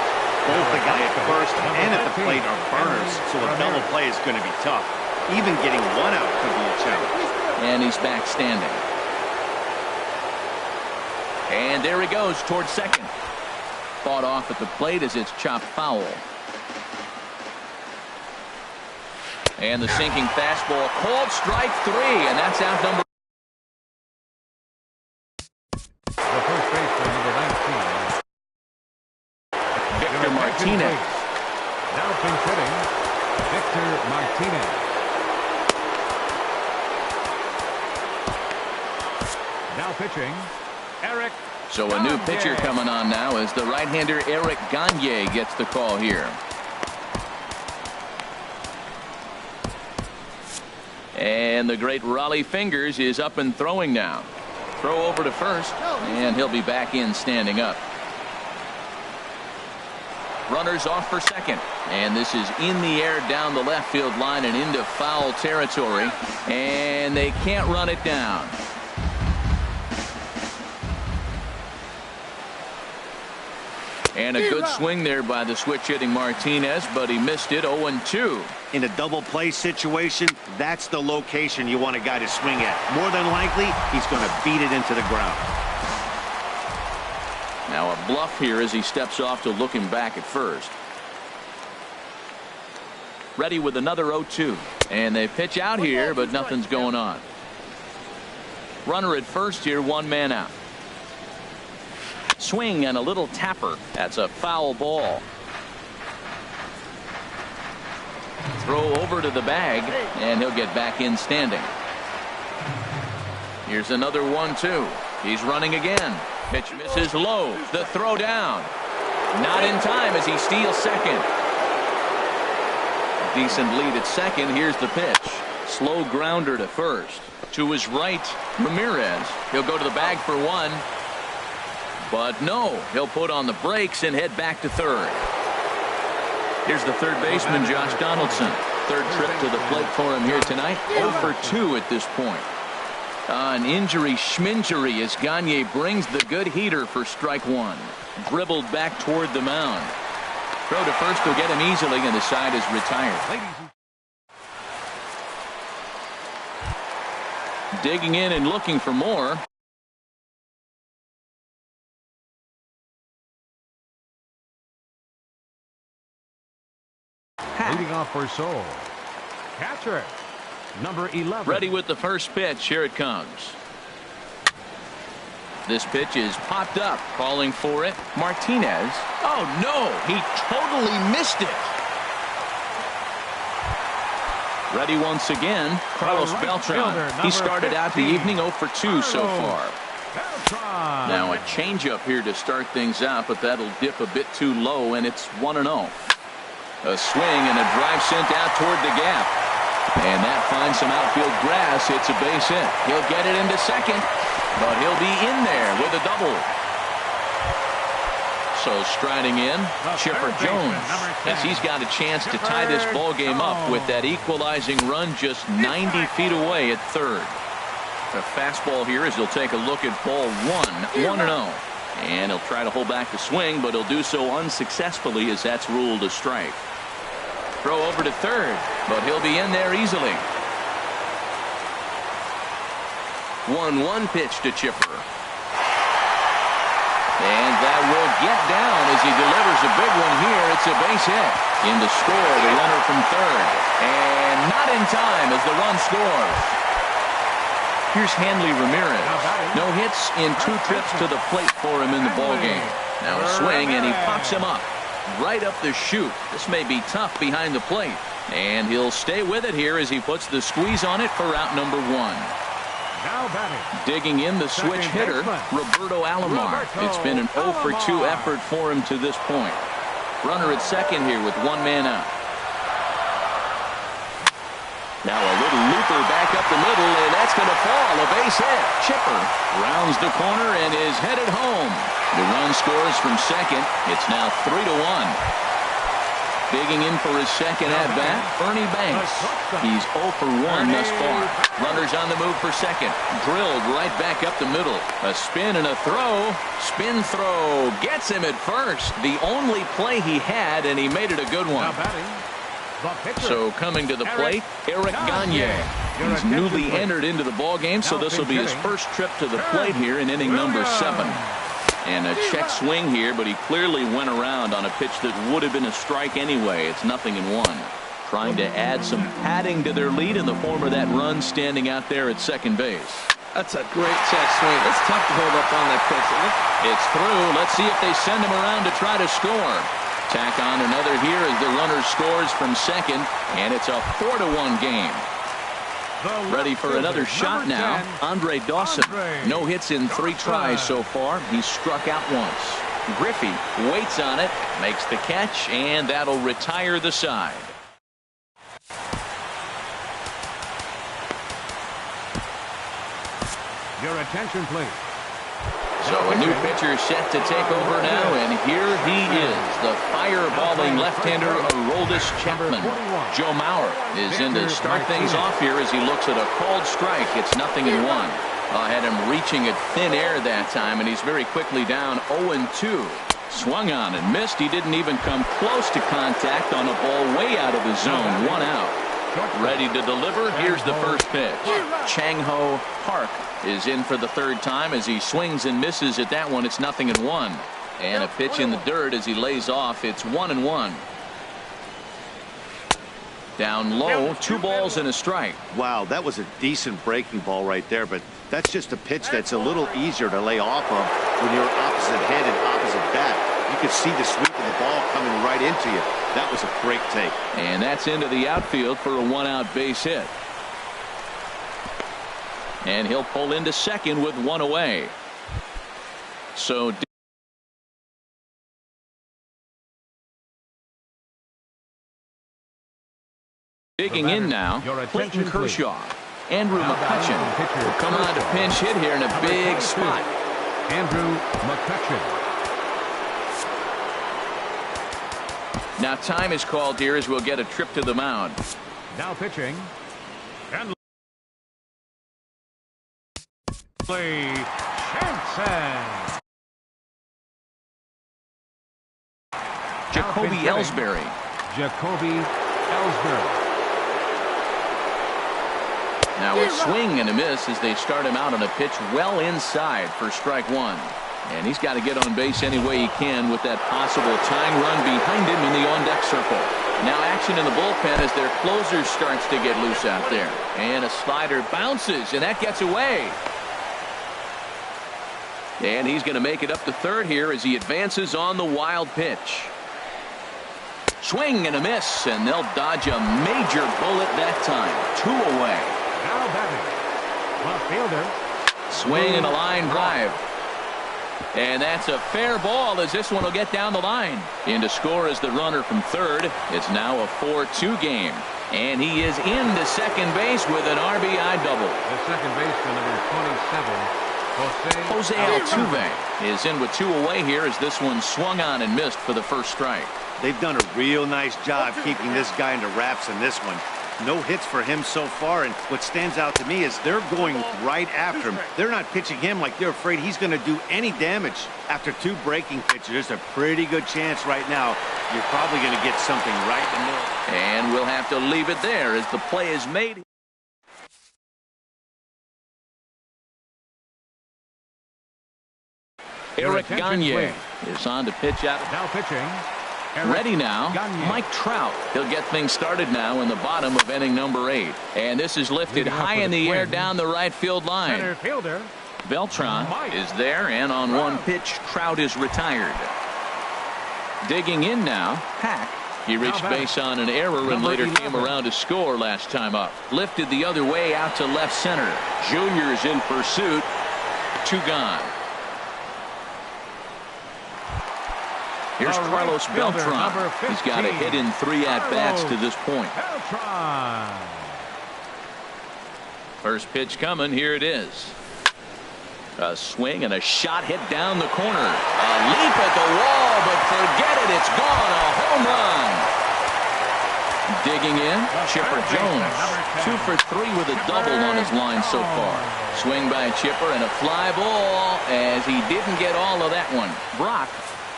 Both the guy at first and at the plate are burners, so a double play is going to be tough. Even getting one out could be a challenge. And he's back standing. And there he goes towards second. Fought off at the plate as it's chopped foul. And the sinking fastball called strike 3, and that's out number. The first baseman, number 19. Victor Martinez. Now pinch hitting, Victor Martinez. Now pitching, Eric. So a new pitcher coming on now as the right-hander Eric Gagne gets the call here. And the great Raleigh Fingers is up and throwing now. Throw over to first, and he'll be back in standing up. Runners off for second, and this is in the air down the left field line and into foul territory, and they can't run it down. And a good swing there by the switch-hitting Martinez, but he missed it. 0-2. In a double play situation, that's the location you want a guy to swing at. More than likely, he's going to beat it into the ground. Now a bluff here as he steps off to look him back at first. Ready with another 0-2. And they pitch out here, but nothing's going on. Runner at first here, one man out. Swing and a little tapper. That's a foul ball. Throw over to the bag, and he'll get back in standing. Here's another 1-2. He's running again. Pitch misses low. The throw down. Not in time as he steals second. Decent lead at second. Here's the pitch. Slow grounder to first. To his right, Ramirez. He'll go to the bag for one. But no, he'll put on the brakes and head back to third. Here's the third baseman, Josh Donaldson. Third trip to the plate for him here tonight. 0 for 2 at this point. An injury schminjury as Gagne brings the good heater for strike one. Dribbled back toward the mound. Throw to first will get him easily, and the side is retired. Digging in and looking for more. Leading off for Seoul. Catcher, number 11. Ready with the first pitch. Here it comes. This pitch is popped up. Calling for it. Martinez. Oh, no. He totally missed it. Ready once again. Carlos Beltran. He started out the evening 0 for 2 so far. Now a changeup here to start things out, but that'll dip a bit too low, and it's 1-0. A swing and a drive sent out toward the gap. And that finds some outfield grass. It's a base hit. He'll get it into second, but he'll be in there with a double. So striding in, Chipper Jones, as he's got a chance to tie this ball game up with that equalizing run just 90 feet away at third. A fastball here as he'll take a look at ball 1-0. And he'll try to hold back the swing, but he'll do so unsuccessfully as that's ruled a strike. Throw over to third, but he'll be in there easily. 1-1 pitch to Chipper. And that will get down as he delivers a big one here. It's a base hit. In to score, the runner from third. And not in time as the run scores. Here's Hanley Ramirez. No hits in 2 trips to the plate for him in the ballgame. Now a swing, and he pops him up. Right up the chute. This may be tough behind the plate. And he'll stay with it here as he puts the squeeze on it for out number 1. Now batting. Digging in the switch hitter, Roberto Alomar. It's been an 0 for 2 effort for him to this point. Runner at second here with one man out. Now a little looper back up the middle, and that's going to fall. A base hit. Chipper rounds the corner and is headed home. The run scores from second. It's now 3-1. Digging in for his second at-bat, Ernie Banks. He's 0 for 1 thus far. Runners on the move for second. Drilled right back up the middle. A spin and a throw. Spin throw. Gets him at first. The only play he had, and he made it a good one. So coming to the plate, Eric Gagne. He's newly entered into the ballgame, so this will be his first trip to the plate here in inning number 7. And a check swing here, but he clearly went around on a pitch that would have been a strike anyway. It's 0-1. Trying to add some padding to their lead in the form of that run standing out there at second base. That's a great check swing. It's tough to hold up on that pitch. It's through. Let's see if they send him around to try to score. Tack on another here as the runner scores from second, and it's a 4-1 game. Ready for another shot now. Andre Dawson. No hits in 3 tries so far. He's struck out once. Griffey waits on it, makes the catch, and that'll retire the side. Your attention, please. So a new pitcher set to take over now, and here he is, the fireballing left-hander Aroldis Chapman. Joe Mauer is in to start things off here as he looks at a called strike. It's 0-1. Had him reaching at thin air that time, and he's very quickly down 0-2. Swung on and missed. He didn't even come close to contact on a ball way out of the zone. 1 out. Ready to deliver. Here's the first pitch. Chang-Ho Park is in for the third time as he swings and misses at that one. It's 0-1. And a pitch in the dirt as he lays off. It's 1-1. Down low, 2 balls and a strike. Wow, that was a decent breaking ball right there, but that's just a pitch that's a little easier to lay off of when you're opposite head and opposite bat. You could see the sweep of the ball coming right into you. That was a great take. And that's into the outfield for a 1-out base hit. And he'll pull into second with 1 away. So digging in now, Clayton Kershaw. Andrew McCutchen will come on to pinch hit here in a big spot. Andrew McCutchen. Now time is called here as we'll get a trip to the mound. Now pitching. And Jansen. Jacoby Ellsbury. Jacoby Ellsbury. Now a swing and a miss as they start him out on a pitch well inside for strike 1. And he's got to get on base any way he can with that possible tying run behind him in the on-deck circle. Now action in the bullpen as their closer starts to get loose out there. And a slider bounces, and that gets away. And he's going to make it up to third here as he advances on the wild pitch. Swing and a miss, and they'll dodge a major bullet that time. 2 away. Now batting. Left fielder. Swing and a line drive. And that's a fair ball as this one will get down the line. In to score is the runner from third. It's now a 4-2 game. And he is into second base with an RBI double. The second baseman, number 27, Jose Altuve is in with 2 away here as this one swung on and missed for the first strike. They've done a real nice job keeping this guy into wraps in this one. No hits for him so far, and what stands out to me is they're going right after him. They're not pitching him like they're afraid he's going to do any damage. After 2 breaking pitches, there's a pretty good chance right now you're probably going to get something right in the middle. And we'll have to leave it there as the play is made. Eric Gagne is on to pitch out. Now pitching. Ready now, Mike Trout. He'll get things started now in the bottom of inning number 8. And this is lifted high in the air down the right field line. Center fielder. Beltran is there, and on one pitch, Trout is retired. Digging in now, Pack. He reached base on an error and later came around to score last time up. Lifted the other way out to left center. Junior's in pursuit. 2 gone. Here's Carlos Beltran. He's got a hit in 3 at-bats to this point. Beltran. First pitch coming. Here it is. A swing and a shot hit down the corner. A leap at the wall, but forget it. It's gone. A home run. Digging in, Chipper Jones. 2 for 3 with a double on his line so far. Swing by Chipper and a fly ball as he didn't get all of that one. Brock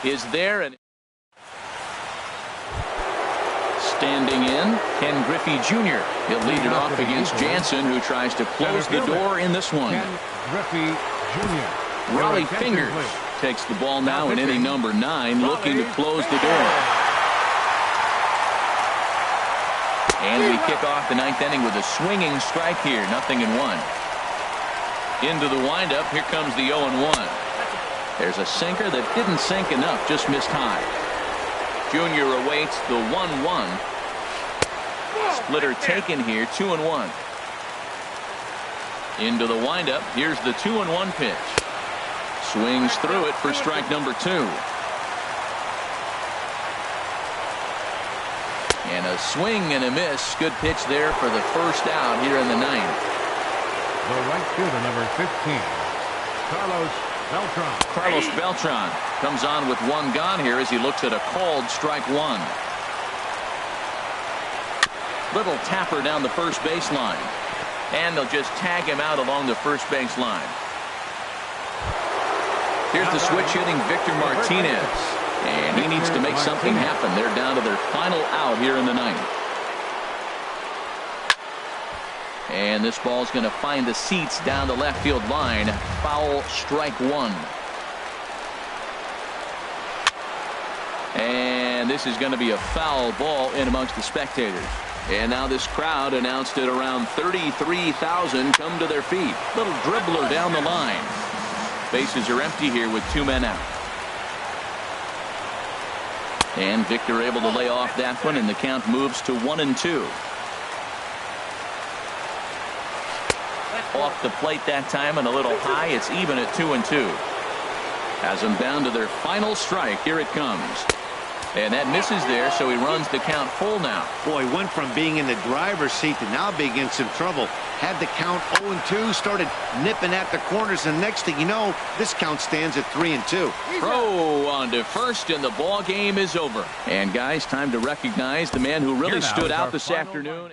is there, and standing in, Ken Griffey Jr. He'll lead it off against Jansen, who tries to close the door in this one. Ken Griffey Jr. Raleigh Fingers takes the ball now in inning number 9, looking to close the door. And we kick off the 9th inning with a swinging strike here, 0-1. Into the windup, here comes the 0-1. There's a sinker that didn't sink enough, just missed high. Junior awaits the 1-1. Splitter taken here, 2-1. Into the windup, here's the 2-1 pitch. Swings through it for strike number 2. And a swing and a miss. Good pitch there for the first out here in the 9th. The right fielder, number 15, Carlos Beltran. Carlos Beltran comes on with 1 gone here as he looks at a called strike 1. Little tapper down the first baseline. And they'll just tag him out along the first baseline. Here's the switch hitting Victor Martinez. And he needs to make something happen. They're down to their final out here in the 9th. And this ball's going to find the seats down the left field line. Foul, strike one. And this is going to be a foul ball in amongst the spectators. And now this crowd announced at around 33,000 come to their feet. Little dribbler down the line. Bases are empty here with 2 men out. And Victor able to lay off that one, and the count moves to 1-2. Off the plate that time and a little high. It's even at 2-2. Has them down to their final strike. Here it comes. And that misses there, so he runs the count full now. Boy, went from being in the driver's seat to now being in some trouble. Had the count 0-2, started nipping at the corners, and next thing you know, this count stands at 3-2. Throw on to first, and the ball game is over. And guys, time to recognize the man who really stood out this afternoon.